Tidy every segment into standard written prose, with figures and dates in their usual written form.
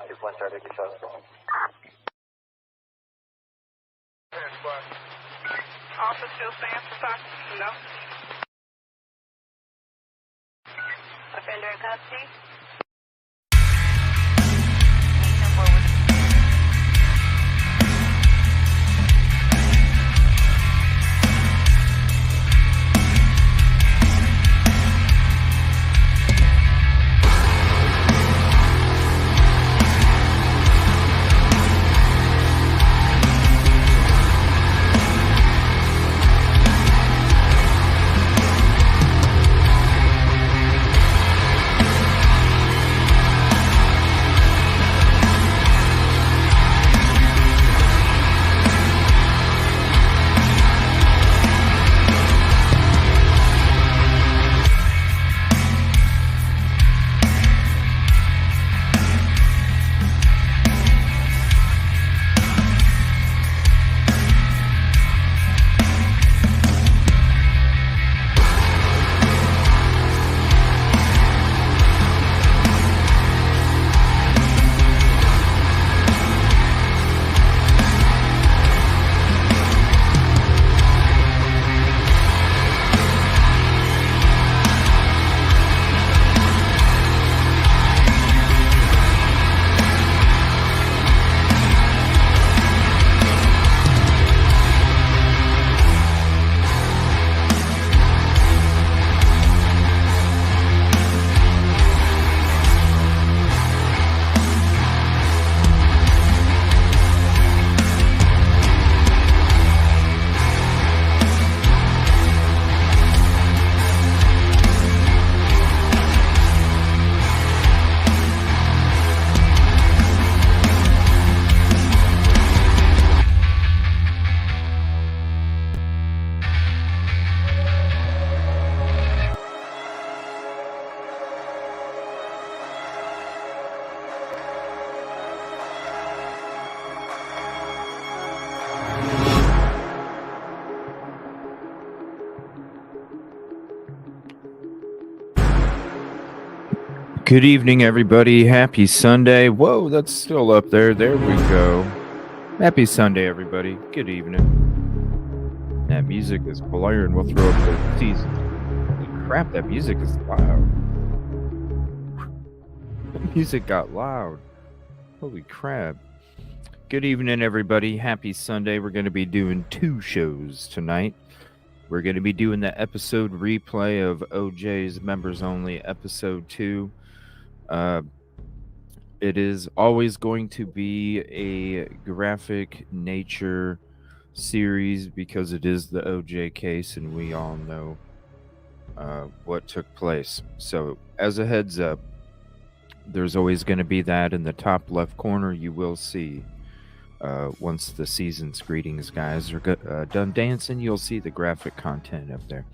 2.30 because. Officer still stands for talk? No. Offender in custody? Good evening, everybody. Happy Sunday. Whoa, that's still up there. There we go. Happy Sunday, everybody. Good evening. That music is blaring. We'll throw up the season. Holy crap, that music is loud. The music got loud. Holy crap. Good evening, everybody. Happy Sunday. We're going to be doing 2 shows tonight. We're going to be doing the episode replay of OJ's Members Only Episode 2. It is always going to be a graphic nature series because it is the OJ case and we all know what took place. So as a heads up, there's always going to be that in the top left corner. You will see once the season's greetings guys are done dancing, you'll see the graphic content up there.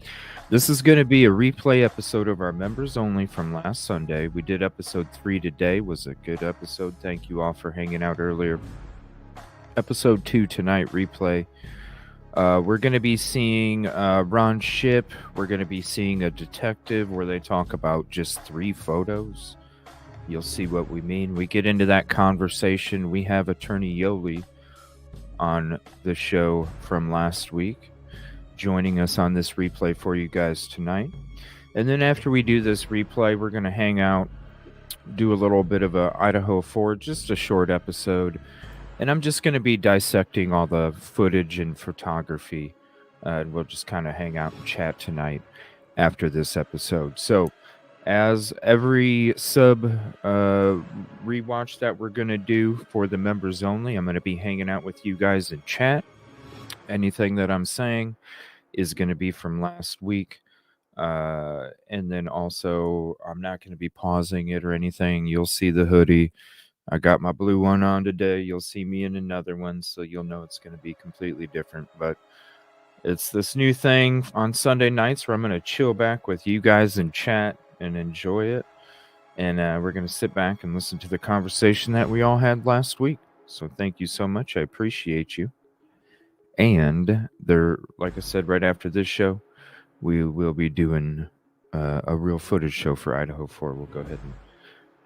This is going to be a replay episode of our members only from last Sunday. We did episode 3 today. Was a good episode. Thank you all for hanging out earlier. Episode 2 tonight, replay. We're going to be seeing Ron Shipp. We're going to be seeing a detective where they talk about just 3 photos. You'll see what we mean. We get into that conversation. We have Atty Yolie on the show from last week, joining us on this replay for you guys tonight. And then after we do this replay, we're going to hang out, do a little bit of a Idaho 4, just a short episode. And I'm just going to be dissecting all the footage and photography. And we'll just kind of hang out and chat tonight after this episode. So as every sub rewatch that we're going to do for the members only, I'm going to be hanging out with you guys in chat. Anything that I'm saying is going to be from last week. And then also, I'm not going to be pausing it or anything. You'll see the hoodie. I got my blue one on today. You'll see me in another one, so you'll know it's going to be completely different. But it's this new thing on Sunday nights where I'm going to chill back with you guys in chat and enjoy it. And we're going to sit back and listen to the conversation that we all had last week. So thank you so much. I appreciate you. And there, like I said, right after this show, we will be doing a real footage show for Idaho 4. We'll go ahead and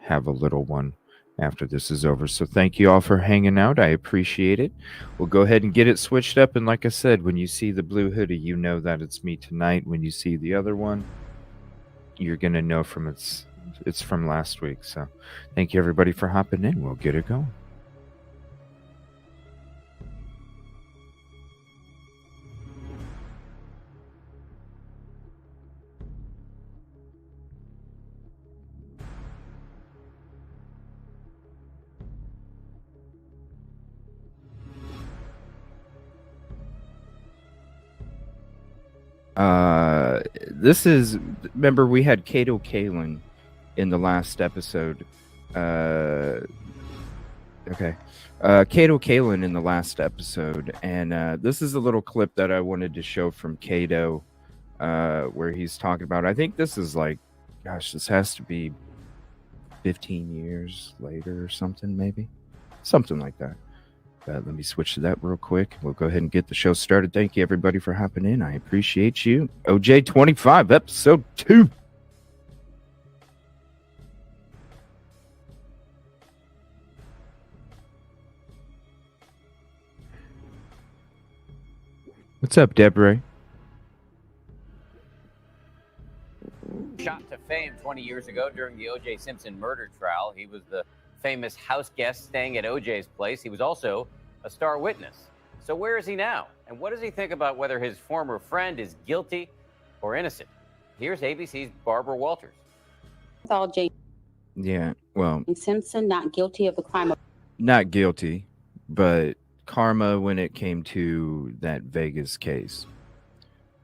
have a little one after this is over. So thank you all for hanging out. I appreciate it. We'll go ahead and get it switched up. And like I said, when you see the blue hoodie, you know that it's me tonight. When you see the other one, you're going to know from it's from last week. So thank you everybody for hopping in. We'll get it going. This is, remember we had Kato Kalin in the last episode. Kato Kalin in the last episode, and this is a little clip that I wanted to show from Kato, where he's talking about, I think this is like, gosh, this has to be 15 years later or something, maybe something like that. Let me switch to that real quick. We'll go ahead and get the show started. Thank you, everybody, for hopping in. I appreciate you. OJ25 Ep.02. What's up, Deborah? Shot to fame 20 years ago during the O.J. Simpson murder trial. He was the famous house guest staying at O.J.'s place. He was also a star witness. So where is he now? And what does he think about whether his former friend is guilty or innocent? Here's ABC's Barbara Walters. O.J. Yeah, well, Simpson not guilty of the crime of... Not guilty, but karma when it came to that Vegas case.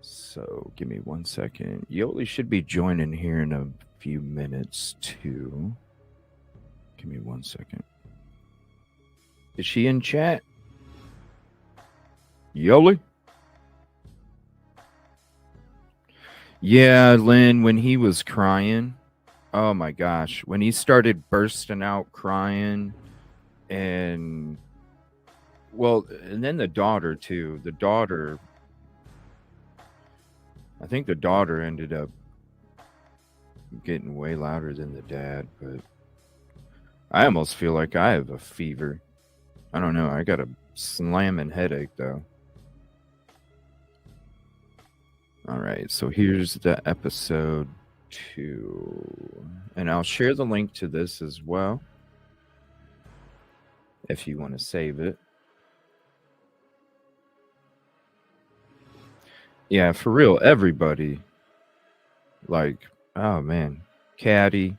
So give me 1 second. Yolie should be joining here in a few minutes too. Give me 1 second. Is she in chat? Yolie? Yeah, Lynn, when he was crying, oh my gosh, when he started bursting out crying, and well, and then the daughter too. The daughter, I think the daughter ended up getting way louder than the dad, but I almost feel like I have a fever. I don't know. I got a slamming headache though. All right, so here's the episode 2, and I'll share the link to this as well if you want to save it. Yeah, for real, everybody. Like, oh man, Caddy,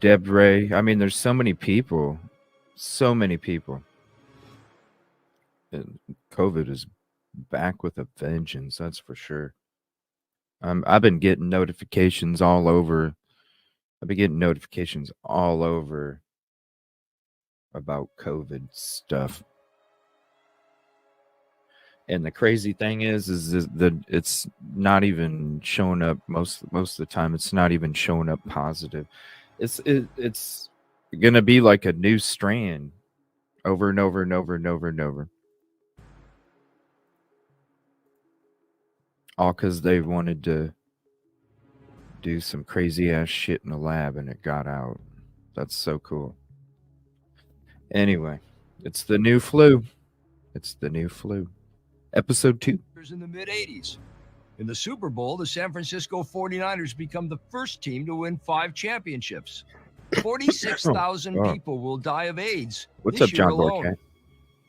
Debre. I mean, there's so many people. So many people. And COVID is back with a vengeance, that's for sure. I've been getting notifications all over. I've been getting notifications all over about COVID stuff. And the crazy thing is that it's not even showing up most of the time. It's not even showing up positive. It's gonna be like a new strand over and over and over and over and over. All because they wanted to do some crazy ass shit in the lab and it got out. That's so cool. Anyway, it's the new flu. It's the new flu. Episode 2. In the mid-'80s. In the Super Bowl, the San Francisco 49ers become the first team to win 5 championships. 46,000 people will die of AIDS. What's this up, John year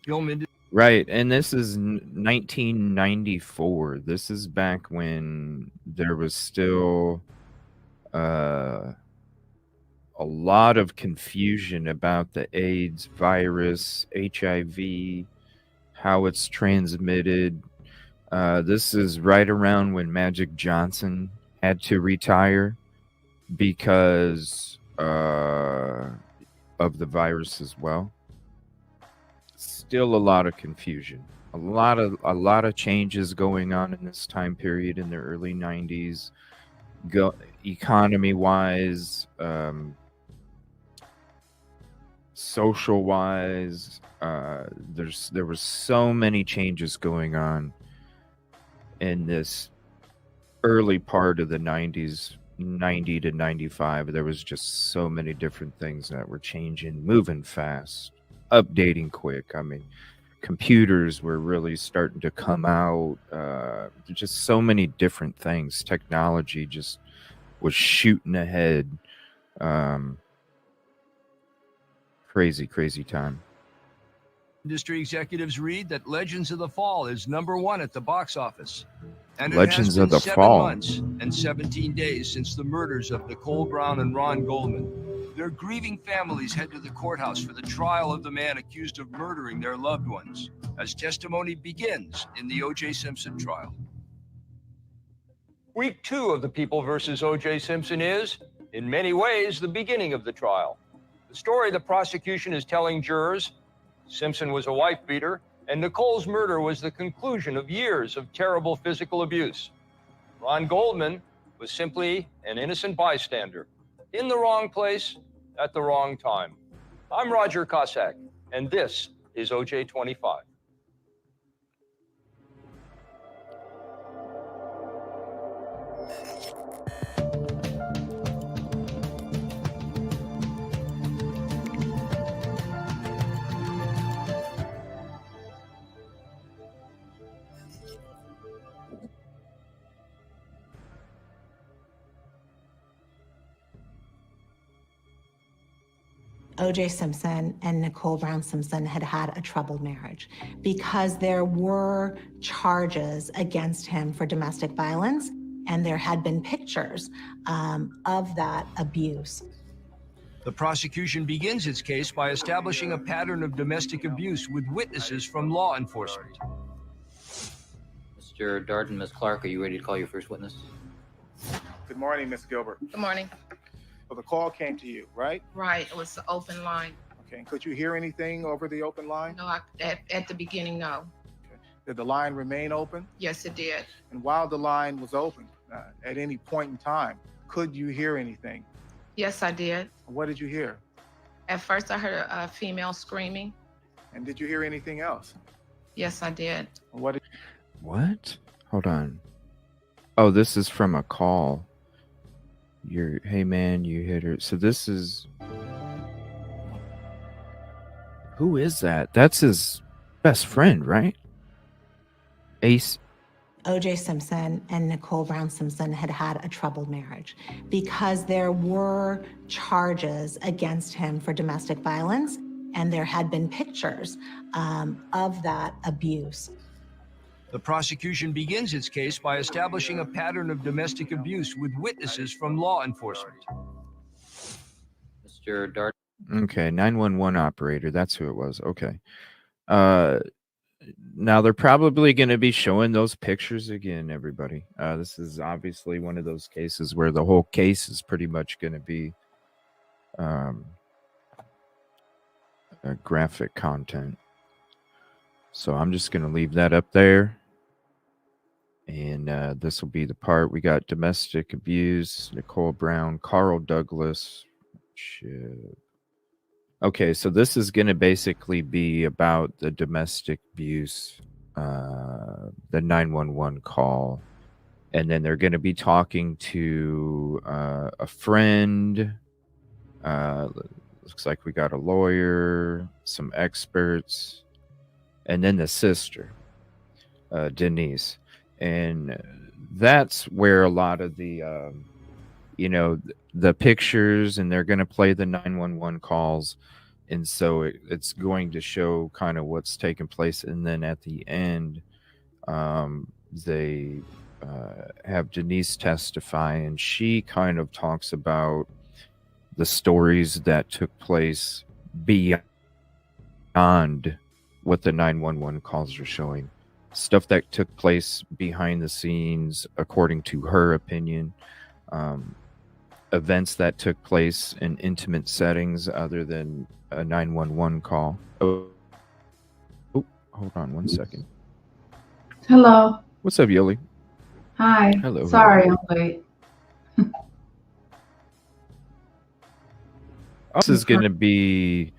Borke? Right, and this is 1994. This is back when there was still a lot of confusion about the AIDS virus, HIV, how it's transmitted. This is right around when Magic Johnson had to retire because of the virus as well. Still a lot of confusion, a lot of changes going on in this time period in the early 90s, economy wise, social wise. There was so many changes going on in this early part of the 90s 90 to 95, there was just so many different things that were changing, moving fast, updating quick. I mean, computers were really starting to come out. Just so many different things. Technology just was shooting ahead. Crazy time. Industry executives read that Legends of the Fall is #1 at the box office. And Legends it has of been the 7 Fall. months and 17 days since the murders of Nicole Brown and Ron Goldman. Their grieving families head to the courthouse for the trial of the man accused of murdering their loved ones, as testimony begins in the O.J. Simpson trial. Week 2 of the People versus O.J. Simpson is, in many ways, the beginning of the trial. The story the prosecution is telling jurors: Simpson was a wife beater, and Nicole's murder was the conclusion of years of terrible physical abuse. Ron Goldman was simply an innocent bystander, in the wrong place, at the wrong time. I'm Roger Cossack, and this is OJ25. O.J. Simpson and Nicole Brown Simpson had had a troubled marriage because there were charges against him for domestic violence, and there had been pictures of that abuse. The prosecution begins its case by establishing a pattern of domestic abuse with witnesses from law enforcement. Mr. Darden, Ms. Clark, are you ready to call your first witness? Good morning, Ms. Gilbert. Good morning. Well, the call came to you, right? Right, it was the open line. Okay. Could you hear anything over the open line? No, at the beginning, no. Did the line remain open? Yes, it did. And while the line was open, at any point in time, could you hear anything? Yes, I did. What did you hear? At first, I heard a female screaming. And did you hear anything else? Yes, I did. What? Hold on. Oh, this is from a call. Hey man, you hit her. So this is, who is that? That's his best friend, right? Ace. O.J. Simpson and Nicole Brown Simpson had had a troubled marriage because there were charges against him for domestic violence, and there had been pictures of that abuse. The prosecution begins its case by establishing a pattern of domestic abuse with witnesses from law enforcement. Mr. Darden. Okay, 911 operator. That's who it was. Okay. Now they're probably going to be showing those pictures again, everybody. This is obviously one of those cases where the whole case is pretty much going to be graphic content. So I'm just going to leave that up there. And this will be the part. We got domestic abuse, Nicole Brown, Carl Douglas. Shipp. Okay, so this is going to basically be about the domestic abuse, the 911 call. And then they're going to be talking to a friend. Looks like we got a lawyer, some experts, and then the sister, Denise. And that's where a lot of the, the pictures, and they're going to play the 911 calls. And so it's going to show kind of what's taking place. And then at the end, they have Denise testify, and she kind of talks about the stories that took place beyond what the 911 calls are showing. Stuff that took place behind the scenes, according to her opinion. Events that took place in intimate settings other than a 911 call. Oh, hold on one second. Hello. What's up, Yolie? Hi. Hello. Sorry, I'm late. This is going to be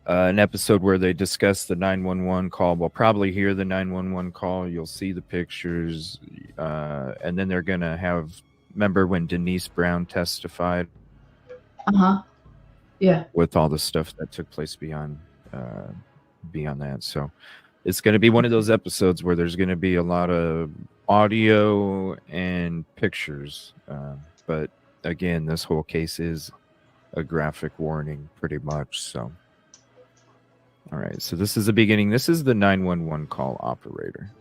an episode where they discuss the 911 call. We'll probably hear the 911 call. You'll see the pictures. And then they're going to have remember when Denise Brown testified Uh-huh. Yeah. with all the stuff that took place beyond that. So it's going to be one of those episodes where there's going to be a lot of audio and pictures. But again, this whole case is a graphic warning pretty much. So, all right. So this is the beginning. This is the 911 call operator.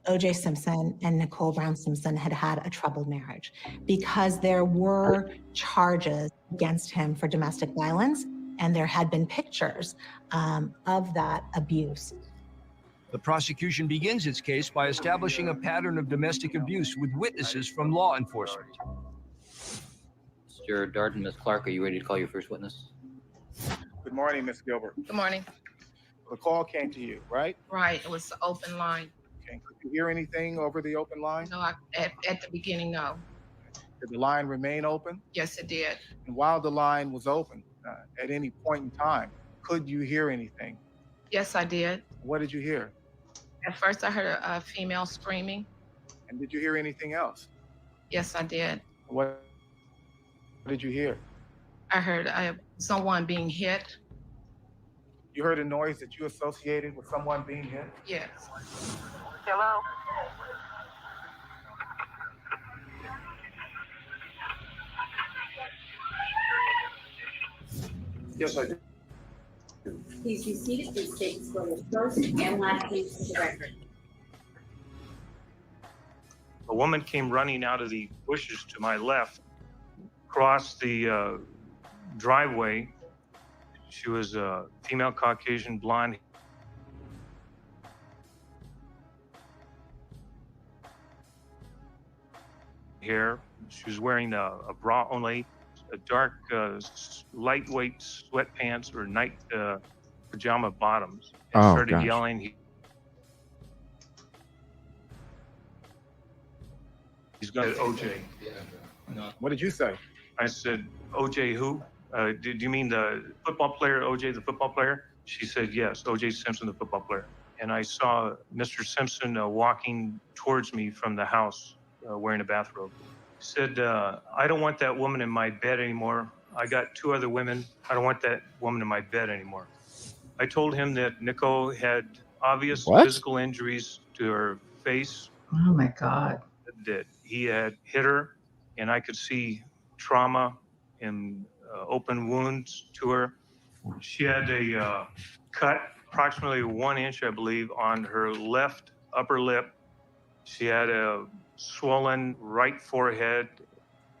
OJ Simpson and Nicole Brown Simpson had a troubled marriage because there were charges against him for domestic violence, and there had been pictures of that abuse. The prosecution begins its case by establishing a pattern of domestic abuse with witnesses from law enforcement. Mr. Darden, Ms. Clark, are you ready to call your first witness? Good morning, Ms. Gilbert. Good morning. The call came to you, right? Right, it was the open line. Okay. Could you hear anything over the open line? No, at the beginning, no. Did the line remain open? Yes, it did. And while the line was open, at any point in time, could you hear anything? Yes, I did. What did you hear? At first, I heard a female screaming. And did you hear anything else? Yes, I did. What did you hear? I heard someone being hit. You heard a noise that you associated with someone being hit? Yes. Hello? Yes, I did. Please be seated. Please state your first and last name for the record. A woman came running out of the bushes to my left, crossed the driveway. She was a female Caucasian, blonde hair. She was wearing a bra only, a dark, lightweight sweatpants or night pajama bottoms, and started yelling. He's got OJ. What did you say? I said, OJ who? Do you mean the football player, OJ, the football player? She said, yes, OJ Simpson, the football player. And I saw Mr. Simpson walking towards me from the house wearing a bathrobe. He said, I don't want that woman in my bed anymore. I got 2 other women. I don't want that woman in my bed anymore. I told him that Nicole had obvious physical injuries to her face. Oh my God. That he had hit her, and I could see trauma and open wounds to her. She had a cut approximately 1 inch, I believe, on her left upper lip. She had a swollen right forehead.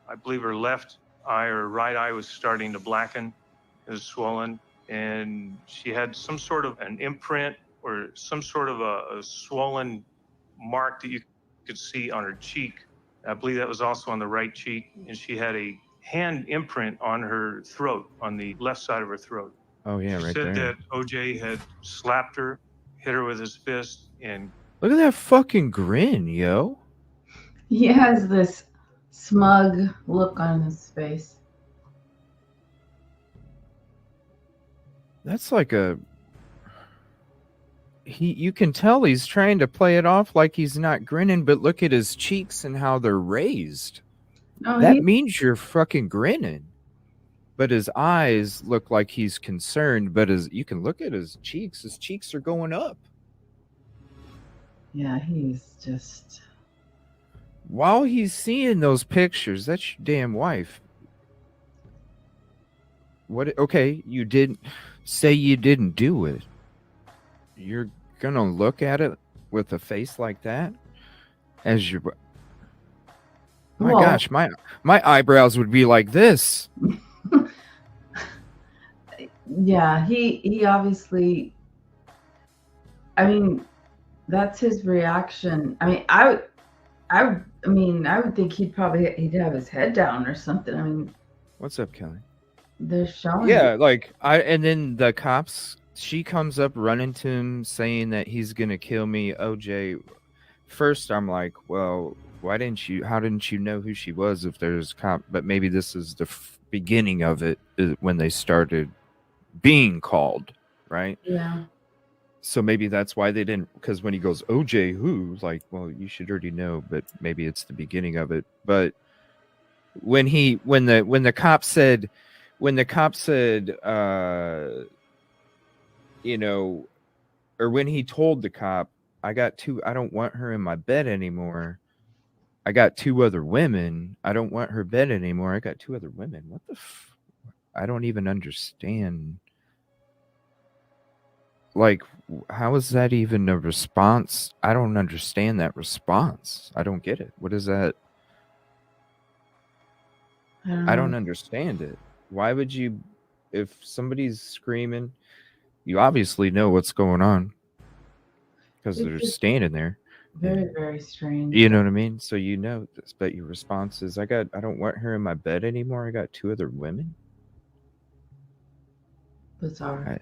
I believe her left eye or right eye was starting to blacken. It was swollen. And she had some sort of an imprint or some sort of a swollen mark that you could see on her cheek. I believe that was also on the right cheek. And she had a hand imprint on her throat, on the left side of her throat. Oh, yeah, she right said there. that OJ had slapped her, hit her with his fist, and... Look at that fucking grin, yo. He has this smug look on his face. That's like a... You can tell he's trying to play it off like he's not grinning, but look at his cheeks and how they're raised. No, that means you're fucking grinning. But his eyes look like he's concerned, but you can look at his cheeks are going up. Yeah, he's just... While he's seeing those pictures, that's your damn wife. What? Okay, you didn't say you didn't do it. You're gonna look at it with a face like that as your... My gosh, my eyebrows would be like this. Yeah, he obviously... I mean, that's his reaction. I mean, I would think he'd have his head down or something. I mean, what's up, Kelly? They're showing. Yeah, like and then the cops. She comes up running to him, saying that he's gonna kill me. OJ. First, I'm like, well, how didn't you know who she was if there's cop? But maybe this is the beginning of it, when they started being called. right? Yeah. So maybe that's why they didn't, because when he goes, OJ who, like, well, you should already know, but maybe it's the beginning of it. But when the cop said, you know, or when he told the cop, I don't want her in my bed anymore. I got two other women. I don't want her bed anymore. I got two other women. What the I don't even understand. Like, how is that even a response? I don't understand that response. I don't get it. What is that? I don't understand it. Why would you, if somebody's screaming, you obviously know what's going on because It's they're just standing there. very, very strange. You know what I mean? So you know this, but your response is, I don't want her in my bed anymore. I got two other women. Bizarre.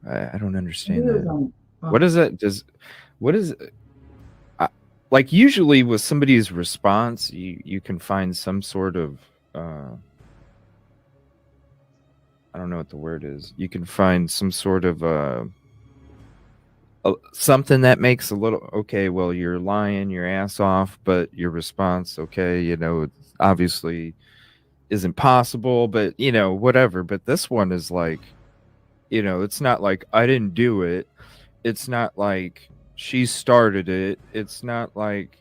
I don't He understand was that. on. What is that? What is like usually with somebody's response, you can find some sort of I don't know what the word is. You can find some sort of something that makes a little okay. Well, you're lying your ass off, but your response, okay, you know, obviously isn't possible, but you know, whatever. But this one is like, you know, it's not like I didn't do it. It's not like she started it. It's not like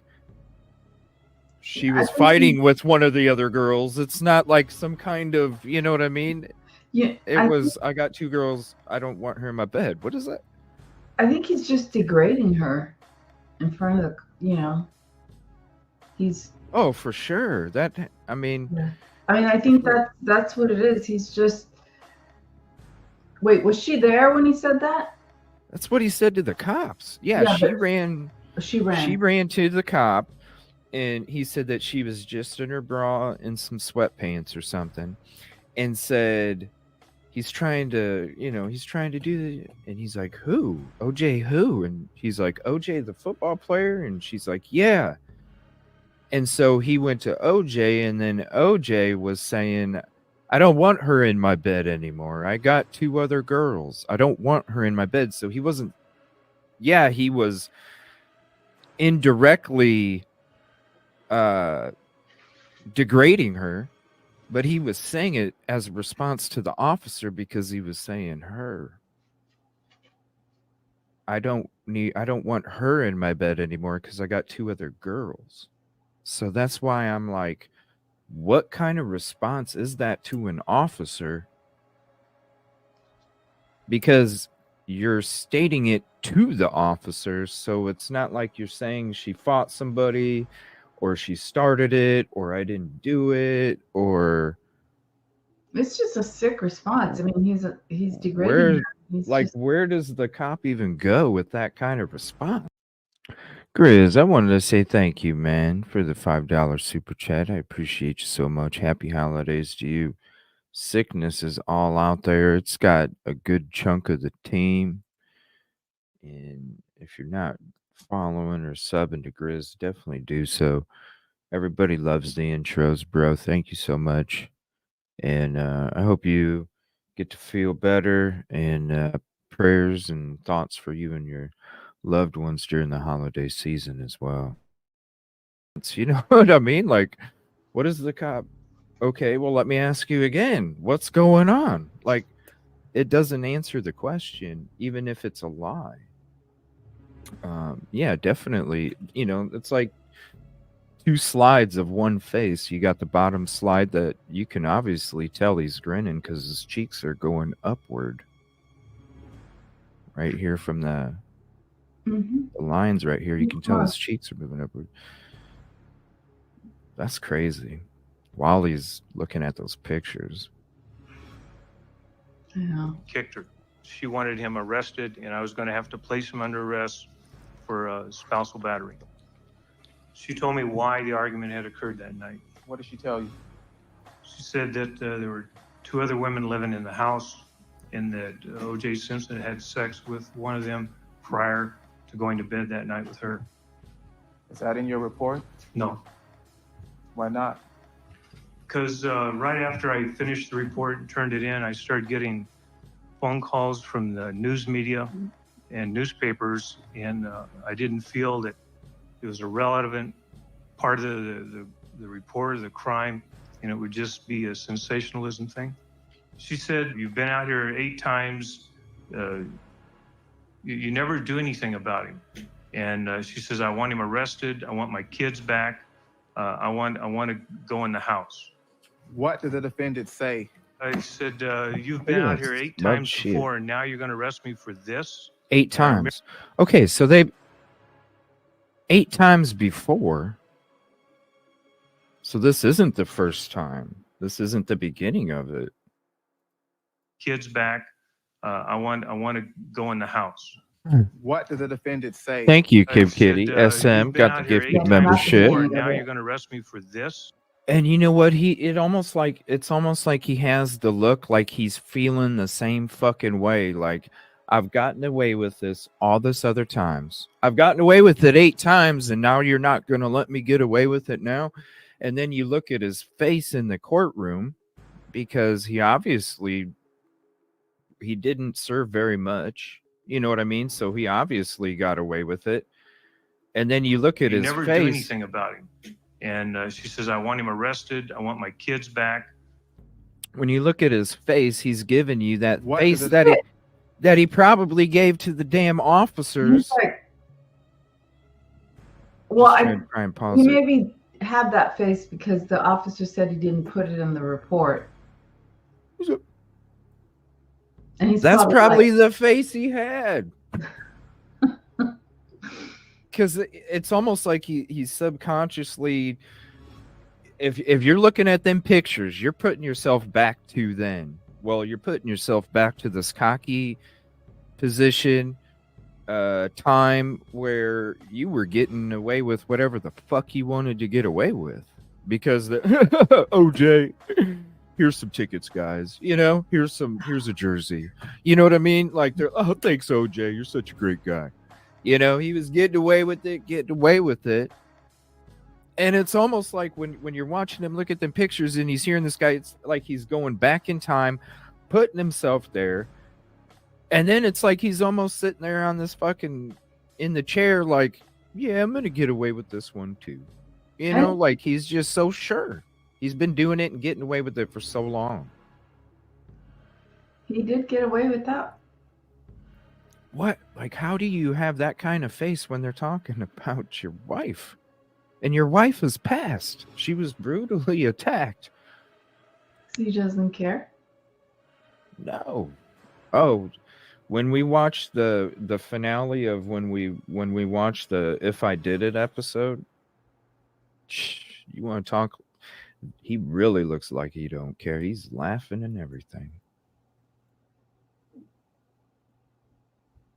she was fighting with one of the other girls. It's not like some kind of, you know what I mean? Yeah, I got two girls. I don't want her in my bed. What is that? I think he's just degrading her in front of the, you know, he's. Oh, for sure. That, I mean. Yeah. I mean, I think that's what it is. He's just. Wait, was she there when he said that? That's what he said to the cops. Yeah, she ran to the cop, and he said that she was just in her bra and some sweatpants or something, and said he's trying to do the, and he's like, who? OJ who? And he's like, OJ the football player, and she's like, yeah. And so he went to OJ, and then OJ was saying, I don't want her in my bed anymore. I got two other girls. I don't want her in my bed. So he wasn't, he was indirectly degrading her, but he was saying it as a response to the officer because he was saying her. I don't want her in my bed anymore because I got two other girls. So that's why I'm like, what kind of response is that to an officer? Because you're stating it to the officers, so it's not like you're saying she fought somebody or she started it or I didn't do it, or it's just a sick response. I mean, he's degrading her. Where does the cop even go with that kind of response? Grizz, I wanted to say thank you, man, for the $5 super chat. I appreciate you so much. Happy holidays to you. Sickness is all out there. It's got a good chunk of the team. And if you're not following or subbing to Grizz, definitely do so. Everybody loves the intros, bro. Thank you so much. And I hope you get to feel better, and prayers and thoughts for you and your loved ones during the holiday season as well. You know what I mean? Like, what is the cop? Okay, well, let me ask you again. What's going on? Like, it doesn't answer the question, even if it's a lie. Yeah, definitely. You know, it's like two slides of one face. You got the bottom slide that you can obviously tell he's grinning because his cheeks are going upward. Right here from the lines right here, you can tell his cheeks are moving upward. That's crazy. Wally's looking at those pictures. Yeah. Kicked her. She wanted him arrested, and I was going to have to place him under arrest for spousal battery. She told me why the argument had occurred that night. What did she tell you? She said that there were two other women living in the house, and that O.J. Simpson had sex with one of them prior to going to bed that night with her. Is that in your report? No. Why not? Because right after I finished the report and turned it in, I started getting phone calls from the news media and newspapers, and I didn't feel that it was a relevant part of the report of the crime, and it would just be a sensationalism thing. She said, "You've been out here 8 times. You never do anything about him." And she says, "I want him arrested. I want my kids back. I want to go in the house." What did the defendant say? I said, "You've been out here 8 times shit. before, and now you're going to arrest me for this?" 8 times. Okay, so they 8 times before. So this isn't the first time. This isn't the beginning of it. Kids back. I want to go in the house. What did the defendant say? Thank you, I Kid said, Kitty. "You've SM been got out the here gifted 8 times membership. before, and now you're going to arrest me for this?" And you know what? It's almost like he has the look like he's feeling the same fucking way. Like, I've gotten away with this all this other times. I've gotten away with it 8 times, and now you're not going to let me get away with it now. And then you look at his face in the courtroom, because he didn't serve very much. You know what I mean? So he obviously got away with it. And then you look at You his never face. do anything about him. And she says, "I want him arrested. I want my kids back." When you look at his face, he's giving you that What face did that he probably gave to the damn officers. He's like, well, Try and pause he it. maybe had that face because the officer said he didn't put it in the report. And he's That's probably like, the face he had. Because it's almost like he's subconsciously, if you're looking at them pictures, you're putting yourself back to then. Well, you're putting yourself back to this cocky position, time where you were getting away with whatever the fuck you wanted to get away with. Because OJ, here's some tickets, guys. You know, here's a jersey. You know what I mean? Like, they're, "Oh, thanks, OJ. You're such a great guy." You know, he was getting away with it. And it's almost like when you're watching him look at them pictures and he's hearing this guy, it's like he's going back in time, putting himself there. And then it's like he's almost sitting there on this fucking, in the chair, like, "Yeah, I'm going to get away with this one too." You know, like he's just so sure. He's been doing it and getting away with it for so long. he did get away with that. What? Like, how do you have that kind of face when they're talking about your wife? And your wife has passed. She was brutally attacked. He doesn't care. No. Oh, when we watched the finale of when we watched the If I Did It episode, you want to talk? He really looks like he don't care. He's laughing and everything.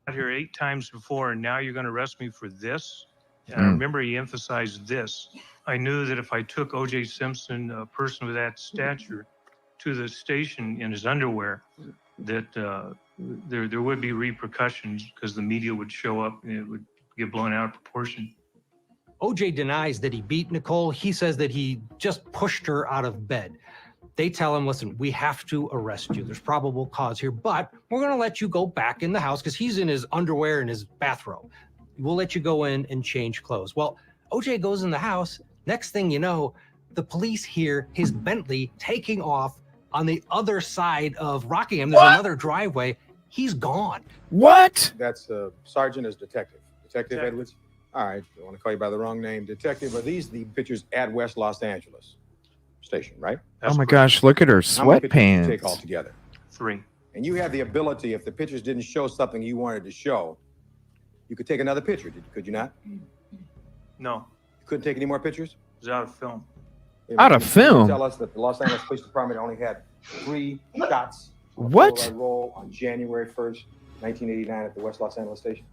Out here 8 times before, and now you're going to arrest me for this? And I remember he emphasized this. I knew that if I took O.J. Simpson, a person with that stature, to the station in his underwear, that there would be repercussions because the media would show up and it would get blown out of proportion. OJ denies that he beat Nicole. He says that he just pushed her out of bed. They tell him, "Listen, we have to arrest you. There's probable cause here, but we're going to let you go back in the house," because he's in his underwear and his bathrobe. "We'll let you go in and change clothes." Well, OJ goes in the house. Next thing you know, the police hear his Bentley taking off on the other side of Rockingham. There's another driveway. He's gone. What? That's Sergeant is Detective. Detective Edwards? All right, I want to call you by the wrong name. Detective, are these the pictures at West Los Angeles Station, right? Oh my gosh, look at her How many pictures did you take sweatpants. altogether? 3. And you have the ability, if the pictures didn't show something you wanted to show, you could take another picture, could you not? No, You couldn't take any more pictures? it was out of film. Out of film? Tell us that the Los Angeles Police Department only had 3 shots. of a What? Polaroid roll on January 1st, 1989 at the West Los Angeles Station.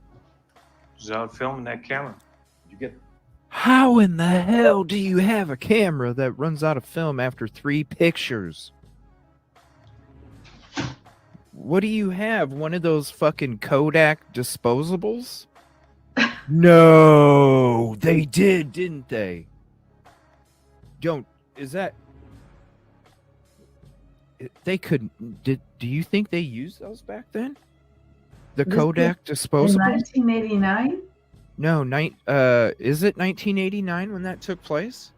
It was out of film in that camera. Did you get How in the hell do you have a camera that runs out of film after 3 pictures? What do you have? One of those fucking Kodak disposables? No, they did, didn't they? Is they could. Do you think they used those back then? The This Kodak in disposables? 1989? No, is it 1989 when that took place?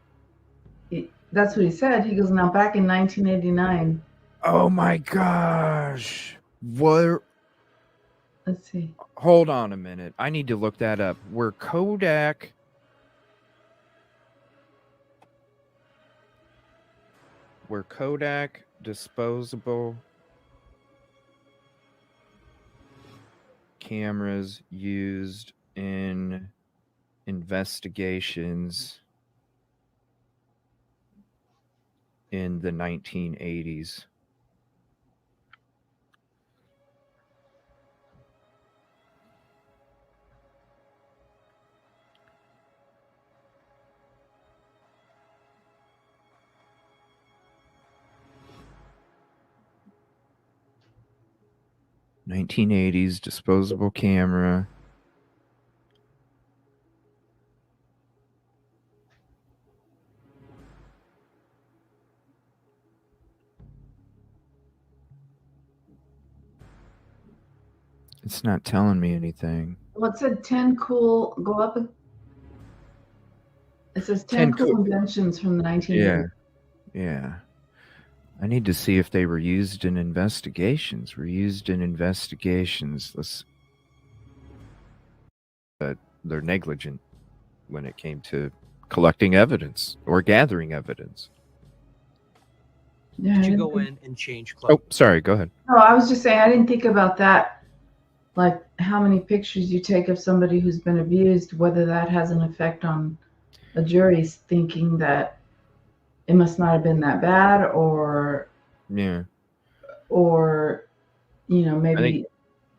That's what he said. He goes, now back in 1989. Oh my gosh. What? Let's see. Hold on a minute. I need to look that up. Were Kodak disposable cameras used in investigations in the 1980s? '80s disposable camera. It's not telling me anything. Well, it said 10 cool, go up. It says 10 cool inventions from the 1980s. Yeah. I need to see if they were used in investigations. But they're negligent when it came to collecting evidence or gathering evidence. Yeah, Did you go in and change clothes? Oh, sorry. Go ahead. No, I was just saying, I didn't think about that. Like how many pictures you take of somebody who's been abused, whether that has an effect on a jury's thinking that it must not have been that bad, or maybe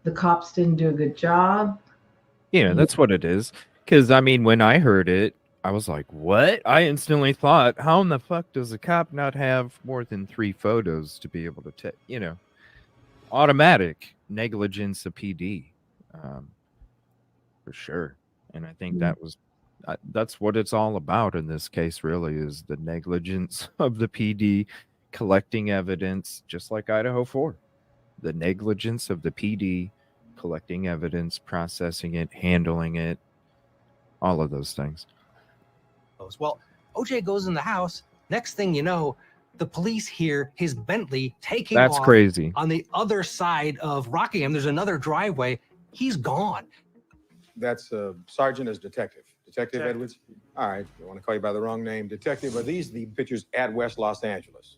the cops didn't do a good job. Yeah, that's what it is. Because, I mean, when I heard it, I was like, what? I instantly thought, how in the fuck does a cop not have more than 3 photos to be able to take, automatic negligence of PD, for sure. And I think that's what it's all about in this case, really, is the negligence of the PD collecting evidence, just like Idaho 4. The negligence of the PD collecting evidence, processing it, handling it, all of those things. Well, OJ goes in the house. Next thing you know, the police hear his Bentley taking off. That's crazy. On the other side of Rockingham. There's another driveway. He's gone. That's Sergeant as Detective. Detective Edwards? All right, I want to call you by the wrong name. Detective, are these the pictures at West Los Angeles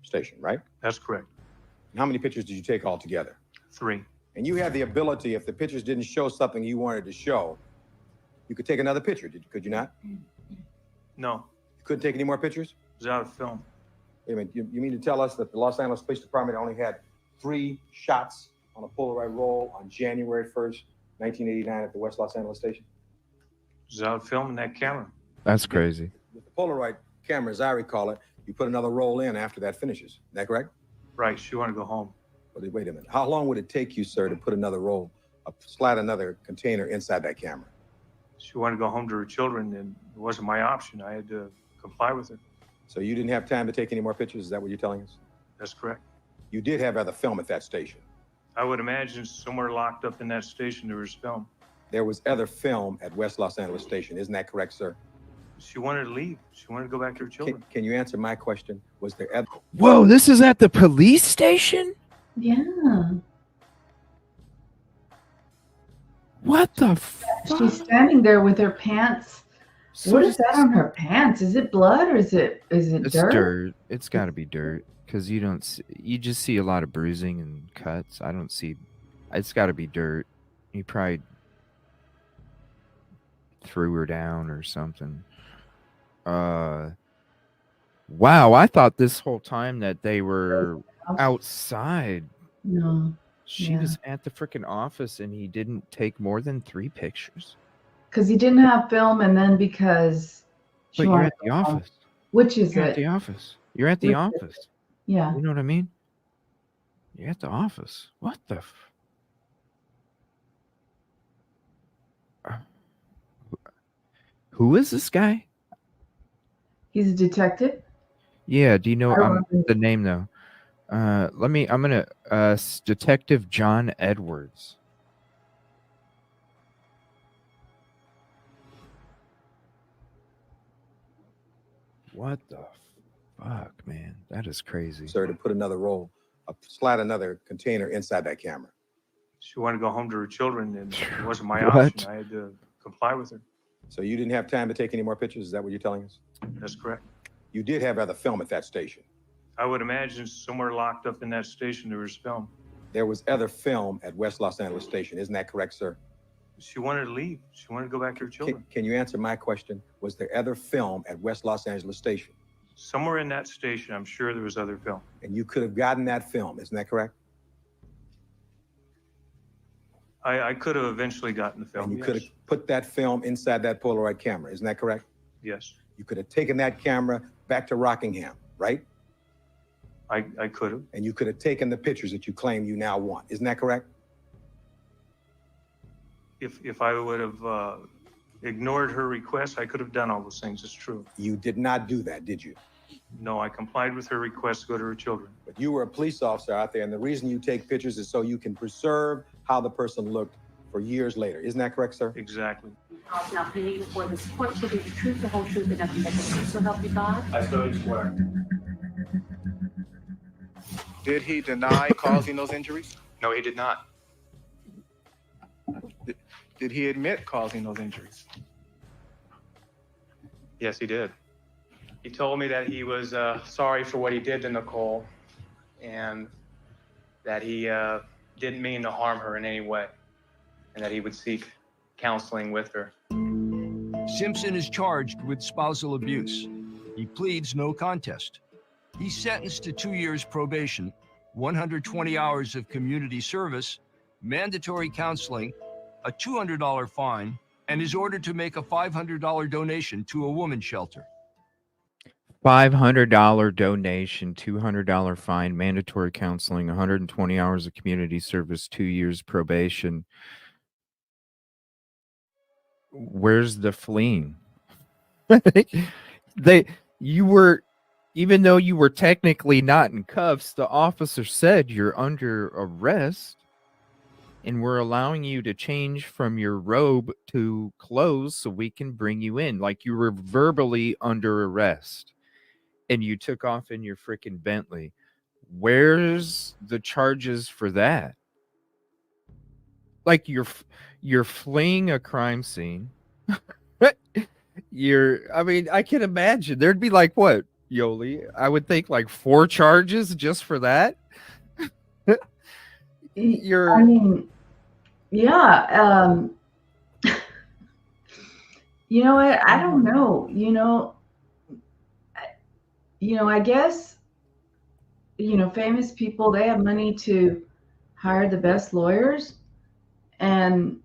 Station, right? That's correct. How many pictures did you take altogether? 3. And you had the ability, if the pictures didn't show something you wanted to show, you could take another picture, could you not? No. You couldn't take any more pictures? It was out of film. Wait a minute, you mean to tell us that the Los Angeles Police Department only had 3 shots on a Polaroid roll on January 1st, 1989 at the West Los Angeles Station? It was out of film in that camera. That's crazy. With the Polaroid camera, as I recall it, you put another roll in after that finishes. Is that correct? Right, she wanted to go home. Wait a minute. How long would it take you, sir, to put another roll, slide another container inside that camera? She wanted to go home to her children, and it wasn't my option. I had to comply with it. So you didn't have time to take any more pictures? Is that what you're telling us? That's correct. You did have other film at that station? I would imagine somewhere locked up in that station there was film. There was other film at West Los Angeles Station. Isn't that correct, sir? She wanted to leave. She wanted to go back to her children. Can you answer my question? Was there other... Whoa, this is at the police station? Yeah. What the fuck? She's standing there with her pants. So what is that on her pants? Is it blood or is it It's dirt? dirt. It's got to be dirt because you just see a lot of bruising and cuts. I don't see. It's got to be dirt. He probably threw her down or something. Wow, I thought this whole time that they were outside. No. She was at the freaking office and he didn't take more than 3 pictures. Because he didn't have film, and then because But you're at the office. Which is You're it? at the office. You're at the office. Yeah. You know what I mean? You're at the office. What the Who is this guy? He's a detective. Yeah, do you know I remember. the name though? I'm gonna Detective John Edwards. What the fuck, man? That is crazy. Sir, to put another roll, slide another container inside that camera. She wanted to go home to her children, and it wasn't my What? option. I had to comply with her. So you didn't have time to take any more pictures? Is that what you're telling us? That's correct. You did have other film at that station. I would imagine somewhere locked up in that station there was film. There was other film at West Los Angeles Station. Isn't that correct, sir? She wanted to leave. She wanted to go back to her children. Can you answer my question? Was there other film at West Los Angeles Station? Somewhere in that station, I'm sure there was other film. And you could have gotten that film. Isn't that correct? I could have eventually gotten the film. And you yes. could have put that film inside that Polaroid camera. Isn't that correct? Yes, You could have taken that camera back to Rockingham, right? I could have. And you could have taken the pictures that you claim you now want. Isn't that correct? If I would have ignored her request, I could have done all those things. It's true. You did not do that, did you? No, I complied with her request to go to her children. But you were a police officer out there, and the reason you take pictures is so you can preserve how the person looked for years later. Isn't that correct, sir? Exactly. Now pleading before this court to be the truth, the whole truth, and nothing but the truth. So help you God. I so swear. Did he deny causing those injuries? No, he did not. Did he admit causing those injuries? Yes, he did. He told me that he was sorry for what he did to Nicole and that he didn't mean to harm her in any way and that he would seek counseling with her. Simpson is charged with spousal abuse. He pleads no contest. He's sentenced to 2 years probation, 120 hours of community service, mandatory counseling, a $200 fine, and is ordered to make a $500 donation to a women's shelter. $500 donation, $200 fine, mandatory counseling, 120 hours of community service, 2 years probation. Where's the fleeing? Even though you were technically not in cuffs, the officer said you're under arrest and we're allowing you to change from your robe to clothes so we can bring you in. Like you were verbally under arrest and you took off in your freaking Bentley. Where's the charges for that? Like you're fleeing a crime scene. I can imagine there'd be like what, Yolie? I would think like 4 charges just for that. I mean, yeah. You know what? I don't know. I guess, famous people, they have money to hire the best lawyers. And,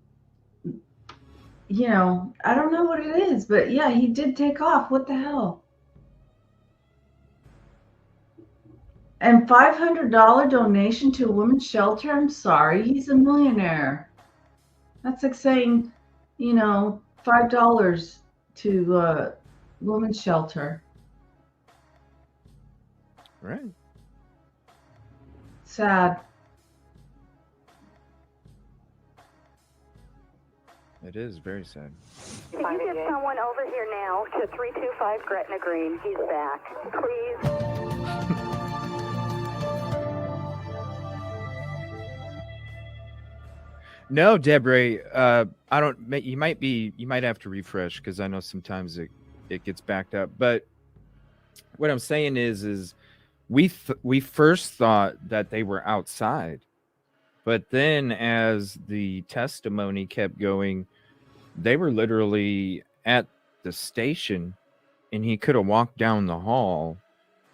I don't know what it is, but yeah, he did take off. What the hell? And $500 donation to a women's shelter? I'm sorry, he's a millionaire. That's like saying, $5 to a women's shelter. Right. Sad. It is very sad. Can you get someone over here now to 325 Gretna Green? He's back. Please. No, Deborah, I don't. You might have to refresh because I know sometimes it gets backed up. But what I'm saying is we first thought that they were outside, but then as the testimony kept going, they were literally at the station, and he could have walked down the hall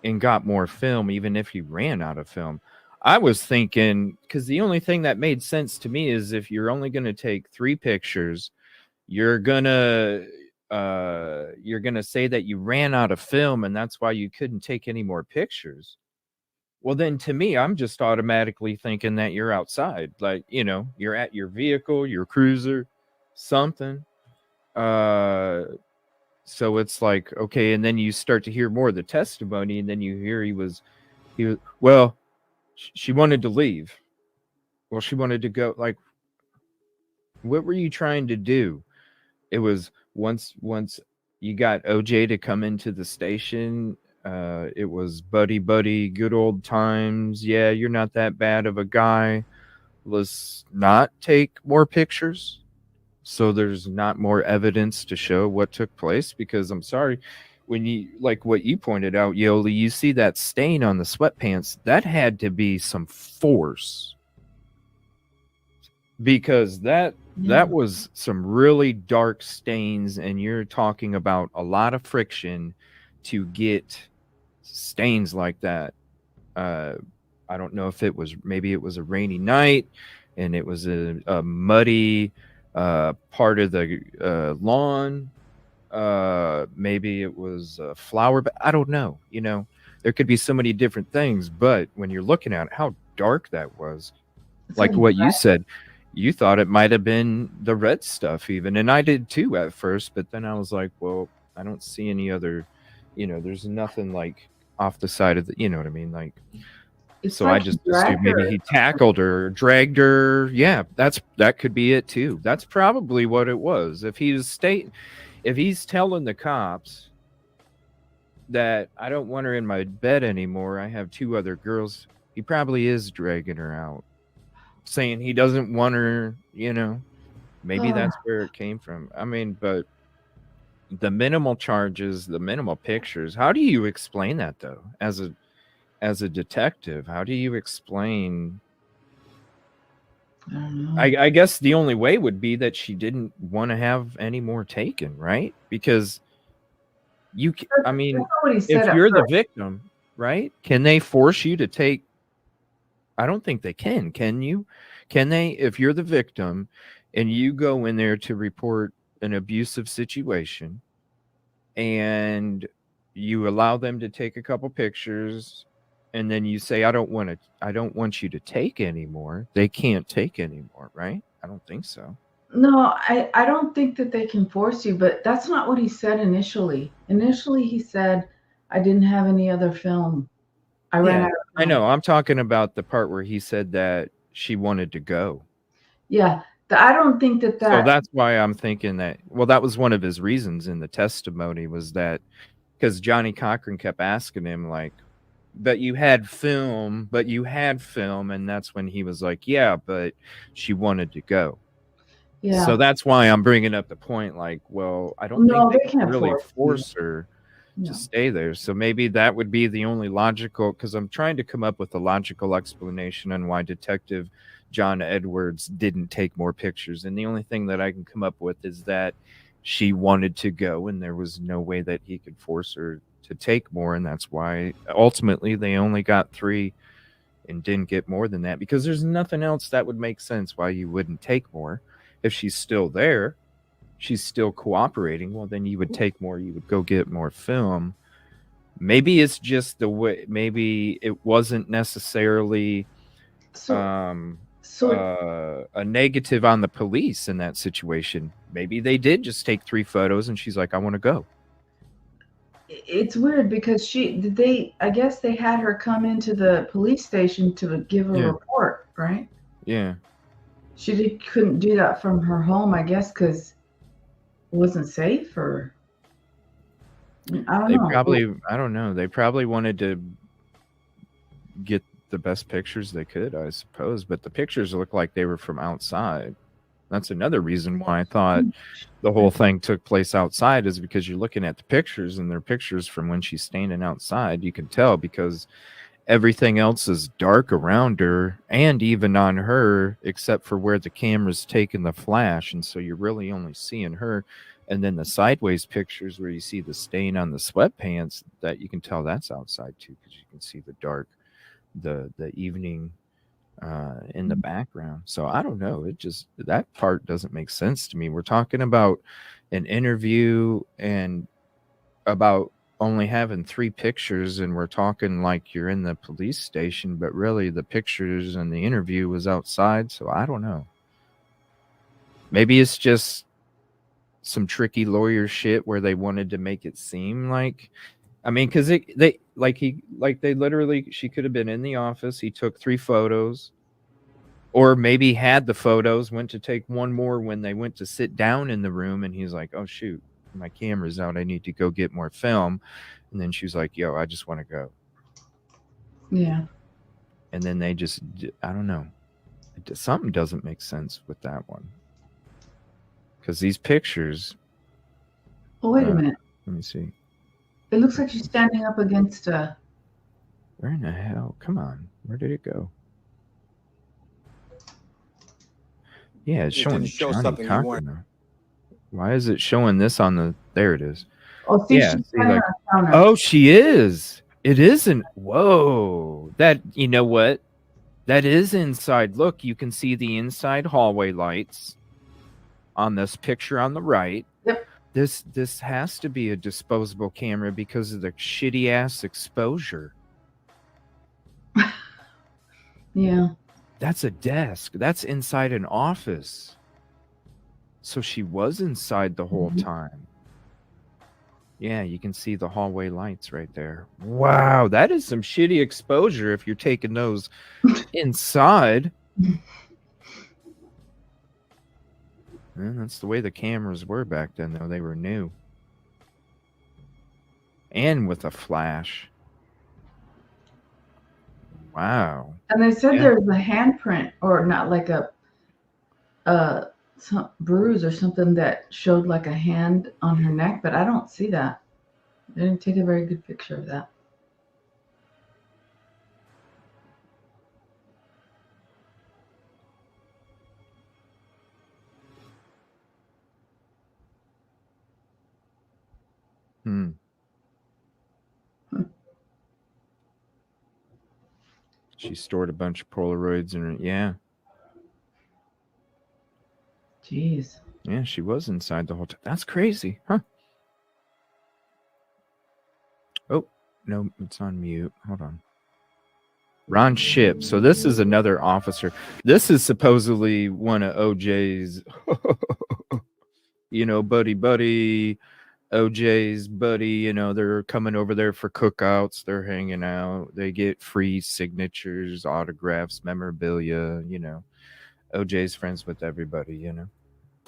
and got more film, even if he ran out of film. I was thinking, because the only thing that made sense to me is if you're only going to take 3 pictures, you're gonna say that you ran out of film and that's why you couldn't take any more pictures. Well, then to me, I'm just automatically thinking that you're outside, like, you're at your vehicle, your cruiser, something. So it's like, okay, and then you start to hear more of the testimony, and then you hear he was well, She wanted to leave. Well, she wanted to go. Like, what were you trying to do? It was once you got OJ to come into the station. It was buddy, good old times. Yeah, you're not that bad of a guy. Let's not take more pictures, so there's not more evidence to show what took place. Because I'm sorry, when you, like what you pointed out, Yolie, you see that stain on the sweatpants. That had to be some force, because that was some really dark stains, and you're talking about a lot of friction to get stains like that. I don't know if maybe it was a rainy night and it was a muddy part of the lawn. Maybe it was a flower, but I don't know. There could be so many different things, but when you're looking at how dark that was, like what you said, you thought it might have been the red stuff even. And I did too at first, but then I was like, well, I don't see any other, there's nothing like off the side of the, you know what I mean? Like, so I just assumed maybe he tackled her or dragged her. Yeah, that could be it too. That's probably what it was. If he's telling the cops that I don't want her in my bed anymore, I have 2 other girls, he probably is dragging her out, saying he doesn't want her, maybe that's where it came from. I mean, but the minimal charges, the minimal pictures, how do you explain that though? As a detective, how do you explain? I don't know. I guess the only way would be that she didn't want to have any more taken, right? Because I mean, if you're the victim, right? Can they force you to take? I don't think they can. Can you? Can they, if you're the victim and you go in there to report an abusive situation and you allow them to take a couple pictures and then you say, I don't want you to take anymore. They can't take anymore, right? I don't think so. No, I don't think that they can force you, but that's not what he said initially. Initially, he said, I didn't have any other film. I ran out of film. I know. I'm talking about the part where he said that she wanted to go. Yeah. I don't think that. So that's why I'm thinking that, well, that was one of his reasons in the testimony, was that because Johnny Cochran kept asking him, like, but you had film. And that's when he was like, yeah, but she wanted to go. Yeah. So that's why I'm bringing up the point, like, well, I don't think they can really force her to stay there. So maybe that would be the only logical, because I'm trying to come up with a logical explanation on why Detective John Edwards didn't take more pictures. And the only thing that I can come up with is that she wanted to go and there was no way that he could force her to take more. And that's why ultimately they only got 3 and didn't get more than that, because there's nothing else that would make sense why you wouldn't take more. If she's still there, she's still cooperating, well, then you would take more. You would go get more film. Maybe it's just the way, maybe it wasn't necessarily a negative on the police in that situation. Maybe they did just take 3 photos and she's like, I want to go. It's weird because I guess they had her come into the police station to give a report, right? Yeah. She couldn't do that from her home, I guess, because it wasn't safe, or I don't know. They probably wanted to get the best pictures they could, I suppose. But the pictures look like they were from outside. That's another reason why I thought the whole thing took place outside, is because you're looking at the pictures and they're pictures from when she's standing outside. You can tell because everything else is dark around her and even on her, except for where the camera's taking the flash. And so you're really only seeing her. And then the sideways pictures where you see the stain on the sweatpants, that you can tell that's outside too, because you can see the dark, the evening in the background. So I don't know. It just, that part doesn't make sense to me. We're talking about an interview and about only having 3 pictures, and we're talking like you're in the police station, but really the pictures and the interview was outside. So I don't know. Maybe it's just some tricky lawyer shit where they wanted to make it seem like I mean, because they literally, she could have been in the office. He took 3 photos, or maybe had the photos, went to take one more when they went to sit down in the room, and he's like, "Oh shoot, my camera's out. I need to go get more film." And then she was like, "Yo, I just want to go." Yeah. And then they just, I don't know, something doesn't make sense with that one, because these pictures. Oh, wait a minute. Let me see. It looks like she's standing up against a. Where in the hell? Come on. Where did it go? Yeah, it's showing show Johnny something you Cochran, weren't. though. Why is it showing this on the? There it is. Oh, see, Yeah, she's see, standing like, on a counter. oh, she is. It isn't. Whoa. That, you know what? That is inside. Look, you can see the inside hallway lights on this picture on the right. Yep. This has to be a disposable camera because of the shitty ass exposure. Yeah. That's a desk. That's inside an office. So she was inside the whole time. Yeah, you can see the hallway lights right there. Wow, that is some shitty exposure if you're taking those inside. And that's the way the cameras were back then, though. They were new. And with a flash. Wow. And they said Yeah. there was a handprint, or not, like a some bruise or something that showed like a hand on her neck, but I don't see that. They didn't take a very good picture of that. Hmm. She stored a bunch of Polaroids in her. Yeah. Jeez. Yeah, she was inside the whole time. That's crazy, huh? Oh, no, it's on mute. Hold on. Ron Shipp. So this is another officer. This is supposedly one of OJ's, buddy. OJ's buddy, they're coming over there for cookouts. They're hanging out. They get free signatures, autographs, memorabilia, OJ's friends with everybody,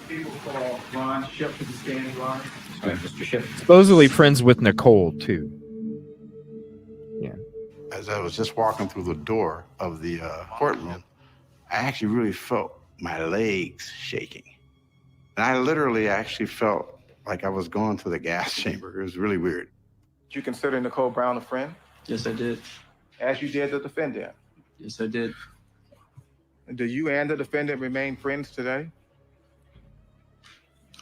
People call Ron Shipp to the stand, Ron. Sorry, Mr. Shipp. Supposedly friends with Nicole, too. Yeah. As I was just walking through the door of the courtroom, I actually really felt my legs shaking. And I literally actually felt like I was going to the gas chamber. It was really weird. Did you consider Nicole Brown a friend, Yes, I did. as you did the defendant? Yes, I did. Do you and the defendant remain friends today?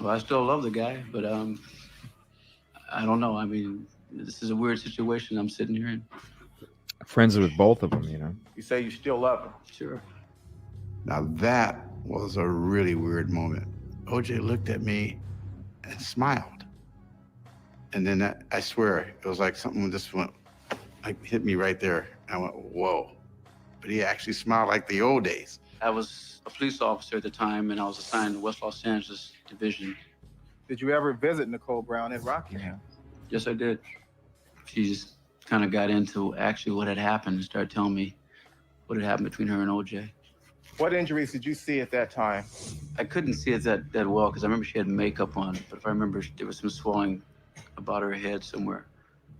Well, I still love the guy, but I don't know. I mean, this is a weird situation I'm sitting here in. Friends with both of them, You say you still love him. Sure. Now that was a really weird moment. OJ looked at me and smiled. And then I swear, it was like something just went, like hit me right there. And I went, whoa. But he actually smiled like the old days. I was a police officer at the time, and I was assigned to West Los Angeles Division. Did you ever visit Nicole Brown at Rockingham? Yes, I did. She just kind of got into actually what had happened and started telling me what had happened between her and OJ. What injuries did you see at that time? I couldn't see it that well because I remember she had makeup on, but if I remember, there was some swelling about her head somewhere.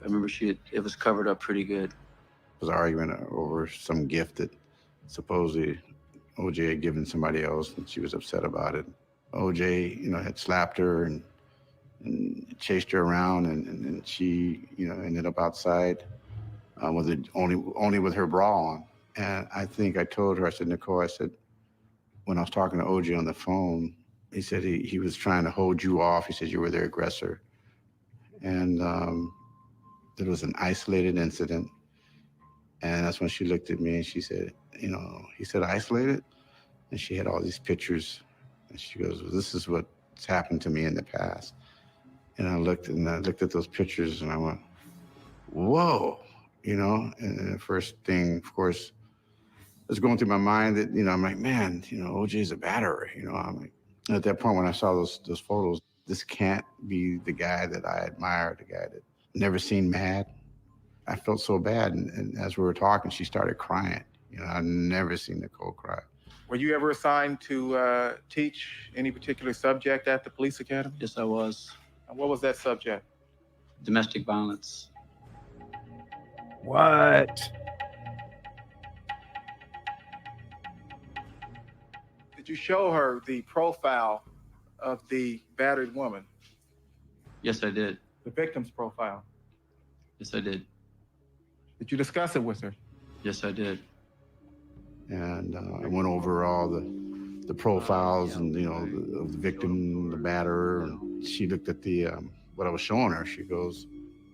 I remember it was covered up pretty good. There was an argument over some gift that supposedly OJ had given somebody else, and she was upset about it. OJ, had slapped her and chased her around, and she, ended up outside with it only with her bra on. And I think I told her, I said, Nicole, I said, when I was talking to OJ on the phone, he said he was trying to hold you off. He said you were their aggressor. And it was an isolated incident. And that's when she looked at me and she said, he said, isolated? And she had all these pictures. And she goes, well, this is what's happened to me in the past. And I looked at those pictures and I went, whoa, And the first thing, of course, was going through my mind that, I'm like, man, OJ's a batterer. I'm like, at that point when I saw those photos, this can't be the guy that I admire, the guy that never seen mad. I felt so bad. And as we were talking, she started crying. You know, I've never seen Nicole cry. Were you ever assigned to teach any particular subject at the police academy? Yes, I was. And what was that subject? Domestic violence. What? Did you show her the profile of the battered woman? Yes, I did. The victim's profile? Yes, I did. Did you discuss it with her? Yes, I did. And I went over all the profiles and, you know, of the victim, the batterer. And she looked at the what I was showing her. She goes,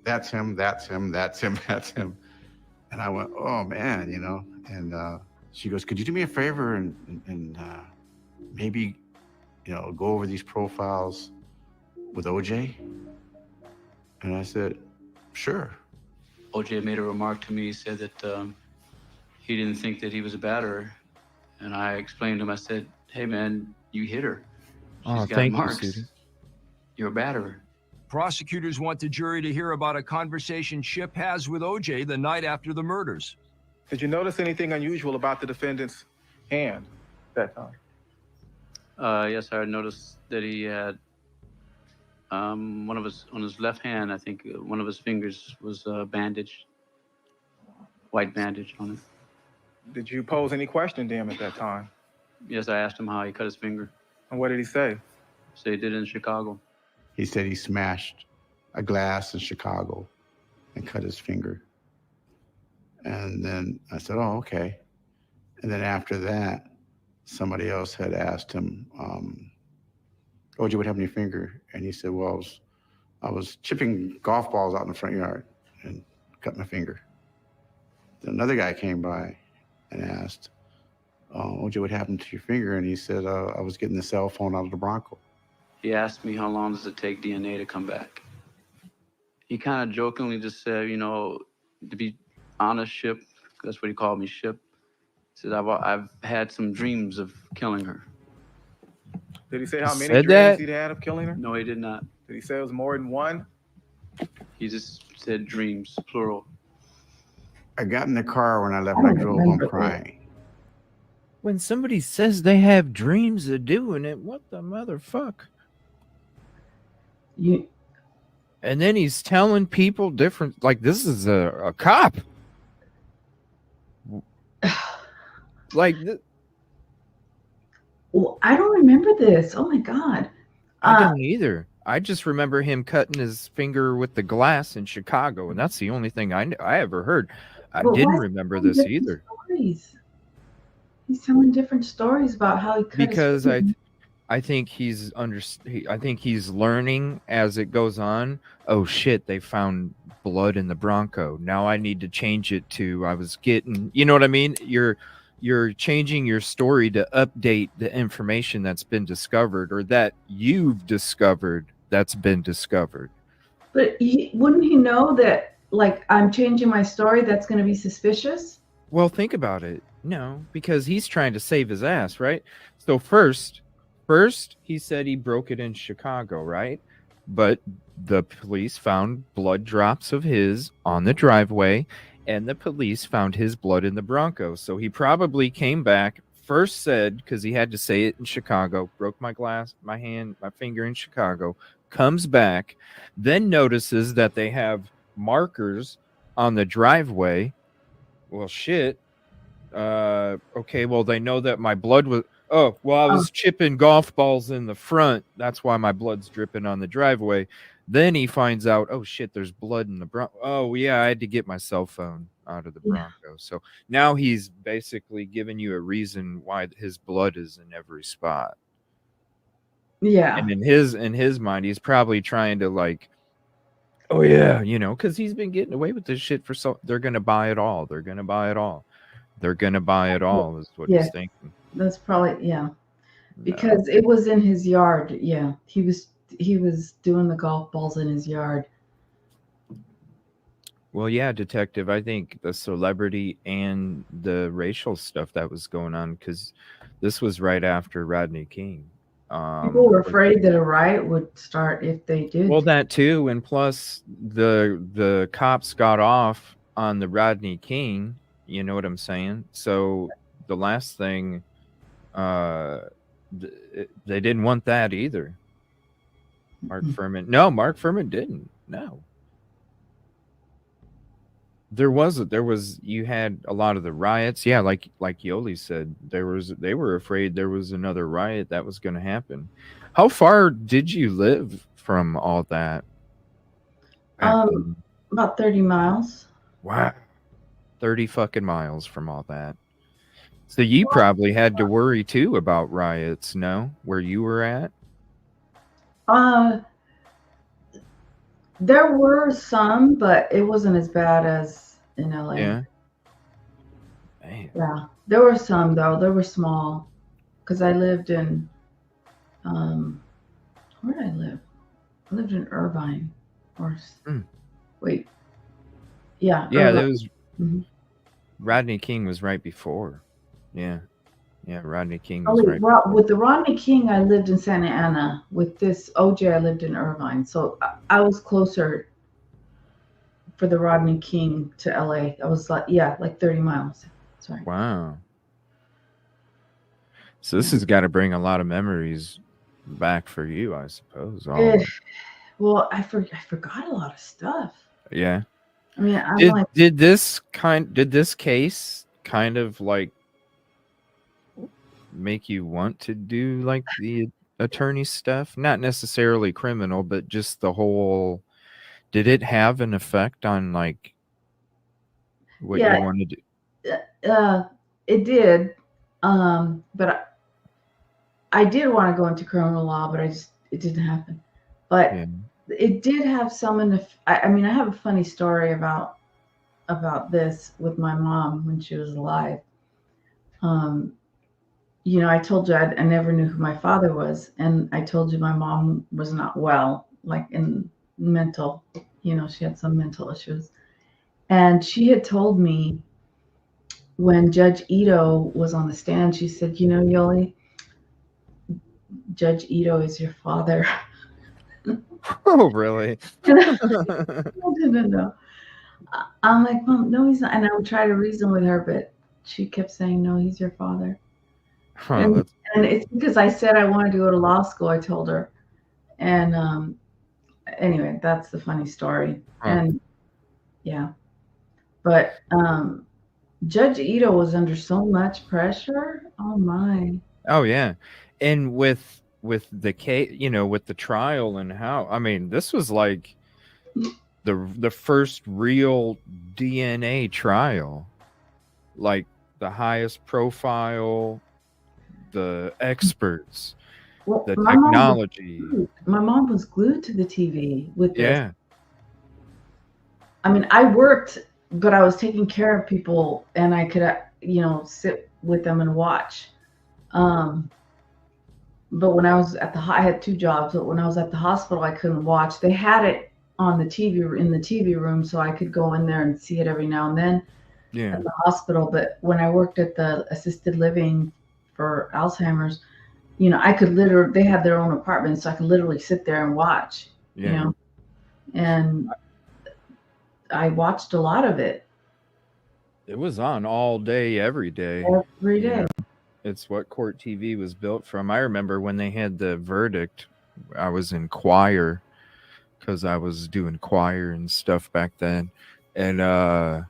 that's him, that's him, that's him, that's him. And I went, oh, man, you know. And she goes, could you do me a favor and maybe, you know, go over these profiles with OJ? And I said, sure. OJ made a remark to me. He said that he didn't think that he was a batterer. And I explained to him, I said, hey, man, you hit her. She's got marks. You, Susan. You're a batterer. Prosecutors want the jury to hear about a conversation Shipp has with OJ the night after the murders. Did you notice anything unusual about the defendant's hand that time? Yes, I noticed that he had on his left hand, I think one of his fingers was bandaged, white bandage on it. Did you pose any question to him at that time? Yes, I asked him how he cut his finger. And what did he say? So he did it in Chicago. He said he smashed a glass in Chicago and cut his finger. And then I said, oh, okay. And then after that, somebody else had asked him, OJ, what happened to your finger? And he said, well, I was chipping golf balls out in the front yard and cut my finger. Then another guy came by and asked, OJ, what happened to your finger? And he said, I was getting the cell phone out of the Bronco. He asked me how long does it take DNA to come back. He kind of jokingly just said, you know, to be honest, Shipp, that's what he called me, Shipp. He said, I've had some dreams of killing her. Did he say how many Said dreams that? he'd had of killing her? No, he did not. Did he say it was more than one? He just said dreams, plural. I got in the car when I left and I drove home crying. When somebody says they have dreams of doing it, what the motherfuck? And then he's telling people different, like this is a cop. Like, Well, I don't remember this. Oh my God. I don't either. I just remember him cutting his finger with the glass in Chicago, and that's the only thing I ever heard. I didn't remember this either. Stories? He's telling different stories about how he cut Because his finger. I think I think he's learning as it goes on. Oh shit, they found blood in the Bronco. Now I need to change it to I was getting, you know what I mean? You're changing your story to update the information that's been discovered or that you've discovered that's been discovered. But wouldn't he know that, like, I'm changing my story, that's going to be suspicious? Well, think about it. No, because he's trying to save his ass, right? So first he said he broke it in Chicago, right? But the police found blood drops of his on the driveway, and the police found his blood in the Bronco. So he probably came back, first said, because he had to say it in Chicago, broke my finger in Chicago, comes back, then notices that they have markers on the driveway. Well, shit. Okay, well, they know that my blood was... Oh, well, I was chipping golf balls in the front. That's why my blood's dripping on the driveway. Then he finds out, oh, shit, there's blood in the Bronco. Oh, yeah, I had to get my cell phone out of the Bronco. So now he's basically giving you a reason why his blood is in every spot. Yeah. And in his mind, he's probably trying to like, oh, yeah, you know, because he's been getting away with this shit for so... They're going to buy it all. They're going to buy it all. They're going to buy it all is what he's thinking. That's probably, because it was in his yard. Yeah, he was doing the golf balls in his yard. Well, yeah, detective, I think the celebrity and the racial stuff that was going on, because this was right after Rodney King. People were afraid that a riot would start if they did. Well, that too, and plus the cops got off on the Rodney King. You know what I'm saying? So the last thing, they didn't want that either. Mark Furman. No, Mark Furman didn't. No. There was you had a lot of the riots. Yeah, like Yolie said, they were afraid there was another riot that was going to happen. How far did you live from all that? About 30 miles. Wow. 30 fucking miles from all that. So you probably had to worry too about riots, no? Where you were at? There were some, but it wasn't as bad as in LA. Yeah. Yeah. There were some though. They were small. Because I lived in where did I live? I lived in Irvine. Wait. Yeah. Yeah, Irvine. that was Rodney King was right before. Yeah. Yeah, Rodney King was right. With the Rodney King, I lived in Santa Ana. With this OJ, I lived in Irvine. So I was closer for the Rodney King to LA. I was like 30 miles. Sorry. Wow. So this has got to bring a lot of memories back for you, I suppose. Well, I forgot a lot of stuff. Yeah. I mean, did this case kind of like make you want to do like the attorney stuff? Not necessarily criminal, but just the whole. Did it have an effect on like what you wanted to do? It did. But I did want to go into criminal law, but it didn't happen. But it did have some. I mean, I have a funny story about this with my mom when she was alive. You know, I told you I never knew who my father was, and I told you my mom was not well, like in mental. You know, she had some mental issues, and she had told me when Judge Ito was on the stand, she said, "You know, Yolie, Judge Ito is your father." Oh, really? No. I'm like, Mom, no, he's not. And I would try to reason with her, but she kept saying, "No, he's your father." And it's because I said I wanted to go to law school, I told her. And anyway, that's the funny story. And yeah. But Judge Ito was under so much pressure. Oh my. Oh yeah. And with the case, you know, with the trial and how, I mean, this was like the first real DNA trial, like the highest profile, the experts, the technology. My mom was glued to the TV with this. Yeah. I mean, I worked, but I was taking care of people, and I could, you know, sit with them and watch. But when I was at I had two jobs, but when I was at the hospital, I couldn't watch. They had it on the TV, in the TV room, so I could go in there and see it every now and then at the hospital. But when I worked at the assisted living for Alzheimer's, you know, I could literally, they had their own apartment, so I could literally sit there and watch, you know, and I watched a lot of it. It was on all day, every day. Every day. You know, it's what court TV was built from. I remember when they had the verdict, I was in choir because I was doing choir and stuff back then. And I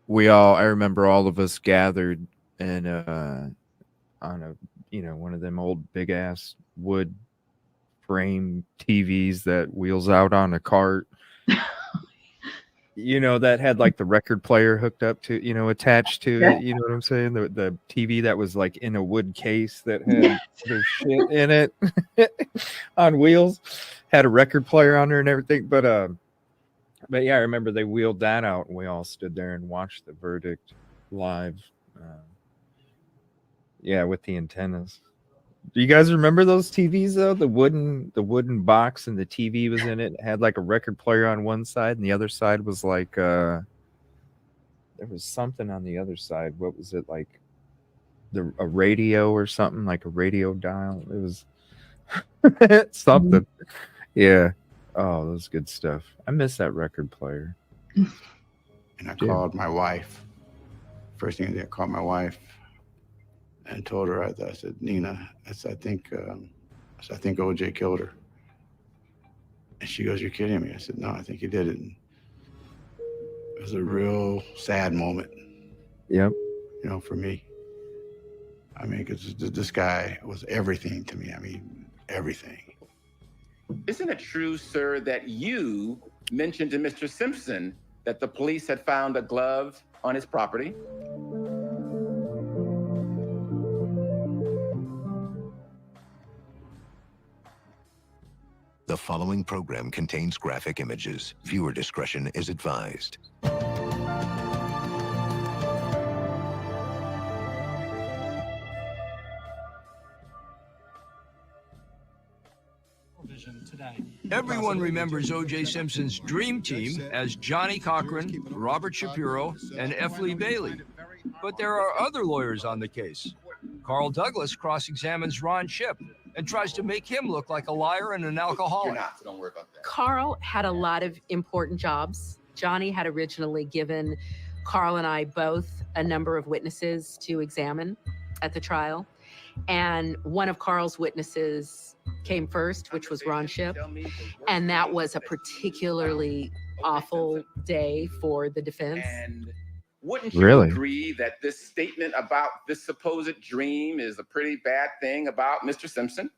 remember all of us gathered and on a, you know, one of them old big ass wood frame TVs that wheels out on a cart. You know, that had like the record player hooked up to, you know, attached to it. You know what I'm saying? The TV that was like in a wood case that had the shit in it on wheels, had a record player on there and everything. But yeah, I remember they wheeled that out and we all stood there and watched the verdict live. Yeah, with the antennas. Do you guys remember those TVs though? The wooden box and the TV was in it. It had like a record player on one side and the other side was like there was something on the other side. What was it like? a radio or something, like a radio dial. It was something. Yeah. Oh, that was good stuff. I miss that record player. And I called my wife. First thing I did, I called my wife and told her, I said, Nina, I think OJ killed her. And she goes, you're kidding me. I said, no, I think he did it. And it was a real sad moment. Yep. You know, for me. I mean, because this guy was everything to me. I mean, everything. Isn't it true, sir, that you mentioned to Mr. Simpson that the police had found a glove on his property? The following program contains graphic images. Viewer discretion is advised. Everyone remembers O.J. Simpson's dream team as Johnny Cochran, Robert Shapiro, and F. Lee Bailey. But there are other lawyers on the case. Carl Douglas cross-examines Ron Shipp and tries to make him look like a liar and an alcoholic. You're not, so don't worry about that. Carl had a lot of important jobs. Johnny had originally given Carl and I both a number of witnesses to examine at the trial. And one of Carl's witnesses came first, which was Ron Shipp. And that was a particularly awful day for the defense. And wouldn't you agree that this statement about this supposed dream is a pretty bad thing about Mr. Simpson?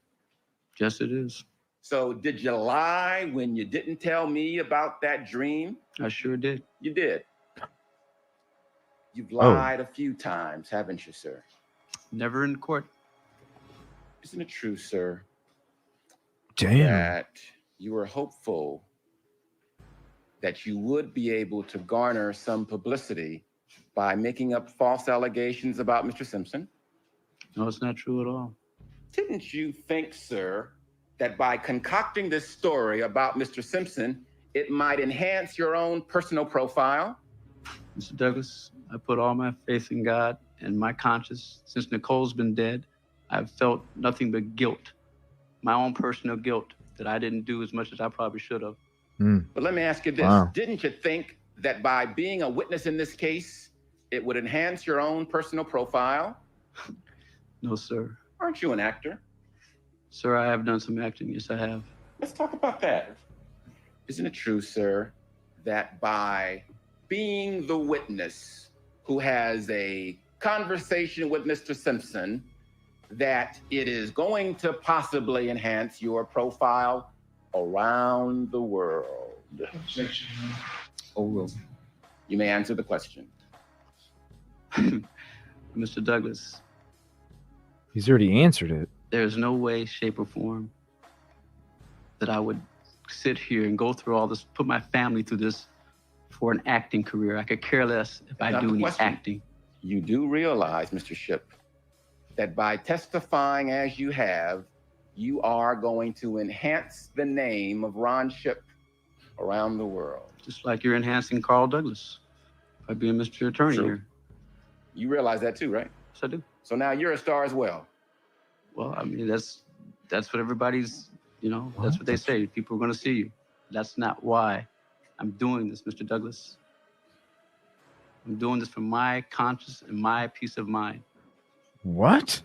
Yes, it is. So did you lie when you didn't tell me about that dream? I sure did. You did. You've lied a few times, haven't you, sir? Never in court. Isn't it true, sir, Damn. that you were hopeful that you would be able to garner some publicity by making up false allegations about Mr. Simpson? No, it's not true at all. Didn't you think, sir, that by concocting this story about Mr. Simpson, it might enhance your own personal profile? Mr. Douglas, I put all my faith in God and my conscience. Since Nicole's been dead, I've felt nothing but guilt, my own personal guilt, that I didn't do as much as I probably should have. But let me ask you this. Wow. Didn't you think that by being a witness in this case, it would enhance your own personal profile? No, sir. Aren't you an actor? Sir, I have done some acting. Yes, I have. Let's talk about that. Isn't it true, sir, that by being the witness who has a conversation with Mr. Simpson, that it is going to possibly enhance your profile around the world? Oh, well, you may answer the question. Mr. Douglas, He's already answered it. there's no way, shape, or form that I would sit here and go through all this, put my family through this for an acting career. I could care less if I Not do the any question. acting. You do realize, Mr. Shipp, that by testifying as you have, you are going to enhance the name of Ron Shipp around the world. Just like you're enhancing Carl Douglas by being Mr. Attorney True. here. You realize that too, right? Yes, I do. So now you're a star as well. Well, I mean, that's what everybody's, that's what they say. People are going to see you. That's not why I'm doing this, Mr. Douglas. I'm doing this for my conscience and my peace of mind. What?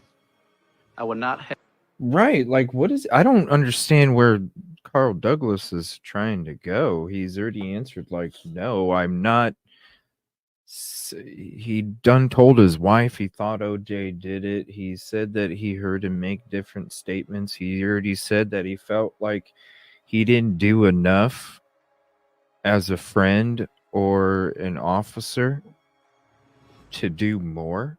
I would not have. Right. Like, what is... I don't understand where Carl Douglas is trying to go. He's already answered, like, no, I'm not... He done told his wife he thought OJ did it. He said that he heard him make different statements. He already said that he felt like he didn't do enough as a friend or an officer to do more.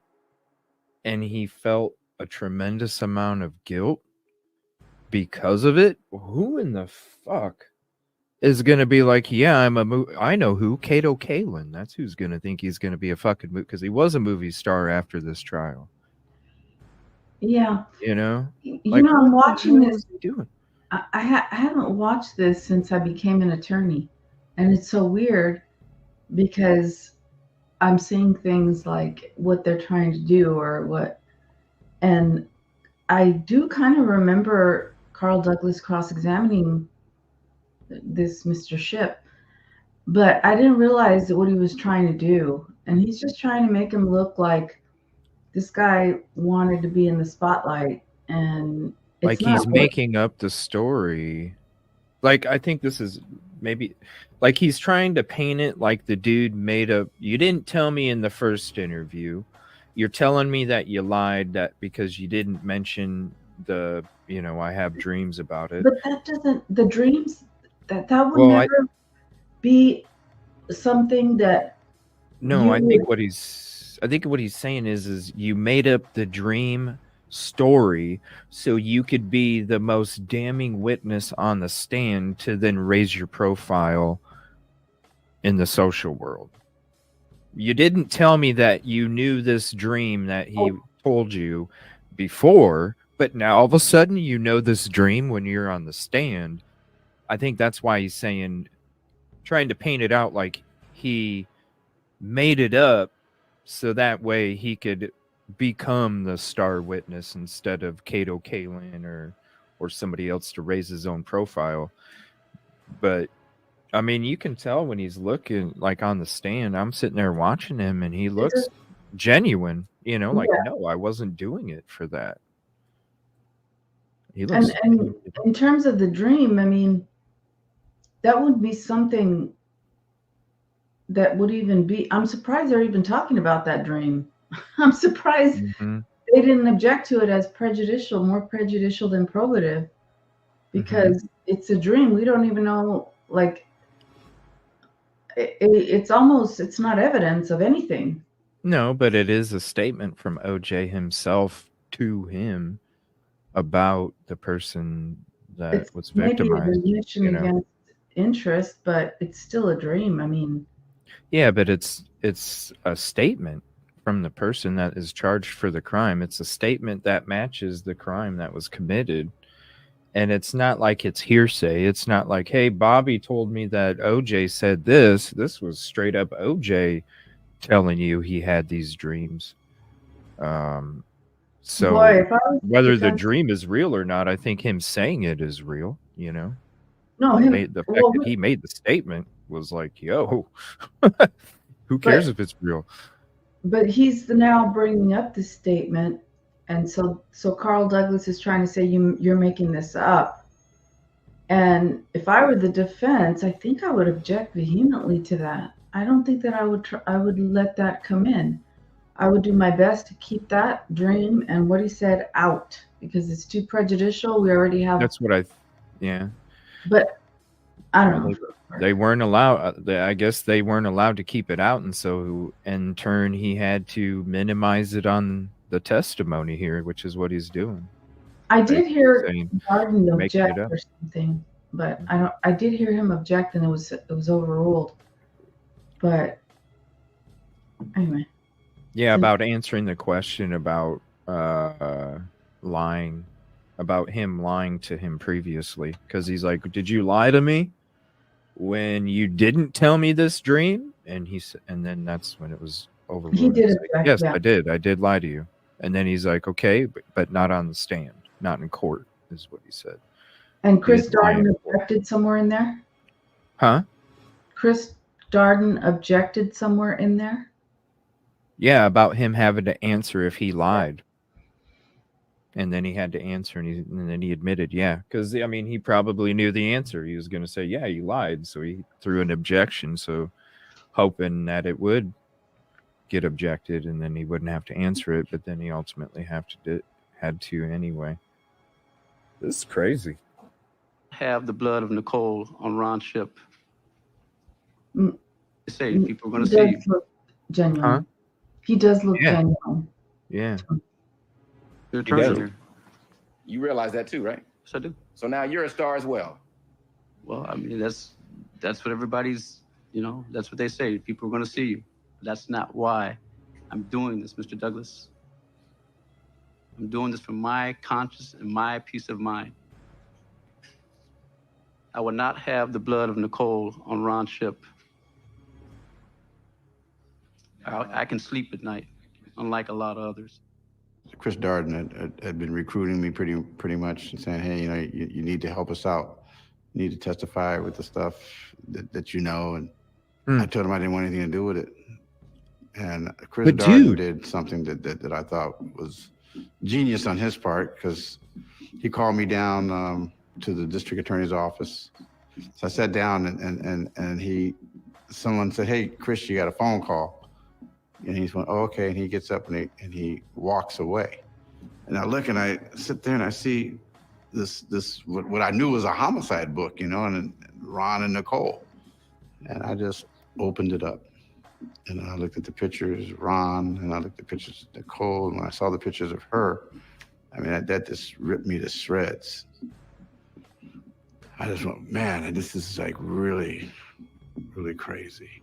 And he felt a tremendous amount of guilt because of it. Who in the fuck is going to be like, yeah, I know who, Kato Kalin. That's who's going to think he's going to be a fucking movie, because he was a movie star after this trial. Yeah. You know? I'm watching what this. is he doing? I haven't watched this since I became an attorney. And it's so weird because I'm seeing things like what they're trying to do or what And I do kind of remember Carl Douglas cross-examining this Mr. Shipp, but I didn't realize what he was trying to do. And he's just trying to make him look like this guy wanted to be in the spotlight, and it's Like not he's what- making up the story. Like, I think this is maybe like he's trying to paint it like the dude made up. You didn't tell me in the first interview. You're telling me that you lied that because you didn't mention the, I have dreams about it. But that doesn't, the dreams, that would Well, never be something that No, you I think would- what he's saying is you made up the dream story so you could be the most damning witness on the stand to then raise your profile in the social world. You didn't tell me that you knew this dream that he told you before, but now all of a sudden you know this dream when you're on the stand. I think that's why he's trying to paint it out like he made it up so that way he could become the star witness instead of Kato Kalin or somebody else to raise his own profile. But I mean, you can tell when he's looking like on the stand. I'm sitting there watching him and he looks genuine, like, no, I wasn't doing it for that. He looks and in terms of the dream, I mean, that would be something that would even be, I'm surprised they're even talking about that dream. I'm surprised they didn't object to it as prejudicial, more prejudicial than probative, because it's a dream. We don't even know, like, it's not evidence of anything. No, but it is a statement from OJ himself to him about the person that was victimized. Maybe a admission against interest, but it's still a dream. I mean, yeah, but it's a statement from the person that is charged for the crime. It's a statement that matches the crime that was committed. And it's not like it's hearsay. It's not like, hey, Bobby told me that OJ said this. This was straight up OJ telling you he had these dreams. So Boy, if I was whether the defense- dream is real or not, I think him saying it is real, No, the fact that he made the statement was like, yo, who cares if it's real? But he's now bringing up this statement, and so Carl Douglas is trying to say you're making this up. And if I were the defense, I think I would object vehemently to that. I don't think that I would let that come in. I would do my best to keep that dream and what he said out because it's too prejudicial. We already have. That's what yeah. But I don't know. They weren't allowed. I guess they weren't allowed to keep it out, and so in turn, he had to minimize it on the testimony here, which is what he's doing. I did hear Garden making object it up. or something, but I did hear him object, and it was overruled. But anyway. Yeah, about answering the question about lying, about him lying to him previously, because he's like, "Did you lie to me when you didn't tell me this dream?" And he said, and then that's when it was overruled. He did He's object, like, yes, yeah. I did lie to you. And then he's like, okay, but not on the stand, not in court, is what he said. And He Chris didn't lie in Darden court. objected somewhere in there. Huh? Chris Darden objected somewhere in there. Yeah, about him having to answer if he lied. And then he had to answer, and then he admitted, yeah. Because, I mean, he probably knew the answer. He was going to say, yeah, you lied. So he threw an objection, so hoping that it would get objected, and then he wouldn't have to answer it. But then he ultimately had to anyway. This is crazy. Have the blood of Nicole on Ron Shipp. Mm. They say people are going to He see does you. look genuine. Huh? He does look Yeah. genuine. Yeah. Your He attorney does. here. You realize that too, right? Yes, I do. So now you're a star as well. Well, I mean, that's what everybody's, that's what they say. People are going to see you. That's not why I'm doing this, Mr. Douglas. I'm doing this for my conscience and my peace of mind. I will not have the blood of Nicole on Ron Shipp. I can sleep at night, unlike a lot of others. Chris Darden had been recruiting me pretty much and saying, hey, you need to help us out. You need to testify with the stuff that you know. And I told him I didn't want anything to do with it. And Chris Darden did something that I thought was genius on his part, because he called me down to the district attorney's office. So I sat down and someone said, hey, Chris, you got a phone call. And he's went, oh, okay. And he gets up and he walks away. And I look and I sit there and I see this what I knew was a homicide book, and Ron and Nicole. And I just opened it up. And I looked at the pictures, Ron, and I looked at pictures of Nicole. And when I saw the pictures of her, I mean, that just ripped me to shreds. I just went, man, this is like really, really crazy.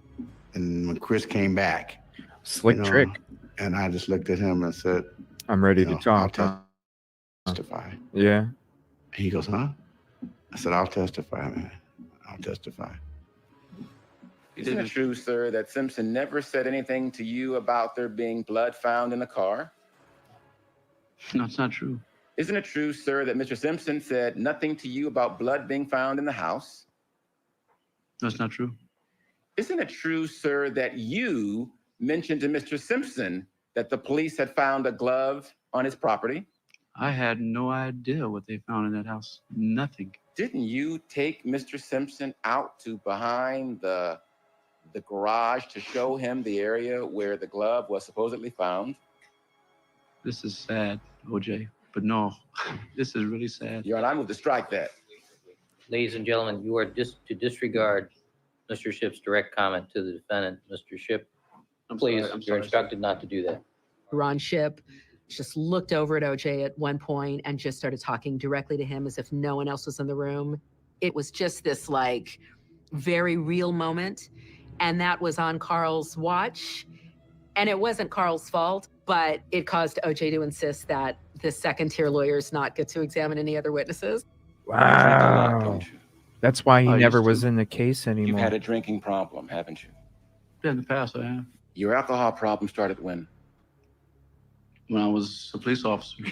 And when Chris came back, slick trick. And I just looked at him and said, I'm ready to talk. I'll testify. Yeah. He goes, huh? I said, I'll testify, man. I'll testify. Isn't it true, sir, that Simpson never said anything to you about there being blood found in the car? No, it's not true. Isn't it true, sir, that Mr. Simpson said nothing to you about blood being found in the house? That's not true. Isn't it true, sir, that you mentioned to Mr. Simpson that the police had found a glove on his property? I had no idea what they found in that house. Nothing. Didn't you take Mr. Simpson out to behind the garage to show him the area where the glove was supposedly found? This is sad, OJ, but no, this is really sad. Your Honor, I move to strike that. Ladies and gentlemen, you are to disregard Mr. Shipp's direct comment to the defendant. Mr. Shipp, please, you're instructed not to do that. Ron Shipp just looked over at OJ at one point and just started talking directly to him as if no one else was in the room. It was just this like very real moment. And that was on Carl's watch. And it wasn't Carl's fault, but it caused OJ to insist that the second-tier lawyers not get to examine any other witnesses. Wow. That's why he never was in the case anymore. You've had a drinking problem, haven't you? Yeah, in the past, I have. Your alcohol problem started when? When I was a police officer.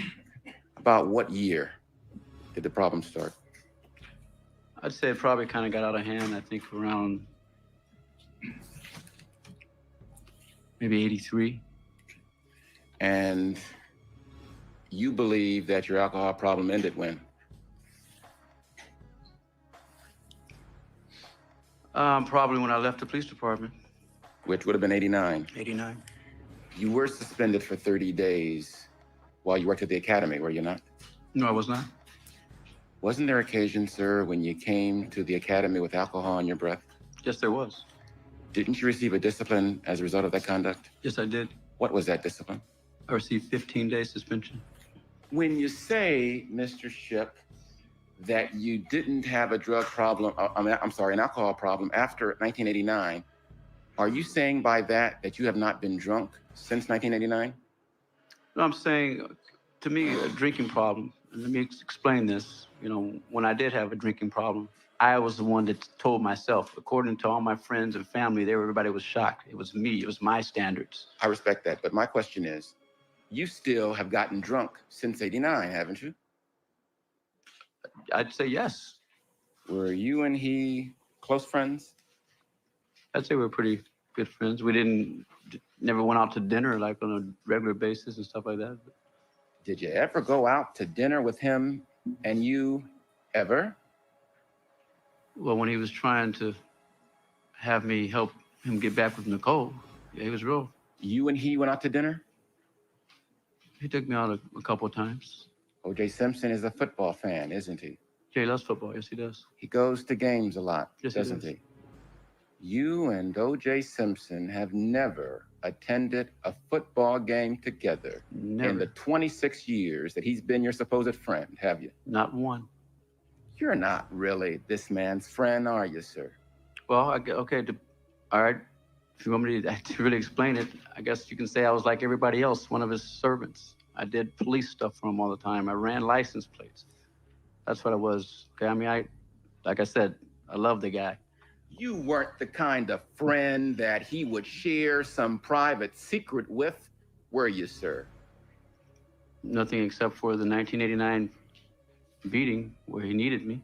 About what year did the problem start? I'd say it probably kind of got out of hand, I think, around maybe 83. And you believe that your alcohol problem ended when? Probably when I left the police department. Which would have been 89. 89. You were suspended for 30 days while you worked at the academy, were you not? No, I was not. Wasn't there occasion, sir, when you came to the academy with alcohol on your breath? Yes, there was. Didn't you receive a discipline as a result of that conduct? Yes, I did. What was that discipline? I received 15-day suspension. When you say, Mr. Shipp, that you didn't have a drug problem, an alcohol problem after 1989, are you saying by that you have not been drunk since 1989? No, I'm saying, to me, a drinking problem, and let me explain this. When I did have a drinking problem, I was the one that told myself, according to all my friends and family, everybody was shocked. It was me, it was my standards. I respect that, but my question is, you still have gotten drunk since 89, haven't you? I'd say yes. Were you and he close friends? I'd say we're pretty good friends. We never went out to dinner like on a regular basis and stuff like that. Did you ever go out to dinner with him and you ever? Well, when he was trying to have me help him get back with Nicole, yeah, he was real. You and he went out to dinner? He took me out a couple of times. OJ Simpson is a football fan, isn't he? Jay loves football. Yes, he does. He goes to games a lot, yes, doesn't he? You and OJ Simpson have never attended a football game together Never. in the 26 years that he's been your supposed friend, have you? Not one. You're not really this man's friend, are you, sir? Well, okay, all right. If you want me to really explain it, I guess you can say I was like everybody else, one of his servants. I did police stuff for him all the time. I ran license plates. That's what I was. Okay, I mean, like I said, I love the guy. You weren't the kind of friend that he would share some private secret with, were you, sir? Nothing except for the 1989 beating where he needed me.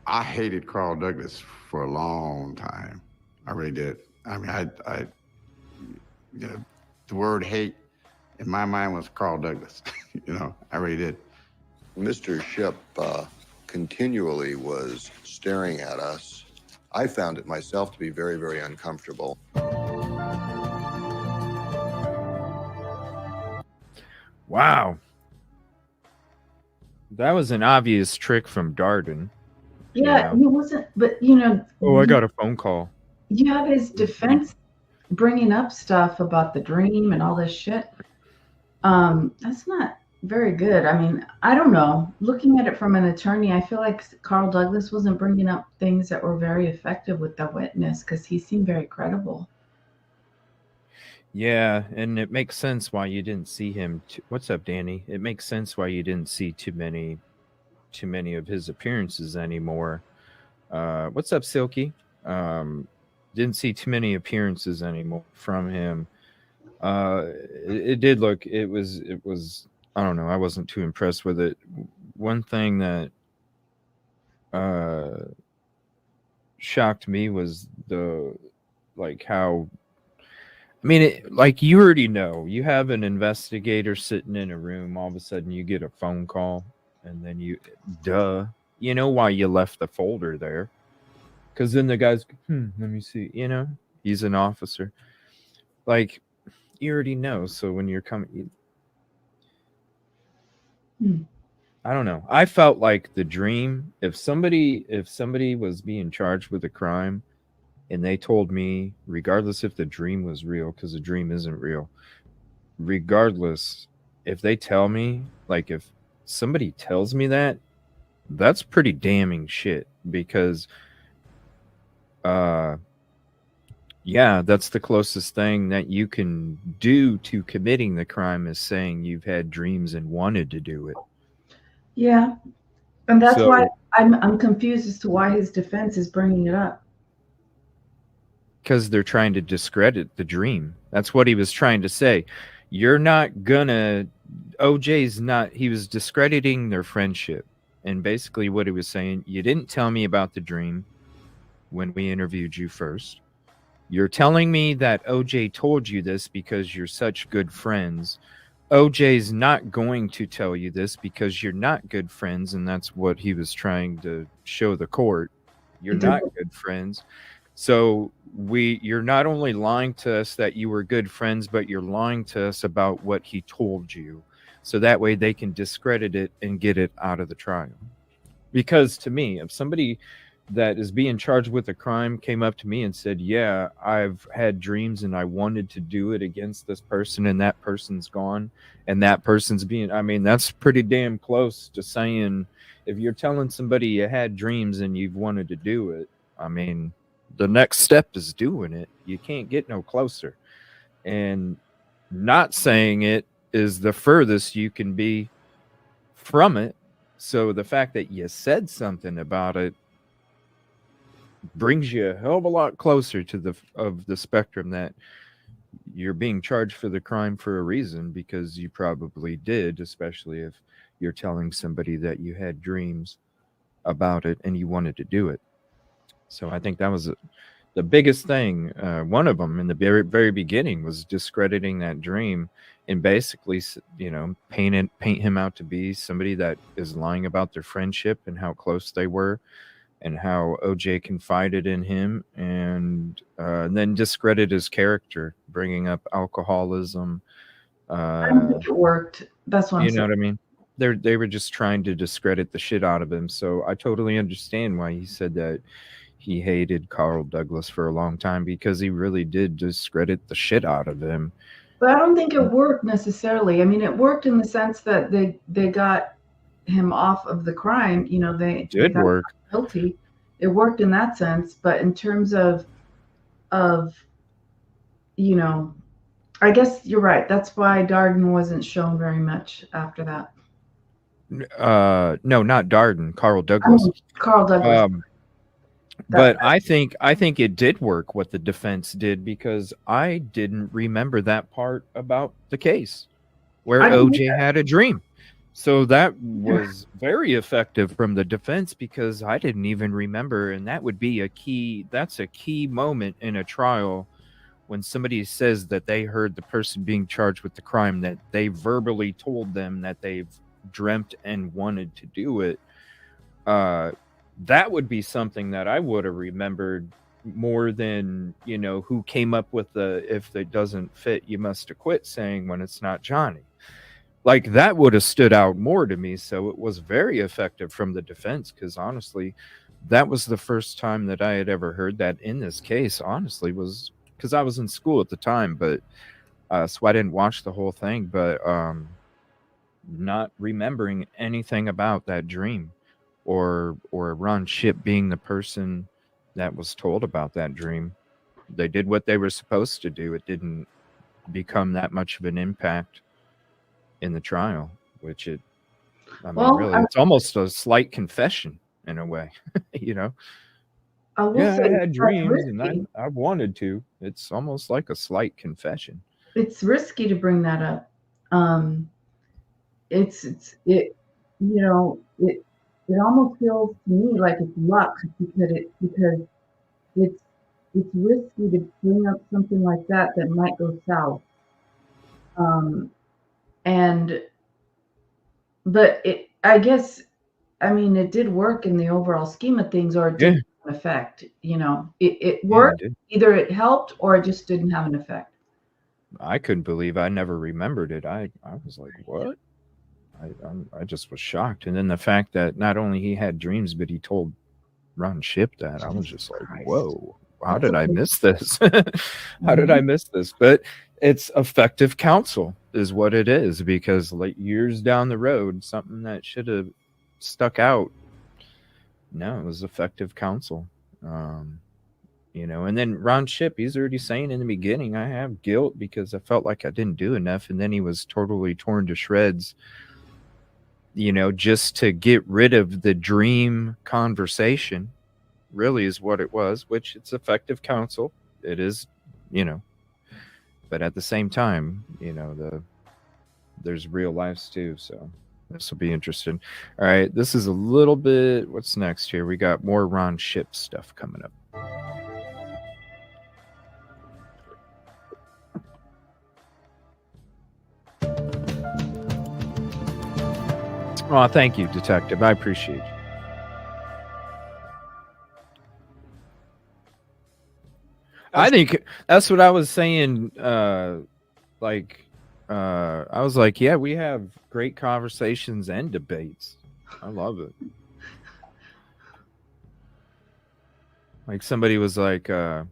I hated Carl Douglas for a long time. I really did. I mean, the word hate in my mind was Carl Douglas. I really did. Mr. Shipp continually was staring at us. I found it myself to be very, very uncomfortable. Wow. That was an obvious trick from Darden. Yeah, he wasn't, but Oh, I got a phone call. you have his defense bringing up stuff about the dream and all this shit. That's not very good. I mean, I don't know. Looking at it from an attorney, I feel like Carl Douglas wasn't bringing up things that were very effective with the witness because he seemed very credible. Yeah, and it makes sense why you didn't see him. What's up, Danny? It makes sense why you didn't see too many of his appearances anymore. What's up, Silky? Didn't see too many appearances anymore from him. It did look. It was. I don't know. I wasn't too impressed with it. One thing that shocked me was how. I mean, like you already know, you have an investigator sitting in a room. All of a sudden, you get a phone call, and then you know why you left the folder there, because then the guy's, let me see. He's an officer. Like, you already know. So when you're coming, I don't know. I felt like the dream. If somebody was being charged with a crime, and they told me, regardless if the dream was real, because the dream isn't real, regardless, if they tell me, like if somebody tells me that, that's pretty damning shit, because yeah, that's the closest thing that you can do to committing the crime, is saying you've had dreams and wanted to do it. Yeah, and that's why I'm confused as to why his defense is bringing it up. Because they're trying to discredit the dream. That's what he was trying to say. You're not gonna, OJ's not, he was discrediting their friendship. And basically what he was saying, you didn't tell me about the dream when we interviewed you first. You're telling me that OJ told you this because you're such good friends. OJ's not going to tell you this because you're not good friends. And that's what he was trying to show the court. You're not good friends. So you're not only lying to us that you were good friends, but you're lying to us about what he told you. So that way they can discredit it and get it out of the trial. Because to me, if somebody that is being charged with a crime came up to me and said, yeah, I've had dreams and I wanted to do it against this person, and that person's gone, and that person's being, I mean, that's pretty damn close to saying, if you're telling somebody you had dreams and you've wanted to do it, I mean, the next step is doing it. You can't get no closer. And not saying it is the furthest you can be from it. So the fact that you said something about it brings you a hell of a lot closer to the spectrum that you're being charged for the crime for a reason, because you probably did, especially if you're telling somebody that you had dreams about it and you wanted to do it. So I think that was the biggest thing. One of them in the very, very beginning was discrediting that dream and basically, paint him out to be somebody that is lying about their friendship and how close they were, and how OJ confided in him, and then discredit his character, bringing up alcoholism. I don't think it worked. That's what I'm saying. You know what I mean? They were just trying to discredit the shit out of him. So I totally understand why he said that he hated Carl Douglas for a long time, because he really did discredit the shit out of him. But I don't think it worked necessarily. I mean, it worked in the sense that they got him off of the crime. They did work. Guilty. It worked in that sense, but in terms of I guess you're right. That's why Darden wasn't shown very much after that. No, not Darden. Carl Douglas. Carl Douglas. But I think it did work what the defense did, because I didn't remember that part about the case where OJ had a dream. So that was very effective from the defense because I didn't even remember, and that would be that's a key moment in a trial when somebody says that they heard the person being charged with the crime, that they verbally told them that they've dreamt and wanted to do it. That would be something that I would have remembered more than, who came up with the "if it doesn't fit, you must acquit" saying when it's not Johnny. Like, that would have stood out more to me. So it was very effective from the defense, because honestly, that was the first time that I had ever heard that in this case, honestly, was because I was in school at the time, but so I didn't watch the whole thing, but not remembering anything about that dream or Ron Shipp being the person that was told about that dream. They did what they were supposed to do. It didn't become that much of an impact in the trial, which really, it's almost a slight confession in a way. I will Yeah, say I had it's dreams risky. and I wanted to. It's almost like a slight confession. It's risky to bring that up. It almost feels to me like it's luck because it's risky to bring up something like that might go south. But I guess, it did work in the overall scheme of things, or it didn't have an effect. It worked. Yeah, it did. Either it helped or it just didn't have an effect. I couldn't believe I never remembered it. I was like, what? I just was shocked. And then the fact that not only he had dreams, but he told Ron Shipp that, I was just like, whoa, how did I miss this? How did I miss this? But it's effective counsel is what it is, because like years down the road, something that should have stuck out. No, it was effective counsel. And then Ron Shipp, he's already saying in the beginning, I have guilt because I felt like I didn't do enough. And then he was totally torn to shreds, just to get rid of the dream conversation, really is what it was, which it's effective counsel. It is, but at the same time, there's real lives too. So this will be interesting. All right. This is a little bit, what's next here? We got more Ron Shipp stuff coming up. Oh, thank you, Detective. I appreciate you. I think that's what I was saying. I was like, yeah, we have great conversations and debates. I love it. Like somebody was like on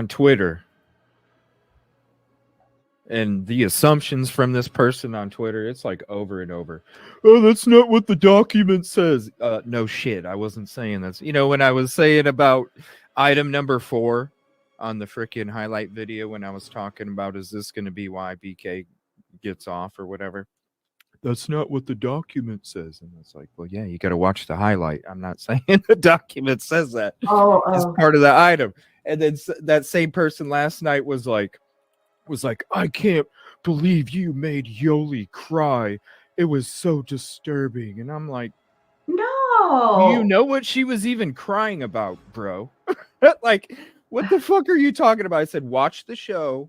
Twitter, and the assumptions from this person on Twitter, it's like over and over. Oh, that's not what the document says. No shit. I wasn't saying that. When I was saying about item number 4 on the freaking highlight video, when I was talking about, is this going to be why BK gets off or whatever? That's not what the document says. And it's like, well, yeah, you got to watch the highlight. I'm not saying the document says that. It's part of the item. And then that same person last night was like, I can't believe you made Yolie cry. It was so disturbing. And I'm like, no. Do you know what she was even crying about, bro? Like, what the fuck are you talking about? I said, watch the show.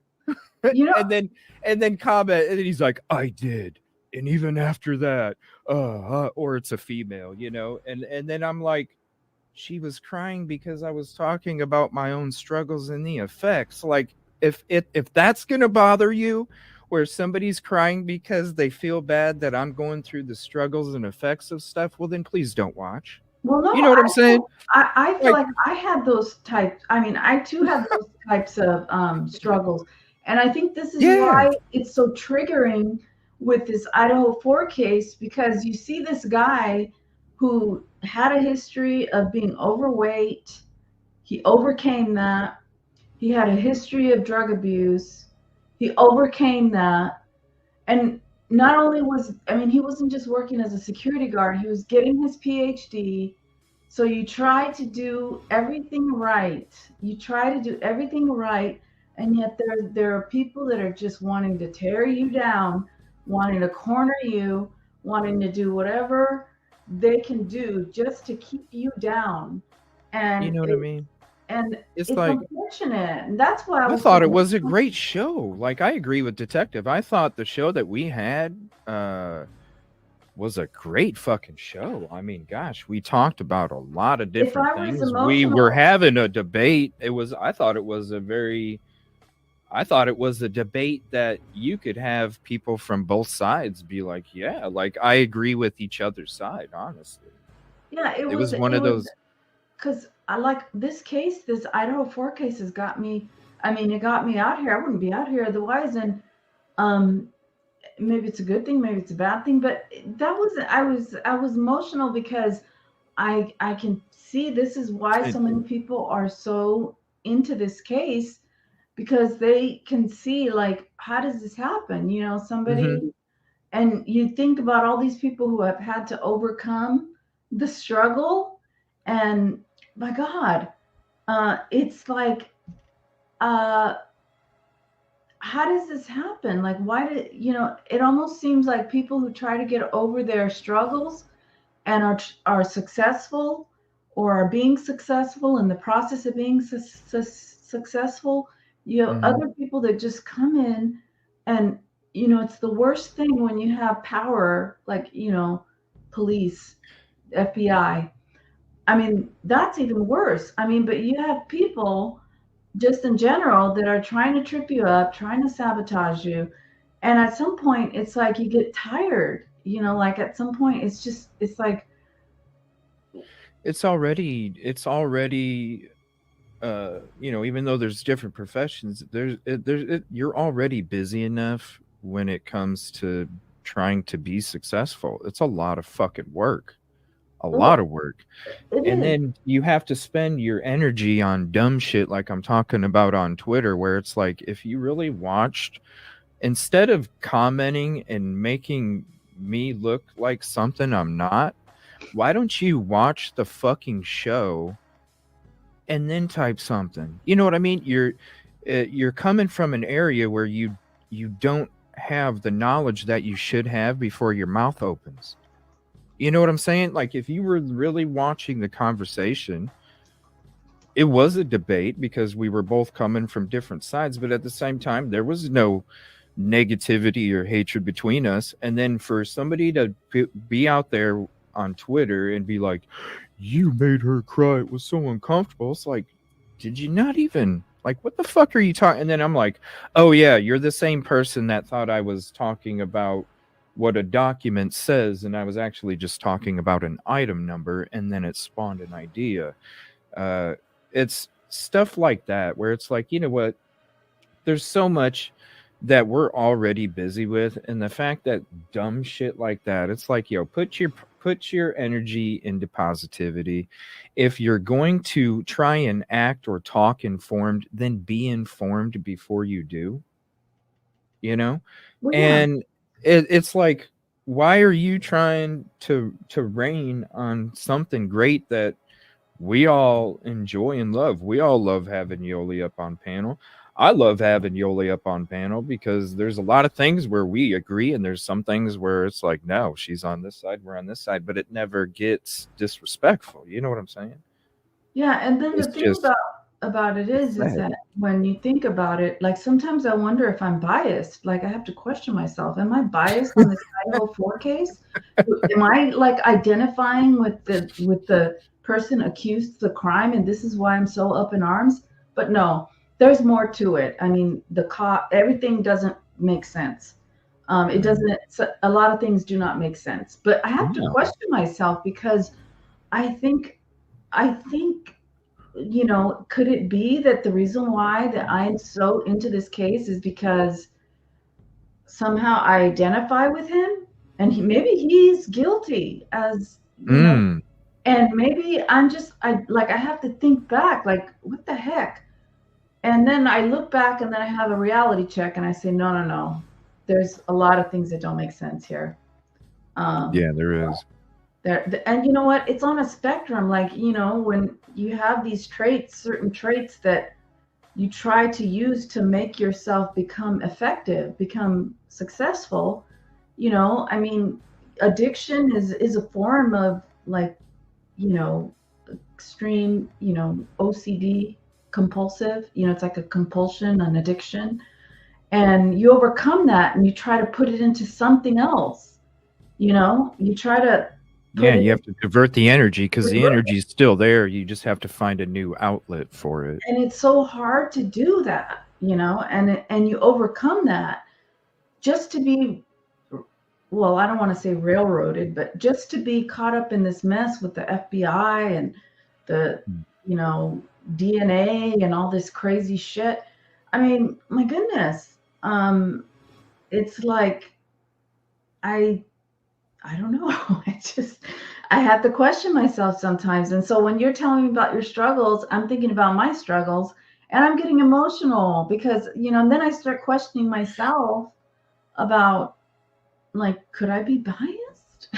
and then comment. And then he's like, I did. And even after that, or it's a female, and then I'm like, she was crying because I was talking about my own struggles and the effects. Like, if that's gonna bother you, where somebody's crying because they feel bad that I'm going through the struggles and effects of stuff, well, then please don't watch. Well, no, you know what I'm saying? I feel like I had those types. I too had those types of struggles, and I think this is why it's so triggering with this Idaho 4 case, because you see this guy who had a history of being overweight. He overcame that. He had a history of drug abuse. He overcame that. And not only he wasn't just working as a security guard, he was getting his PhD. So you try to do everything right. And yet there are people that are just wanting to tear you down wanting to corner you, wanting to do whatever they can do just to keep you down. And You know what I mean? and It's it's like unfortunate. And that's why I I was so thought it was a great show. Like I agree with Detective. I thought the show that we had was a great fucking show. I mean, gosh, we talked about a lot of if different I was things. We were emotional, having a debate. I thought it was a debate that you could have people from both sides be like, yeah, like I agree with each other's side, honestly. yeah, It was one of those. because I like this case, this Idaho 4 case has got me. I mean, it got me out here. I wouldn't be out here otherwise. And maybe it's a good thing, maybe it's a bad thing, but that wasn't. I was emotional because I can see this is why so many people are so into this case, because they can see, like, how does this happen? You know, somebody, and you think about all these people who have had to overcome the struggle, and my God, it's like, how does this happen? Like, why did, it almost seems like people who try to get over their struggles and are successful or are being successful in the process of being successful. You have other people that just come in and, it's the worst thing when you have power, like, police, FBI. I mean, that's even worse. I mean, but you have people just in general that are trying to trip you up, trying to sabotage you. And at some point, it's like you get tired, like at some point, it's like, It's already even though there's different professions, you're already busy enough when it comes to trying to be successful. It's a lot of fucking work. A lot of work. And then you have to spend your energy on dumb shit like I'm talking about on Twitter, where it's like, if you really watched, instead of commenting and making me look like something I'm not, why don't you watch the fucking show and then type something? You know what I mean? You're coming from an area where you don't have the knowledge that you should have before your mouth opens. You know what I'm saying? Like, if you were really watching the conversation, it was a debate because we were both coming from different sides, but at the same time, there was no negativity or hatred between us. And then for somebody to be out there on Twitter and be like, you made her cry, it was so uncomfortable. It's like, did you not even, like, what the fuck are you talking? And then I'm like, oh yeah, you're the same person that thought I was talking about what a document says, and I was actually just talking about an item number, and then it spawned an idea. It's stuff like that where it's like, you know what, there's so much that we're already busy with, and the fact that dumb shit like that, it's like, yo, put your energy into positivity. If you're going to try and act or talk informed, then be informed before you do, Well, yeah. and it's like, why are you trying to rain on something great that we all enjoy and love? We all love having Yolie up on panel. I love having Yolie up on panel because there's a lot of things where we agree, and there's some things where it's like, no, she's on this side, we're on this side, but it never gets disrespectful. You know what I'm saying? Yeah, and then It's the thing just about it is sad. that when you think about it, like, sometimes I wonder if I'm biased. Like, I have to question myself. Am I biased on this Idaho 4 case? Am I, like, identifying with the person accused of the crime, and this is why I'm so up in arms? But no, there's more to it. I mean, everything doesn't make sense. It doesn't. A lot of things do not make sense. But I have to question myself, because I think, could it be that the reason why that I'm so into this case is because somehow I identify with him, and maybe he's guilty, as and maybe I have to think back, like, what the heck? And then I look back, and then I have a reality check, and I say, no. There's a lot of things that don't make sense here. Yeah, there is. And you know what? It's on a spectrum. Like, when you have these traits, certain traits that you try to use to make yourself become effective, become successful, You know, I mean, addiction is a form of, like, you know, extreme, you know, OCD, compulsive. You know, it's like a compulsion, an addiction. And you overcome that and you try to put it into something else. You know, you try to Yeah, put it you have to divert the energy because the Divert it. energy is still there. You just have to find a new outlet for it. And it's so hard to do that, you know, and you overcome that just to be, well, I don't want to say railroaded, but just to be caught up in this mess with the FBI and the, you know, DNA and all this crazy shit. I mean, my goodness. It's like, I don't know. I have to question myself sometimes. And so when you're telling me about your struggles, I'm thinking about my struggles and I'm getting emotional because, you know, and then I start questioning myself about, like, could I be biased?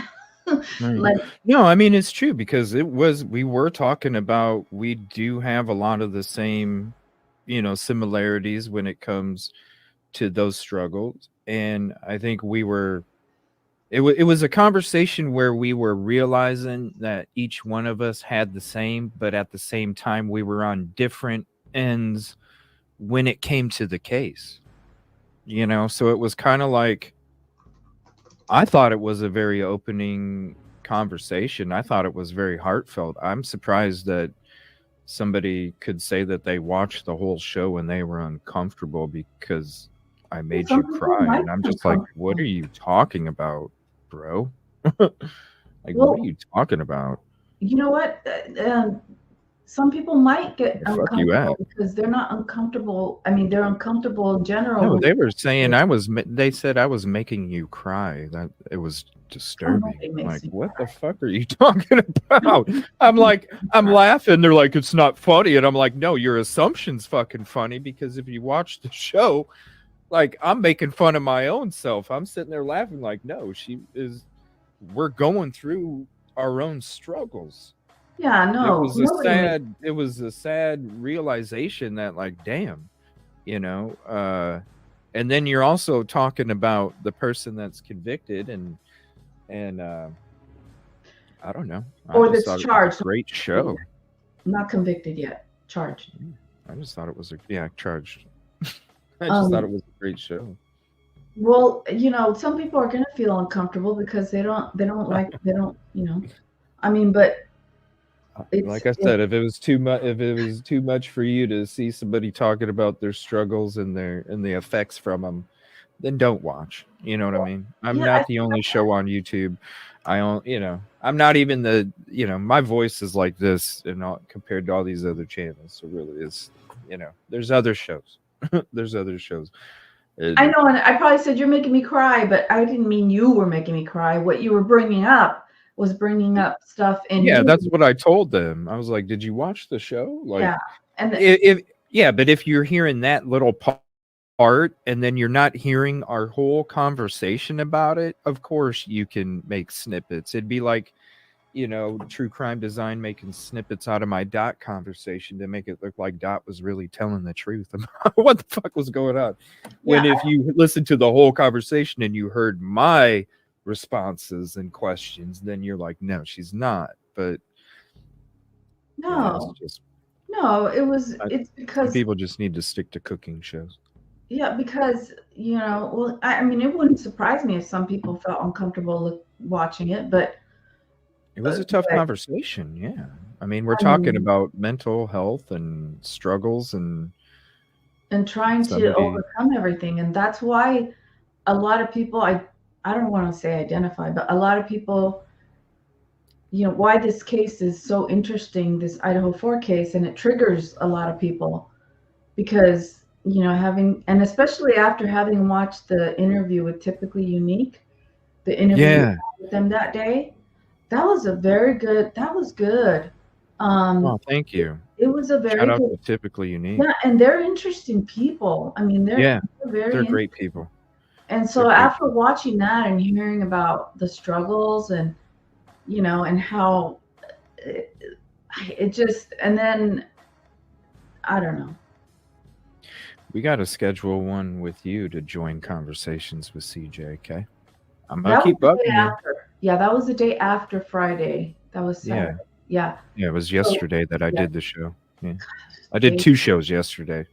Right. Like, No, I mean, it's true because we were talking about, we do have a lot of the same, you know, similarities when it comes to those struggles. And I think it was a conversation where we were realizing that each one of us had the same, but at the same time, we were on different ends when it came to the case, you know? So it was kind of like, I thought it was a very opening conversation. I thought it was very heartfelt. I'm surprised that somebody could say that they watched the whole show and they were uncomfortable because I made some you people cry. might And I'm be just like, uncomfortable. what are you talking about, bro? Like, what Well, are you talking about? you know what? Some people might get The fuck you uncomfortable at? because they're not uncomfortable. I mean, they're uncomfortable in general No, with they were saying they said I was making you cry. That it was disturbing. nobody makes Like, me what cry. the fuck are you talking about? I'm Nobody like, makes me I'm cry. laughing. They're like, it's not funny. And I'm like, no, your assumption's fucking funny because if you watch the show, like, I'm making fun of my own self. I'm sitting there laughing like, no, we're going through our own struggles. Yeah, no, nobody makes. It was a sad realization that, like, damn, you know, and then you're also talking about the person that's convicted and I don't know. I Or just that's thought it was charged. a great show. Not convicted yet. Charged. I just thought it was charged. I just thought it was a great show. Well, you know, some people are gonna feel uncomfortable because they don't you know. I mean, but Like I said, if it was too much for you to see somebody talking about their struggles and the effects from them, then don't watch. You know what I mean? I'm not the only show on YouTube. I'm not even my voice is like this compared to all these other channels. So really, it's, there's other shows. There's other shows. I know, and I probably said you're making me cry, but I didn't mean you were making me cry. What you were bringing up was bringing up stuff in Yeah, you. that's what I told them. I was like, "Did you watch the show?" Like, Yeah, and but if you're hearing that little part and then you're not hearing our whole conversation about it, of course you can make snippets. It'd be like, True Crime Design making snippets out of my Dot conversation to make it look like Dot was really telling the truth about what the fuck was going on. When if you listen to the whole conversation and you heard my responses and questions, then you're like, no, she's not. But no, it's it's because people just need to stick to cooking shows. Yeah, because well, I mean, it wouldn't surprise me if some people felt uncomfortable watching it, but it was a tough conversation. Yeah, I mean, we're talking about mental health and struggles and trying to overcome everything, and that's why a lot of people, I don't want to say identify, but a lot of people, why this case is so interesting, this Idaho 4 case, and it triggers a lot of people because and especially after having watched the interview with Typically Unique, the interview with them that day, that was good. Oh, thank you. It was a very Shout out good. to Typically Unique. Yeah, and they're interesting people. I mean, they're they're great people. And so after watching that and hearing about the struggles and and how it just, and then I don't know. We got to schedule one with you to join conversations with CJ, okay? I'm gonna That was keep the day bugging you. after. Yeah, that was the day after Friday. That was Yeah. Saturday. Yeah. Yeah, it was So, yesterday that I yeah. did the show. Yeah. I did 2 shows yesterday.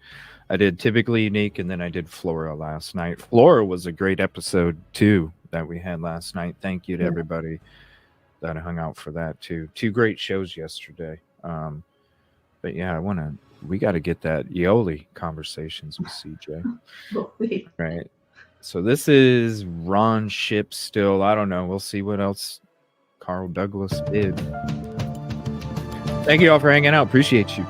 I did Typically Unique, and then I did Flora last night. Flora was a great episode too that we had last night. Thank you to Yeah. everybody that hung out for that too. 2 great shows yesterday. But yeah, we got to get that Yolie Conversations with CJ. Right. So this is Ron Shipp still. I don't know. We'll see what else Carl Douglas did. Thank you all for hanging out. Appreciate you.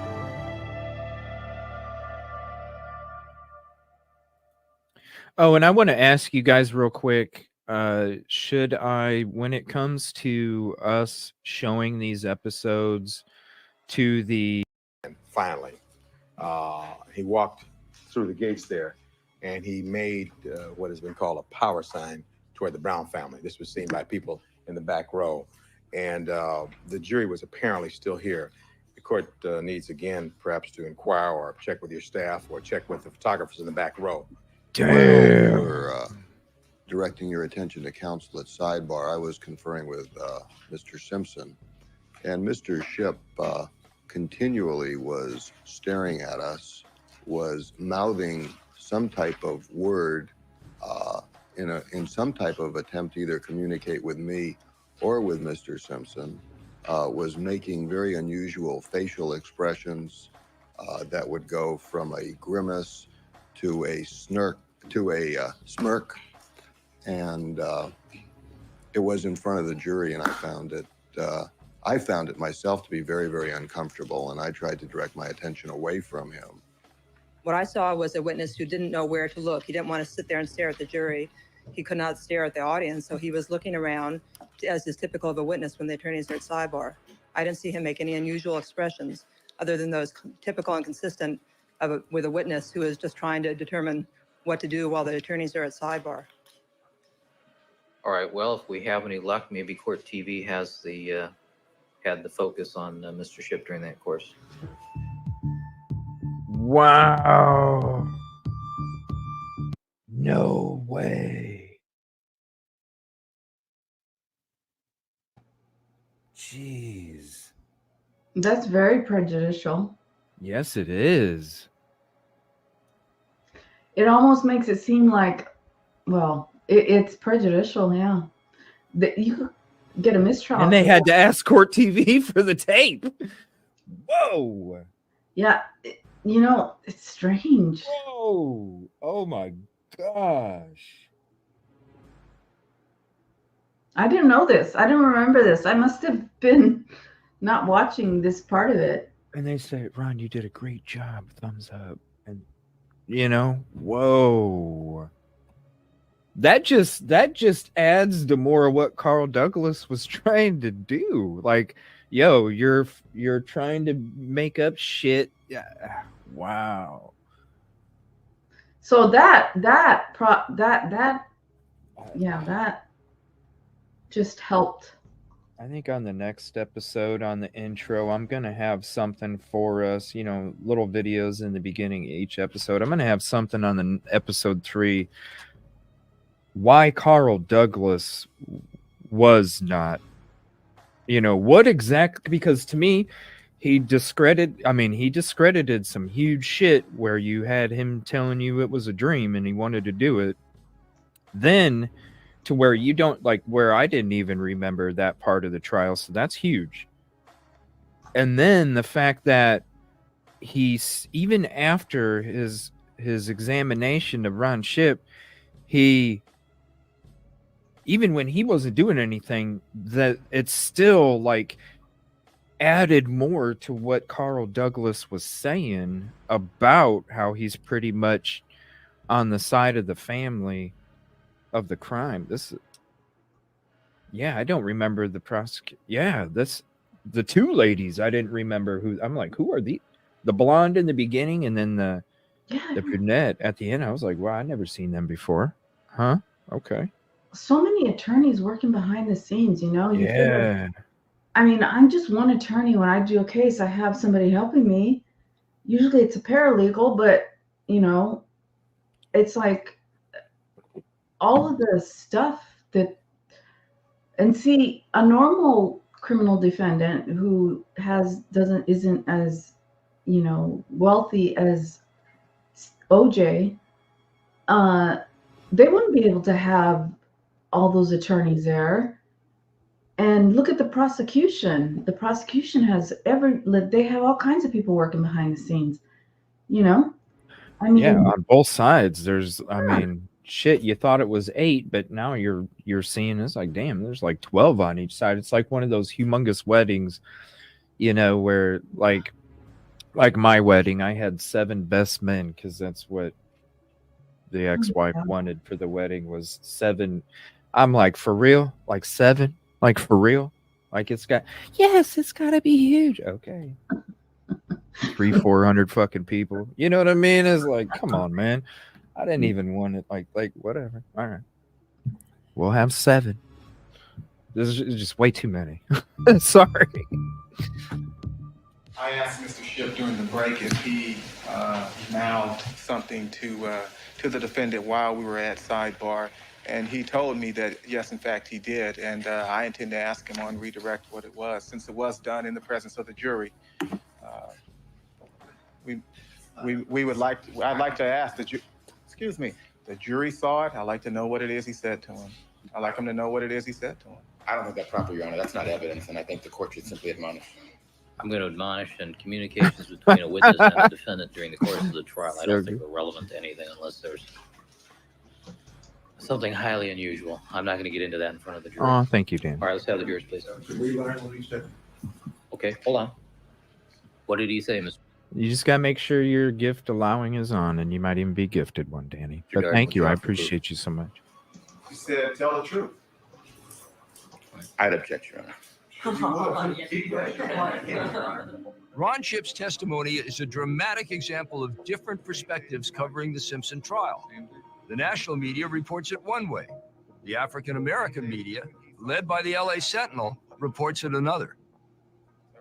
Oh, and I want to ask you guys real quick, should I, when it comes to us showing these episodes to the... Finally, he walked through the gates there, and he made what has been called a power sign toward the Brown family. This was seen by people in the back row, and the jury was apparently still here. The court needs, again, perhaps to inquire or check with your staff or check with the photographers in the back row. While you were directing your attention to counsel at sidebar, I was conferring with Mr. Simpson, and Mr. Shipp continually was staring at us, was mouthing some type of word in some type of attempt to either communicate with me or with Mr. Simpson, was making very unusual facial expressions that would go from a grimace to a smirk, and it was in front of the jury, and I found it myself to be very, very uncomfortable, and I tried to direct my attention away from him. What I saw was a witness who didn't know where to look. He didn't want to sit there and stare at the jury. He could not stare at the audience, so he was looking around, as is typical of a witness when the attorneys are at sidebar. I didn't see him make any unusual expressions other than those typical and consistent with a witness who is just trying to determine what to do while the attorneys are at sidebar. All right, well, if we have any luck, maybe Court TV has had the focus on Mr. Shipp during that course. Wow. No way. Jeez. That's very prejudicial. Yes, it is. It almost makes it seem like, well, it's prejudicial, yeah. That you could get a mistrial. And they had to ask Court TV for the tape. Whoa. Yeah, it's strange. Whoa. Oh my gosh. I didn't know this. I didn't remember this. I must have been not watching this part of it. And they say, Ron, you did a great job. Thumbs up. And whoa. That just adds to more of what Carl Douglas was trying to do. Like, yo, you're trying to make up shit. Yeah. Wow. So that just helped. I think on the next episode, on the intro, I'm going to have something for us, little videos in the beginning of each episode. I'm going to have something on the episode 3. Why Carl Douglas was not, what exactly, because to me, he discredited some huge shit where you had him telling you it was a dream and he wanted to do it. Then to where you don't, like, where I didn't even remember that part of the trial. So that's huge. And then the fact that he's, even after his examination of Ron Shipp, even when he wasn't doing anything, that it's still like added more to what Carl Douglas was saying about how he's pretty much on the side of the family of the crime. I don't remember the prosecutor. Yeah, the 2 ladies. I didn't remember who. I'm like, who are the blonde in the beginning and then the brunette at the end? I was like, wow, I never seen them before. Huh? Okay. So many attorneys working behind the scenes, Yeah. I'm just one attorney. When I do a case, I have somebody helping me. Usually it's a paralegal, but it's like all of the stuff that, and see, a normal criminal defendant who isn't as, you know, wealthy as OJ, they wouldn't be able to have all those attorneys there. And look at the prosecution. The prosecution has they have all kinds of people working behind the scenes, you know? I mean, yeah, on both sides. There's, I mean, shit, you thought it was 8, but now you're seeing it's like, damn, there's like 12 on each side. It's like one of those humongous weddings, you know, where like my wedding, I had 7 best men because that's what the ex-wife wanted for the wedding was 7. I'm like, for real? Like 7? Like for real? Like it's got to be huge. Okay. 300-400 fucking people. You know what I mean? It's like, come on, man. I didn't even want it. Like whatever. All right. We'll have 7. This is just way too many. Sorry. I asked Mr. Shipp during the break if he mouthed something to the defendant while we were at sidebar, and he told me that yes, in fact, he did, and I intend to ask him on redirect what it was, since it was done in the presence of the jury. I'd like to ask the the jury saw it. I'd like to know what it is he said to him. I'd like him to know what it is he said to him. I don't think that's proper, Your Honor. That's not evidence, and I think the court should simply admonish. I'm going to admonish, and communications between a witness and a defendant during the course of the trial, I don't think are relevant to anything unless there's something highly unusual. I'm not going to get into that in front of the jury. Oh, thank you, Dan. All right, let's have the jurors, please. Okay, hold on. What did he say, Mr.? You just gotta make sure your gift allowing is on, and you might even be gifted one, Danny. But thank you. I appreciate you so much. He said, tell the truth. I'd object, Your Honor. Ron Shipp's testimony is a dramatic example of different perspectives covering the Simpson trial. The national media reports it one way. The African-American media, led by the LA Sentinel, reports it another.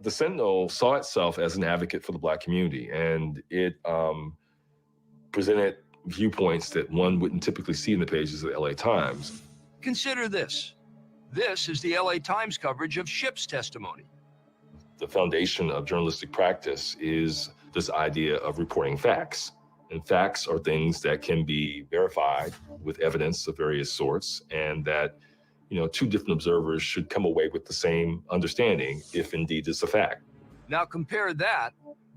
The Sentinel saw itself as an advocate for the Black community, and it presented viewpoints that one wouldn't typically see in the pages of the LA Times. Consider this. This is the LA Times coverage of Shipp's testimony. The foundation of journalistic practice is this idea of reporting facts. And facts are things that can be verified with evidence of various sorts, and that, you know, 2 different observers should come away with the same understanding if indeed it's a fact. Now compare that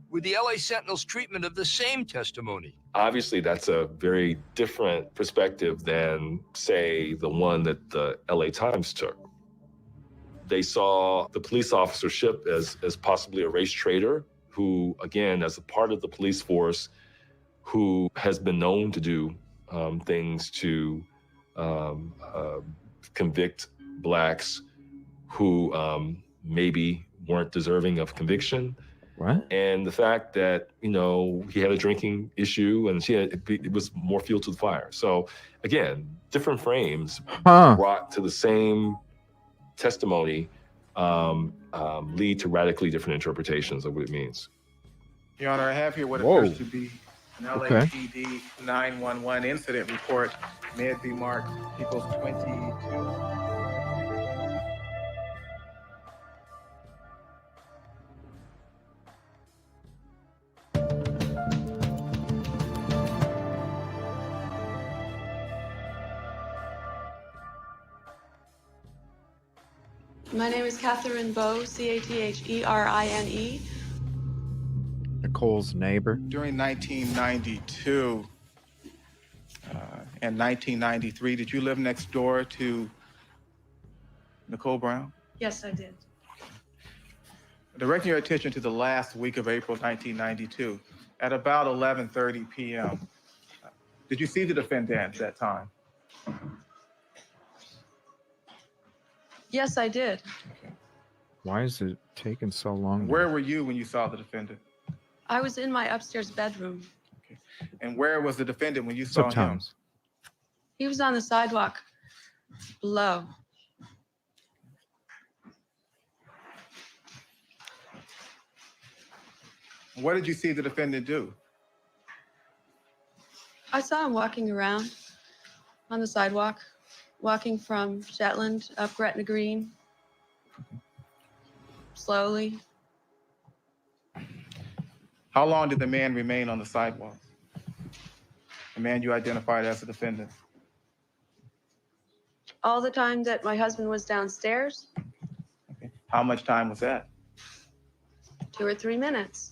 with the LA Sentinel's treatment of the same testimony. Obviously, that's a very different perspective than, say, the one that the LA Times took. They saw the police officer Shipp as possibly a race traitor who, again, as a part of the police force, who has been known to do things to convict Blacks who maybe weren't deserving of conviction. What? And the fact that, you know, he had a drinking issue and it was more fuel to the fire. So again, different frames brought to the same testimony lead to radically different interpretations of what it means. Your Honor, I have here what appears to be an LAPD 911 incident report. May it be marked equals 22. My name is Catherine Bowe, Catherine. Nicole's neighbor. During 1992 and 1993, did you live next door to Nicole Brown? Yes, I did. Directing your attention to the last week of April 1992, at about 11:30 p.m., did you see the defendant at that time? Yes, I did. Why is it taking so long? Where were you when you saw the defendant? I was in my upstairs bedroom. And where was the defendant when you saw him? He was on the sidewalk below. What did you see the defendant do? I saw him walking around on the sidewalk. walking from Shetland up Gretna Green. Slowly. How long did the man remain on the sidewalk? The man you identified as the defendant. All the time that my husband was downstairs, How much time was that? 2 or 3 minutes.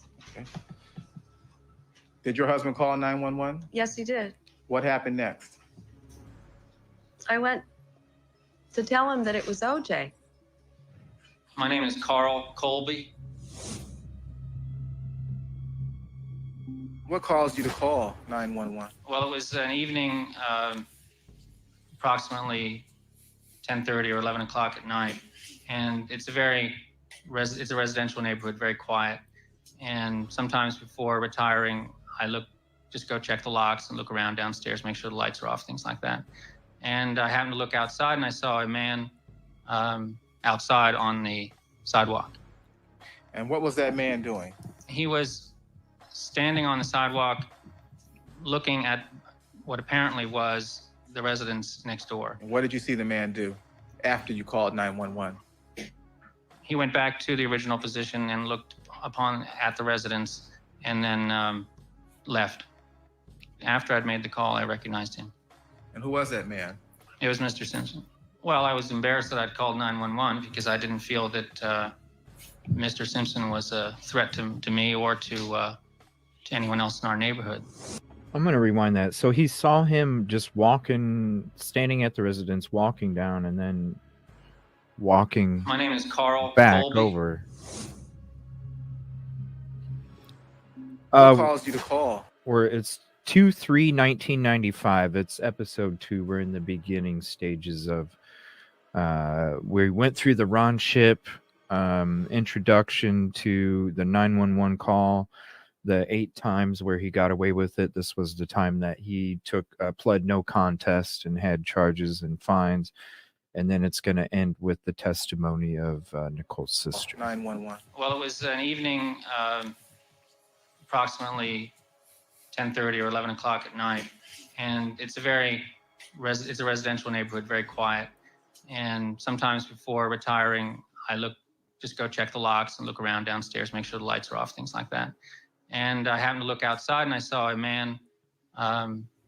Did your husband call 911? Yes, he did. What happened next? I went to tell him that it was OJ. My name is Carl Colby. What caused you to call 911? Well, it was an evening, approximately 10:30 or 11 o'clock at night, and it's a residential neighborhood, very quiet. And sometimes before retiring, I just go check the locks and look around downstairs, make sure the lights are off, things like that. And I happened to look outside, and I saw a man outside on the sidewalk. And what was that man doing? He was standing on the sidewalk looking at what apparently was the residence next door. And what did you see the man do after you called 911? He went back to the original position and looked at the residence, and then left. After I'd made the call, I recognized him. And who was that man? It was Mr. Simpson. Well, I was embarrassed that I'd called 911 because I didn't feel that Mr. Simpson was a threat to me or to anyone else in our neighborhood. I'm going to rewind that. So he saw him just standing at the residence, walking down, and then walking My name is Carl back Colby. over. What caused you to call? Or it's 2/3/1995. It's episode 2. We're in the beginning stages of. We went through the Ron Shipp introduction to the 911 call, the 8 times where he got away with it. This was the time that he pled no contest and had charges and fines. And then it's going to end with the testimony of Nicole's sister. 911. Well, it was an evening, approximately 10:30 or 11 o'clock at night, and it's a residential neighborhood, very quiet. And sometimes before retiring, I just go check the locks and look around downstairs, make sure the lights are off, things like that. And I happened to look outside, and I saw a man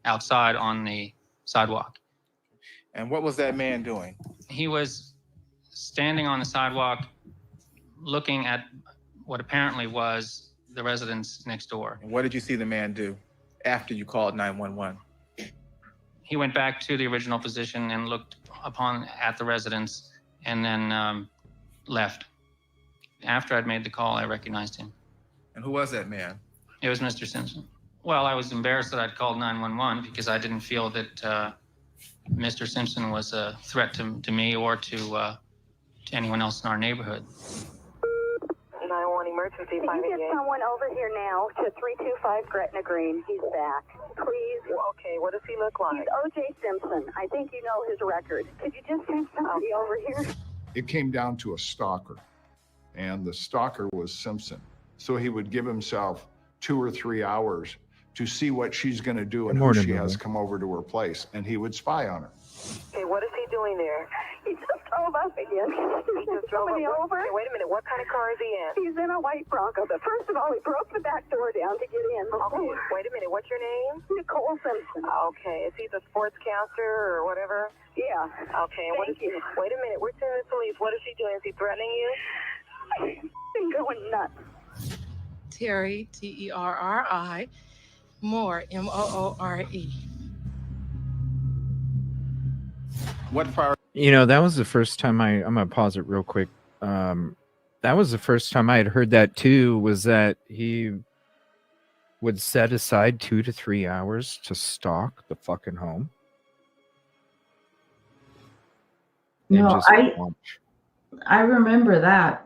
outside on the sidewalk. And what was that man doing? He was standing on the sidewalk looking at what apparently was the residence next door. And what did you see the man do after you called 911? He went back to the original position and looked at the residence, and then left. After I'd made the call, I recognized him. And who was that man? It was Mr. Simpson. Well, I was embarrassed that I'd called 911 because I didn't feel that Mr. Simpson was a threat to me or to anyone else in our neighborhood. 911 emergency. Can you get someone over here now to 325 Gretna Green? He's back. Please. Okay, what does he look like? He's OJ Simpson. I think you know his record. Could you just send somebody over here? It came down to a stalker, and the stalker was Simpson. So he would give himself 2 or 3 hours to see what she's going to do and who she has come over to her place, and he would spy on her. Okay, what is he doing there? He just drove up again. He just drove me over. Okay, wait a minute, what kind of car is he in? He's in a white Bronco, but first of all, he broke the back door down to get in. Okay, wait a minute, what's your name? Nicole Simpson. Okay, is he the sports counselor or whatever? Yeah. Okay, and wait a minute, we're sending the police. What is he doing? Is he threatening you? He's going nuts. Terry, Terri, Moore, Moore. What prior? That was the first time I'm going to pause it real quick. That was the first time I had heard that too, was that he would set aside 2 to 3 hours to stalk the fucking home. No, I remember that.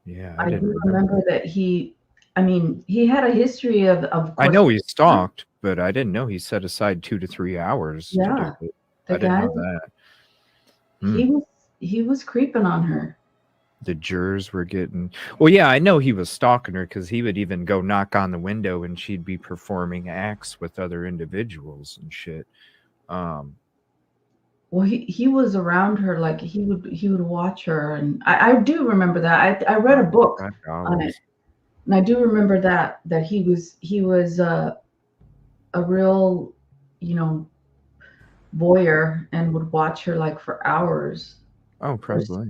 Yeah, I do remember that he had a history of I know he stalked, but I didn't know he set aside 2 to 3 hours. Yeah, to do it. I didn't know that. He was creeping on her. The jurors were getting. Well, yeah, I know he was stalking her because he would even go knock on the window and she'd be performing acts with other individuals and shit. Well, he was around her, like he would watch her, and I do remember that. I read a book on it, and I do remember that he was a real, you know, voyeur and would watch her like for hours, Oh, or probably.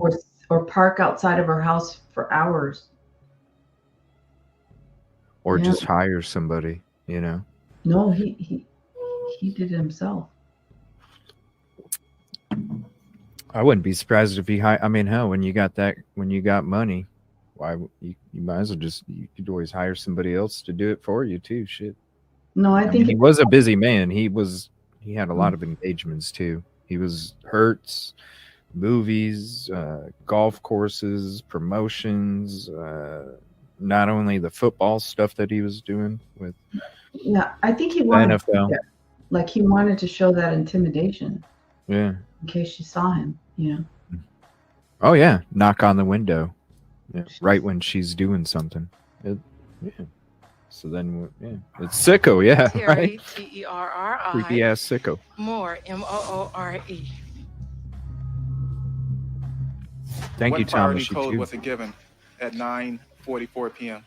or park outside of her house for hours. Or Yeah. just hire somebody, you know. No, he did it himself. I wouldn't be surprised if he I mean, hell, when you got money, you might as well you could always hire somebody else to do it for you too. Shit. No, I I think mean, he was a busy man. He had a lot Mm. of engagements too. He was Hertz, movies, golf courses, promotions, not only the football stuff that he was doing with Yeah, I think he the wanted NFL. like he wanted to show that intimidation Yeah. in case she saw him, you know. Oh yeah, knock on the window, yeah, right when she's doing something. Yeah. So then, yeah, it's sicko. Yeah, Terry, right. Terri, Creepy ass sicko. Moore, Moore. Thank you, What priority Thomas. You code too. was it given at 9:44 p.m.?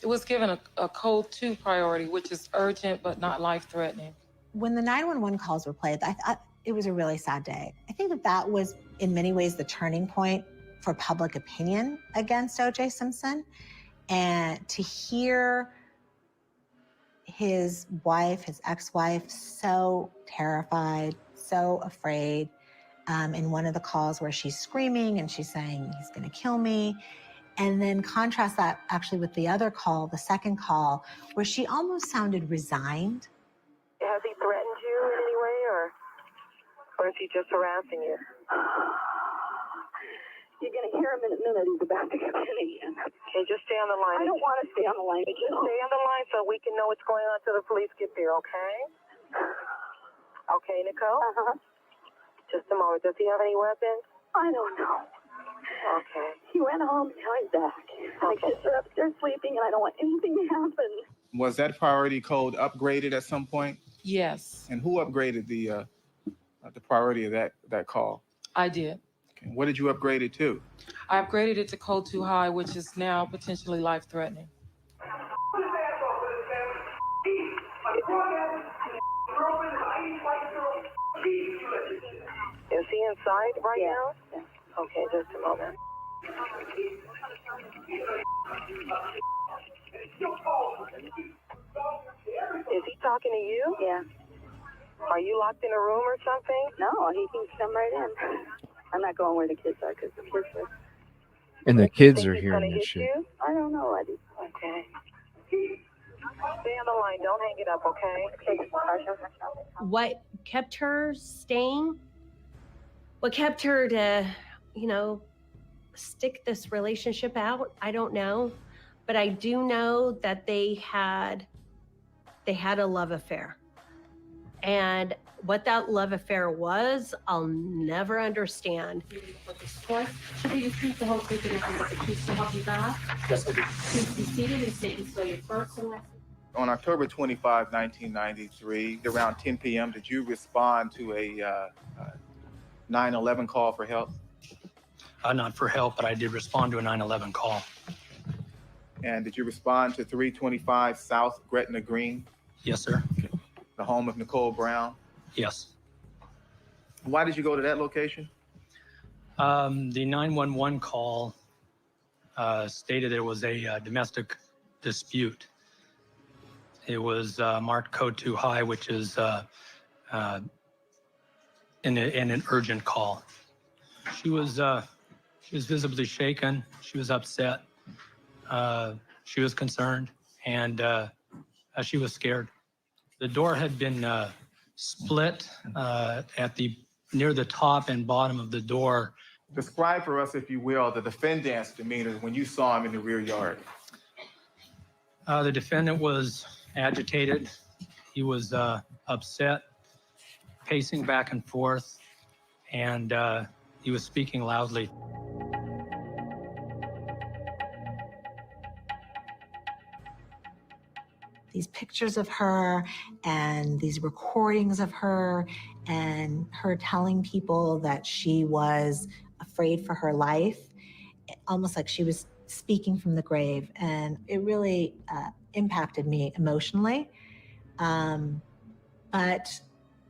It was given a code 2 priority, which is urgent but not life-threatening. When the 911 calls were played, I thought it was a really sad day. I think that was, in many ways, the turning point for public opinion against O.J. Simpson. And to hear his wife, his ex-wife, so terrified, so afraid, in one of the calls where she's screaming and she's saying, he's gonna kill me. And then contrast that actually with the other call, the second call, where she almost sounded resigned. Has he threatened you in any way, or is he just harassing you? You're going to hear him in a minute. He's about to come in again. Okay, just stay on the line. I don't want to stay on the line. Just stay on the line so we can know what's going on till the police get there, okay? Okay, Nicole? Uh-huh. Just a moment. Does he have any weapons? I don't know. Okay. He went home, now he's back. My kids are upstairs sleeping, and I don't want anything to happen. Was that priority code upgraded at some point? Yes, And who upgraded the priority of that call? I did. Okay. What did you upgrade it to? I upgraded it to code 2 high, which is now potentially life-threatening. Is he inside right now? Yeah. Okay, just a moment. Is he talking to you? Yeah. Are you locked in a room or something? No, he can come right in. I'm not going where the kids are because the kids are. And the kids are He's hearing gonna this hit shit. you? I don't know. Okay. Stay on the line. Don't hang it up, okay? What kept her staying? What kept her to, stick this relationship out? I don't know. But I do know that they had a love affair. And what that love affair was, I'll never understand. Should we just keep the whole group in the keys to help you guys? Yes, I do. Please be seated and state and spell your first and last. On October 25, 1993, around 10 p.m., did you respond to a 911 call for help? Not for help, but I did respond to a 911 call. And did you respond to 325 South Gretna Green? Yes, sir. The home of Nicole Brown? Yes. Why did you go to that location? The 911 call stated there was a domestic dispute. It was marked code 2 high, which is in an urgent call. She was visibly shaken. She was upset. She was concerned, and she was scared. The door had been split near the top and bottom of the door. Describe for us, if you will, the defendant's demeanor when you saw him in the rear yard. The defendant was agitated. He was upset, pacing back and forth, and he was speaking loudly. these pictures of her and these recordings of her and her telling people that she was afraid for her life, almost like she was speaking from the grave. And it really impacted me emotionally. But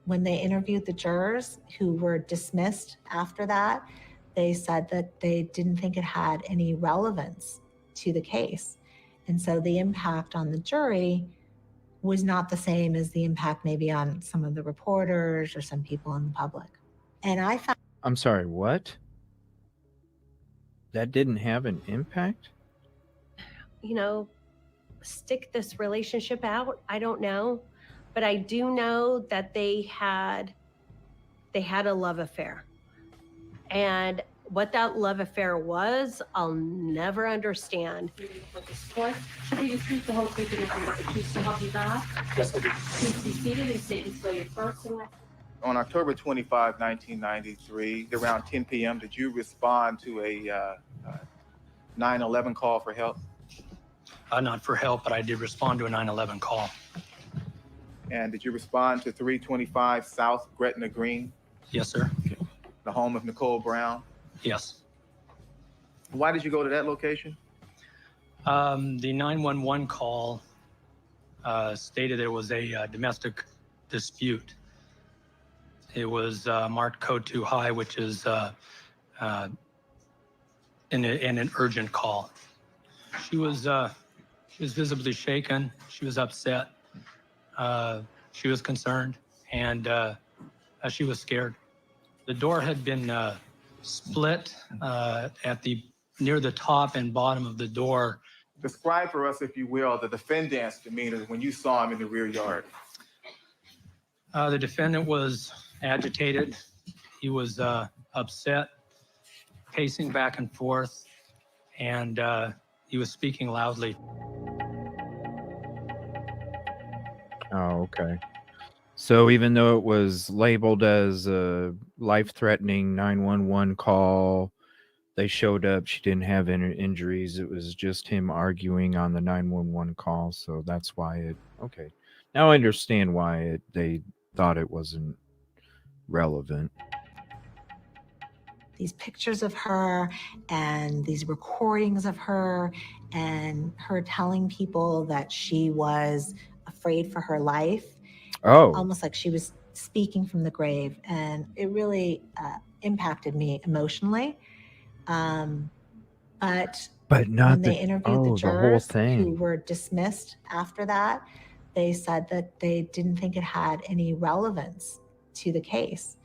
when they interviewed the jurors who were dismissed after that, they said that they didn't think it had any relevance to the case. And so the impact on the jury was not the same as the impact maybe on some of the reporters or some people in the public. And I found... I'm sorry, what? That didn't have an impact? You know, stick this relationship out. I don't know. But I do know that they had a love affair. And what that love affair was, I'll never understand. Should we just read the whole thing and choose to help you back? Yes, I do. Please be seated and state and spell your first and last. On October 25, 1993, around 10 p.m., did you respond to a 911 call for help? Not for help, but I did respond to a 911 call. And did you respond to 325 South Gretna Green? Yes, sir. The home of Nicole Brown? Yes. Why did you go to that location? The 911 call stated there was a domestic dispute. It was marked code 2 high, which is in an urgent call. She was visibly shaken. She was upset. She was concerned, and she was scared. The door had been split near the top and bottom of the door. Describe for us, if you will, the defendant's demeanor when you saw him in the rear yard. The defendant was agitated. He was upset, pacing back and forth, and he was speaking loudly. Oh, okay. So even though it was labeled as a life-threatening 911 call, they showed up. She didn't have any injuries. It was just him arguing on the 911 call. So that's why it... Okay. Now I understand why they thought it wasn't relevant. These pictures of her and these recordings of her and her telling people that she was afraid for her life. Oh. Almost like she was speaking from the grave. And it really impacted me emotionally. But not when they interviewed the whole jurors thing. who were dismissed after that, they said that they didn't think it had any relevance to the case.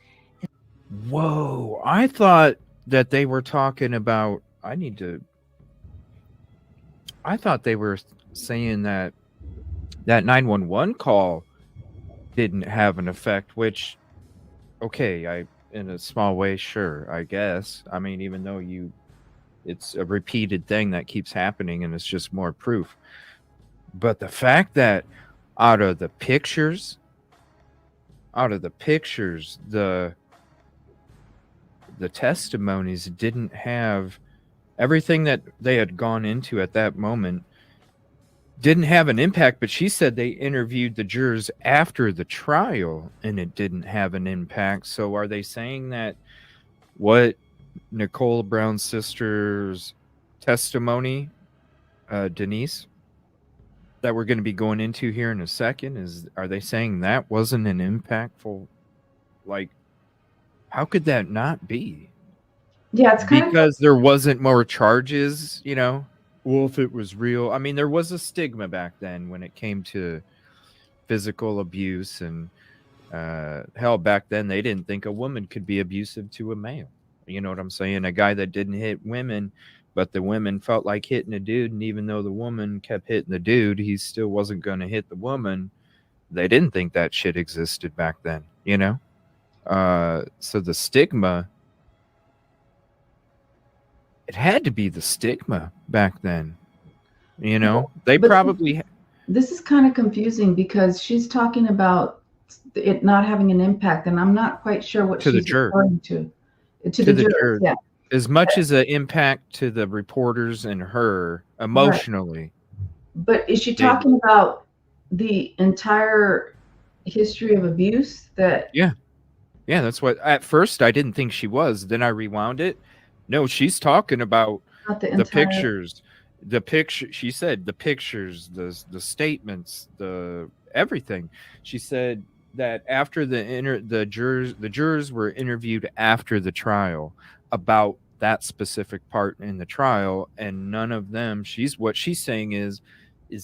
Whoa. I thought that they were talking about... I thought they were saying that 911 call didn't have an effect, which, okay, in a small way, sure, I guess. I mean, even though it's a repeated thing that keeps happening and it's just more proof. But the fact that out of the pictures, the testimonies didn't have everything that they had gone into at that moment didn't have an impact, but she said they interviewed the jurors after the trial and it didn't have an impact. So are they saying that what Nicole Brown's sister's testimony, Denise, that we're going to be going into here in a second, are they saying that wasn't an impactful? Like, how could that not be? Yeah, it's kind because there wasn't more charges, you know? Well, if it was real, I mean, there was a stigma back then when it came to physical abuse, and hell, back then they didn't think a woman could be abusive to a male. You know what I'm saying? A guy that didn't hit women, but the women felt like hitting a dude, and even though the woman kept hitting the dude, he still wasn't going to hit the woman. They didn't think that shit existed back then, you know? So the stigma, it had to be the stigma back then, you know? They But probably... This is kind of confusing because she's talking about it not having an impact, and I'm not quite sure what To the she's juror. referring to. To the jurors, juror. yeah. As much as an impact to the reporters and her emotionally. But is she They- talking about the entire history of abuse that? Yeah, that's what. At first, I didn't think she was. Then I rewound it. No, she's talking about Not the the entire. pictures. The picture. She said the pictures, the statements, the everything. She said that after the jurors were interviewed after the trial about that specific part in the trial, and none of them. What she's saying is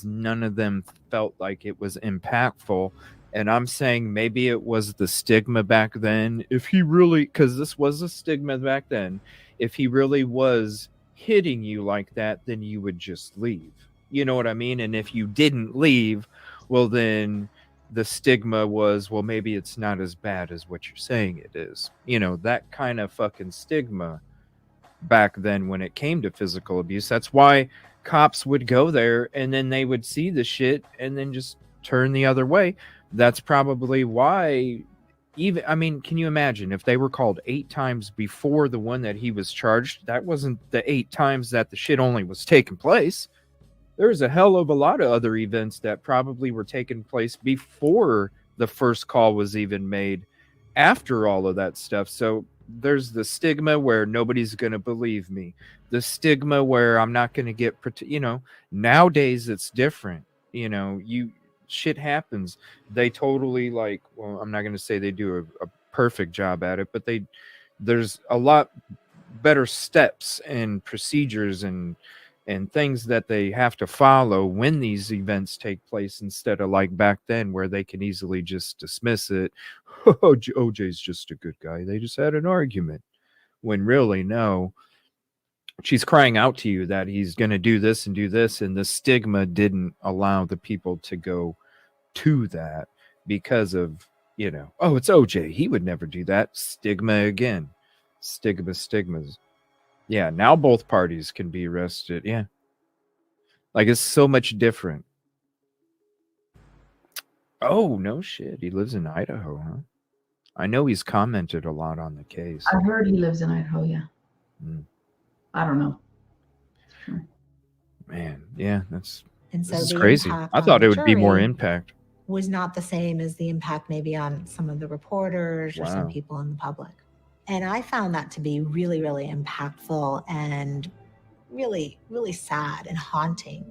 none of them felt like it was impactful. And I'm saying maybe it was the stigma back then. If he really, because this was a stigma back then, if he really was hitting you like that, then you would just leave. You know what I mean? And if you didn't leave, well, then the stigma was, well, maybe it's not as bad as what you're saying it is. You know, that kind of fucking stigma back then when it came to physical abuse. That's why cops would go there and then they would see the shit and then just turn the other way. That's probably why. Even, I mean, can you imagine if they were called 8 times before the one that he was charged? That wasn't the 8 times that the shit only was taking place. There's a hell of a lot of other events that probably were taking place before the first call was even made, after all of that stuff. So there's the stigma where nobody's going to believe me. The stigma where I'm not going to get, you know, nowadays it's different. You know, shit happens. They totally, like, well, I'm not going to say they do a perfect job at it, but there's a lot better steps and procedures and things that they have to follow when these events take place, instead of like back then where they can easily just dismiss it. OJ's just a good guy. They just had an argument. When really, no. She's crying out to you that he's going to do this, and the stigma didn't allow the people to go to that because of, you know, oh, it's OJ, he would never do that. Stigma again. Stigmas. Yeah, now both parties can be arrested. Yeah. Like, it's so much different. Oh, no shit. He lives in Idaho, huh? I know he's commented a lot on the case. I heard he lives in Idaho, yeah. I don't know. Man, yeah, this And so is the crazy. impact I on thought the it would be more jury impact. was not the same as the impact maybe on some of the reporters or some Wow. people in the public. And I found that to be really, really impactful and really, really sad and haunting.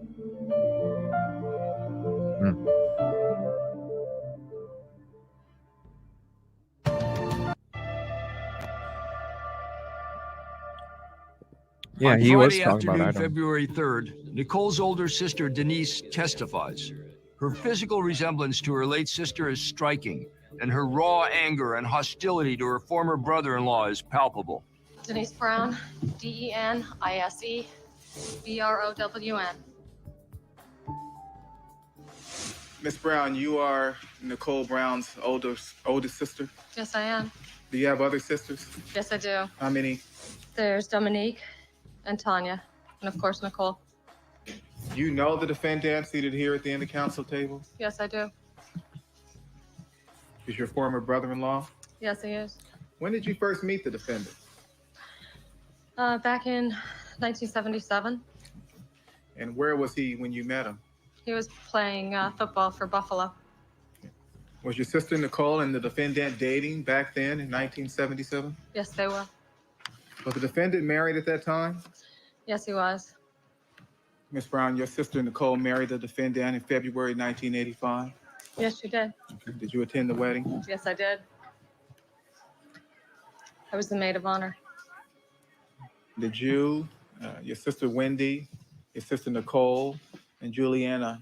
Yeah, On he was Friday talking about afternoon, Idaho. February 3rd, Nicole's older sister, Denise, testifies. Her physical resemblance to her late sister is striking, and her raw anger and hostility to her former brother-in-law is palpable. Denise Brown, DENISE BROWN. Miss Brown, you are Nicole Brown's oldest sister. Yes, I am. Do you have other sisters? Yes, I do. How many? There's Dominique and Tanya, and of course, Nicole. You know the defendant seated here at the end of council table? Yes, I do. Is your former brother-in-law? Yes, he is. When did you first meet the defendant? Back in 1977, And where was he when you met him? he was playing football for Buffalo. Was your sister Nicole and the defendant dating back then in 1977? Yes, they were. Was the defendant married at that time? Yes, he was. Miss Brown, your sister Nicole married the defendant in February 1985. Yes, you did. Okay. Did you attend the wedding? Yes, I did. I was the maid of honor. Did you, your sister Wendy, your sister Nicole, and Juliana,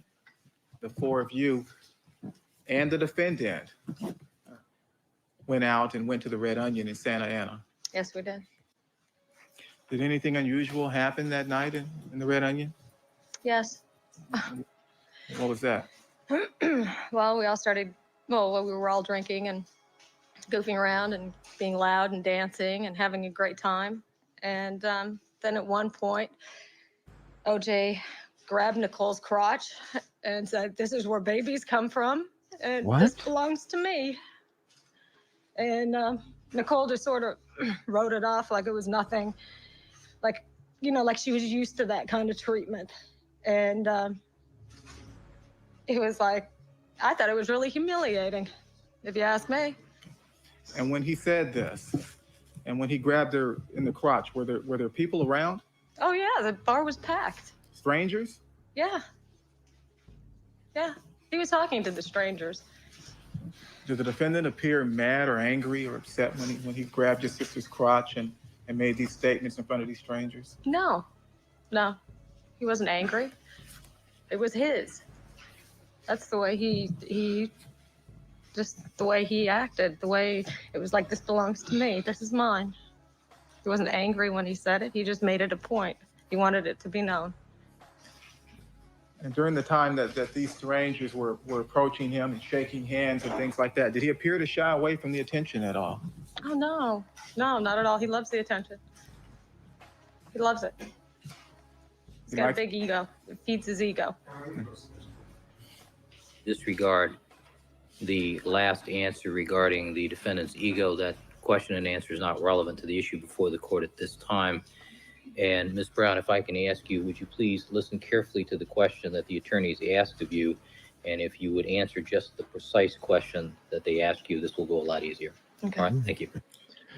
the four of you, and the defendant went out and went to the Red Onion in Santa Ana? Yes, we did. Did anything unusual happen that night in the Red Onion? Yes. What was that? Well, we were all drinking and goofing around and being loud and dancing and having a great time. And then at one point, OJ grabbed Nicole's crotch and said, "This is where babies come from, and What? this belongs to me." And Nicole just sort of wrote it off like it was nothing, like she was used to that kind of treatment. And it was like, I thought it was really humiliating, if you ask me. And when he said this, and when he grabbed her in the crotch, were there people around? Oh yeah, the bar was packed. Strangers? Yeah. Yeah, he was talking to the strangers. Did the defendant appear mad or angry or upset when he grabbed your sister's crotch and made these statements in front of these strangers? No, he wasn't angry. It was his. That's the way he just the way he acted, the way it was like, this belongs to me, this is mine. He wasn't angry when he said it, he just made it a point. He wanted it to be known. And during the time that these strangers were approaching him and shaking hands and things like that, did he appear to shy away from the attention at all? Oh, no, not at all. He loves the attention. He loves it. He's got a big ego. It feeds his ego. Disregard the last answer regarding the defendant's ego. That question and answer is not relevant to the issue before the court at this time. And Ms. Brown, if I can ask you, would you please listen carefully to the question that the attorneys asked of you? And if you would answer just the precise question that they asked you, this will go a lot easier. Okay. All right, thank you. Do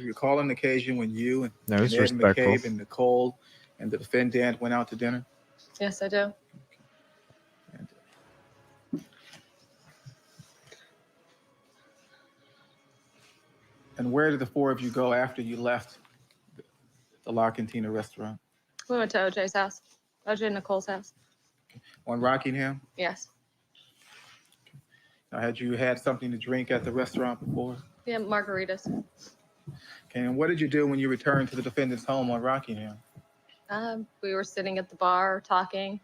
you recall an occasion when you and No, it's Ed respectful. McCabe and Nicole and the defendant went out to dinner? Yes, I do. And where did the four of you go after you left the La Cantina restaurant? We went to OJ's house. OJ and Nicole's house. On Rockingham? Yes. Now, had you had something to drink at the restaurant before? Yeah, margaritas. Okay, and what did you do when you returned to the defendant's home on Rockingham? We were sitting at the bar talking,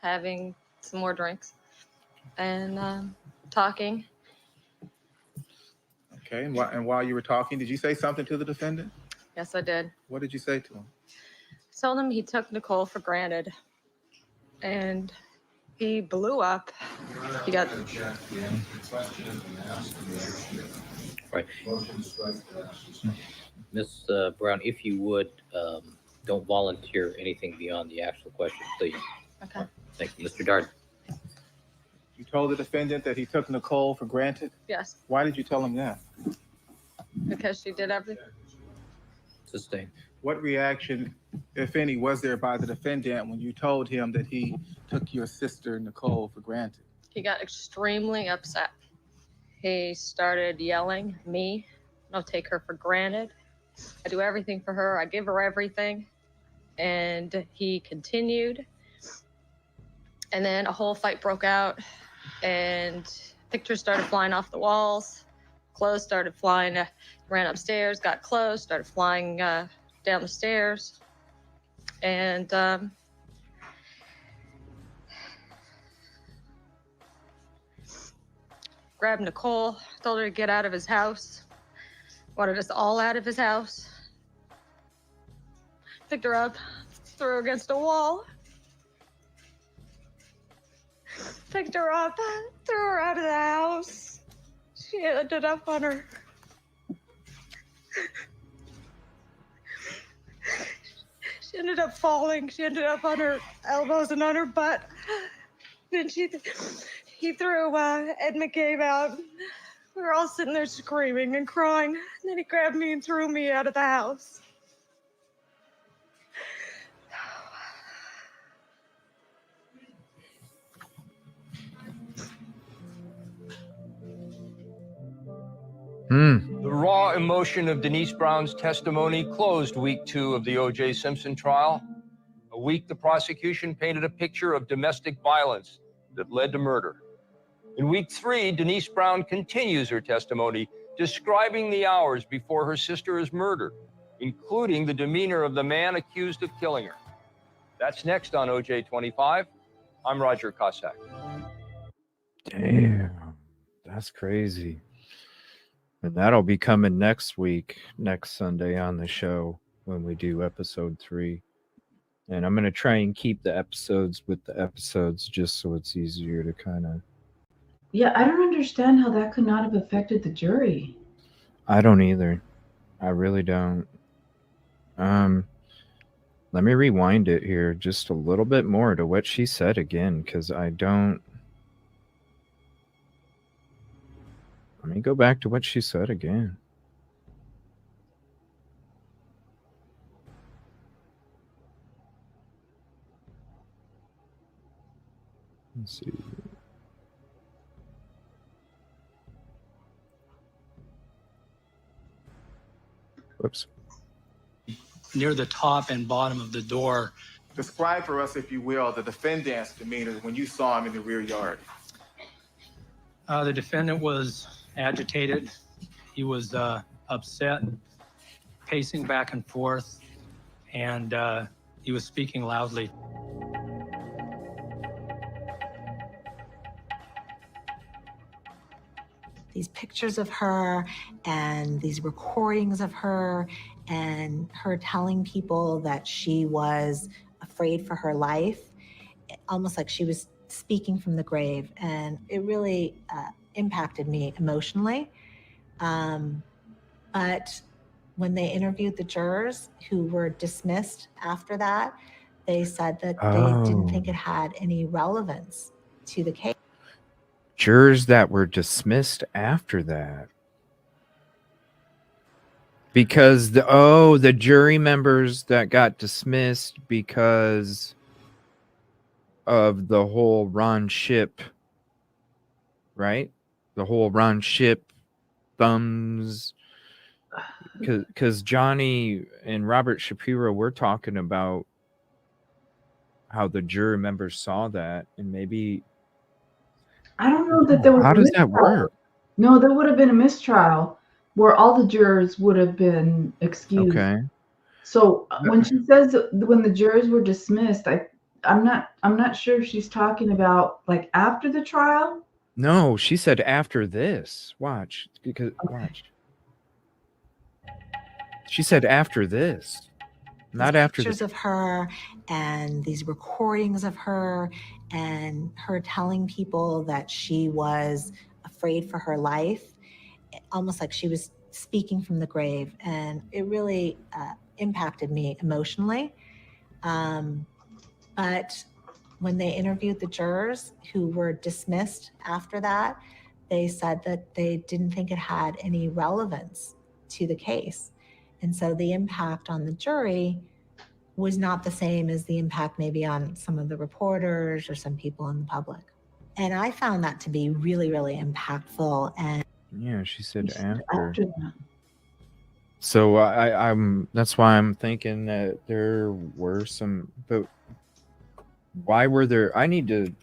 having some more drinks, and talking. Okay, and while you were talking, did you say something to the defendant? Yes, I did. What did you say to him? I told him he took Nicole for granted, and he blew up. He got. Right. Ms. Brown, if you would, don't volunteer anything beyond the actual question, please. Okay. Thank you. Mr. Darden. You told the defendant that he took Nicole for granted? Yes, Why did you tell him that? because she did everything. Sustain. What reaction, if any, was there by the defendant when you told him that he took your sister Nicole for granted? He got extremely upset. He started yelling at me. I'll take her for granted. I do everything for her. I give her everything. And he continued. And then a whole fight broke out, and pictures started flying off the walls. Clothes started flying. Ran upstairs, got clothes, started flying down the stairs. And grabbed Nicole, told her to get out of his house. Wanted us all out of his house. Picked her up, threw her against a wall. Picked her up, threw her out of the house. She ended up on her. She ended up falling. She ended up on her elbows and on her butt. Then he threw Ed McCabe out. We were all sitting there screaming and crying. And then he grabbed me and threw me out of the house. The raw emotion of Denise Brown's testimony closed week 2 of the O.J. Simpson trial. A week the prosecution painted a picture of domestic violence that led to murder. In week 3, Denise Brown continues her testimony, describing the hours before her sister is murdered, including the demeanor of the man accused of killing her. That's next on OJ25. I'm Roger Cossack. Damn, that's crazy. And that'll be coming next week, next Sunday on the show when we do episode 3. And I'm going to try and keep the episodes with the episodes just so it's easier to kind of... Yeah, I don't understand how that could not have affected the jury. I don't either. I really don't. Let me rewind it here just a little bit more to what she said again, because I don't... Let me go back to what she said again. Let's see. Whoops. Near the top and bottom of the door. Describe for us, if you will, the defendant's demeanor when you saw him in the rear yard. The defendant was agitated. He was upset, pacing back and forth, and he was speaking loudly. These pictures of her and these recordings of her and her telling people that she was afraid for her life, almost like she was speaking from the grave. And it really impacted me emotionally. But when they interviewed the jurors who were dismissed after that, they said that they didn't think it had any relevance to the case. Jurors that were dismissed after that. Because the jury members that got dismissed because of the whole Ron Shipp, right? The whole Ron Shipp thumbs. Because Johnny and Robert Shapiro were talking about how the jury members saw that, and maybe I don't know that there was. How a does that mistrial. work? No, there would have been a mistrial where all the jurors would have been excused. Okay. So when she says that when the jurors were dismissed, I'm not sure if she's talking about like after the trial. No, she said after this. Watch. Watch. She said after this. Not after Pictures the of her and these recordings of her and her telling people that she was afraid for her life, almost like she was speaking from the grave. And it really impacted me emotionally. But when they interviewed the jurors who were dismissed after that, they said that they didn't think it had any relevance to the case. And so the impact on the jury was not the same as the impact maybe on some of the reporters or some people in the public. And I found that to be really, really impactful. And yeah, she said after. After that. So I'm that's why I'm thinking that there were some, but why were there?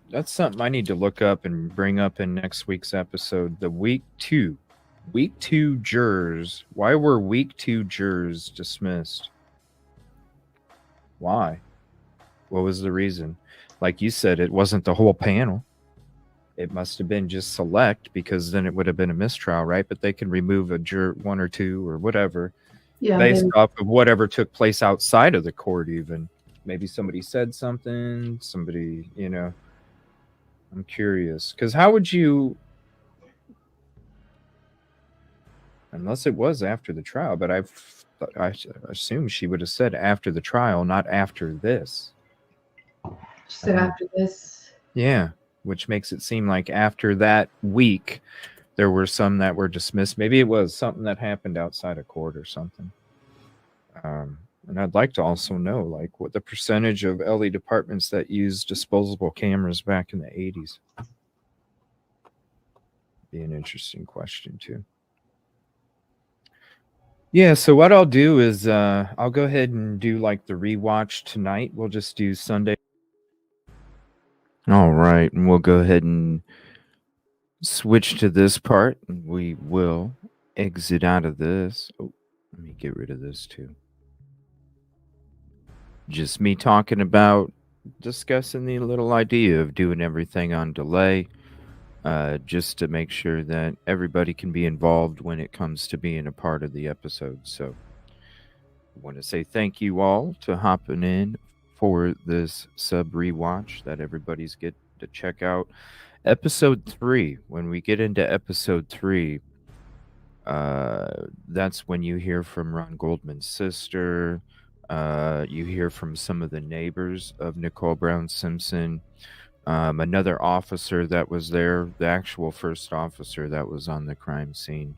That's something I need to look up and bring up in next week's episode. The week two jurors. Why were week 2 jurors dismissed? Why? What was the reason? Like you said, it wasn't the whole panel. It must have been just select, because then it would have been a mistrial, right? But they can remove a juror, 1 or 2 or whatever, based off of whatever took place outside of the court even. Maybe somebody said something, somebody, I'm curious. Because how would you, unless it was after the trial, but I assume she would have said after the trial, not after this. She said after this. Yeah, which makes it seem like after that week, there were some that were dismissed. Maybe it was something that happened outside of court or something. And I'd like to also know, like, what the percentage of LE departments that used disposable cameras back in the 80s. Be an interesting question, too. Yeah, so what I'll do is I'll go ahead and do, like, the rewatch tonight. We'll just do Sunday. All right, and we'll go ahead and switch to this part. We will exit out of this. Oh, let me get rid of this, too. Just me talking about discussing the little idea of doing everything on delay, just to make sure that everybody can be involved when it comes to being a part of the episode. So I want to say thank you all to hopping in for this sub rewatch that everybody's get to check out. Episode 3, when we get into episode 3, that's when you hear from Ron Goldman's sister. You hear from some of the neighbors of Nicole Brown Simpson. another officer that was there, the actual first officer that was on the crime scene.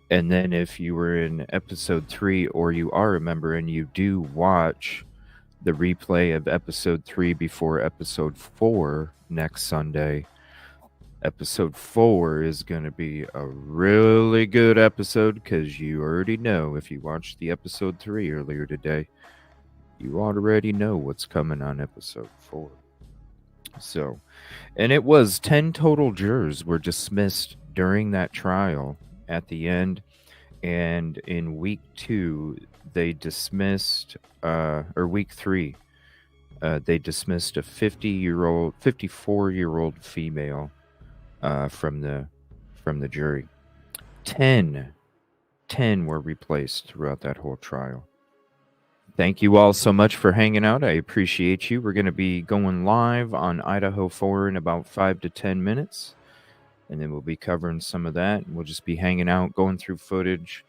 And then if you were in episode 3 or you are a member and you do watch the replay of episode 3 before episode 4 next Sunday, episode 4 is going to be a really good episode, because you already know, if you watched the episode 3 earlier today, you already know what's coming on episode 4. So, and it was 10 total jurors were dismissed during that trial at the end. And in week 2, they dismissed, or week 3, they dismissed a 54-year-old female from the jury. 10 were replaced throughout that whole trial. Thank you all so much for hanging out. I appreciate you. We're going to be going live on Idaho 4 in about 5 to 10 minutes. And then we'll be covering some of that. And we'll just be hanging out, going through footage.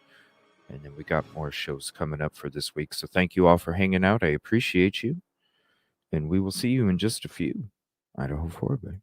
And then we got more shows coming up for this week. So thank you all for hanging out. I appreciate you. And we will see you in just a few. Idaho 4, babe.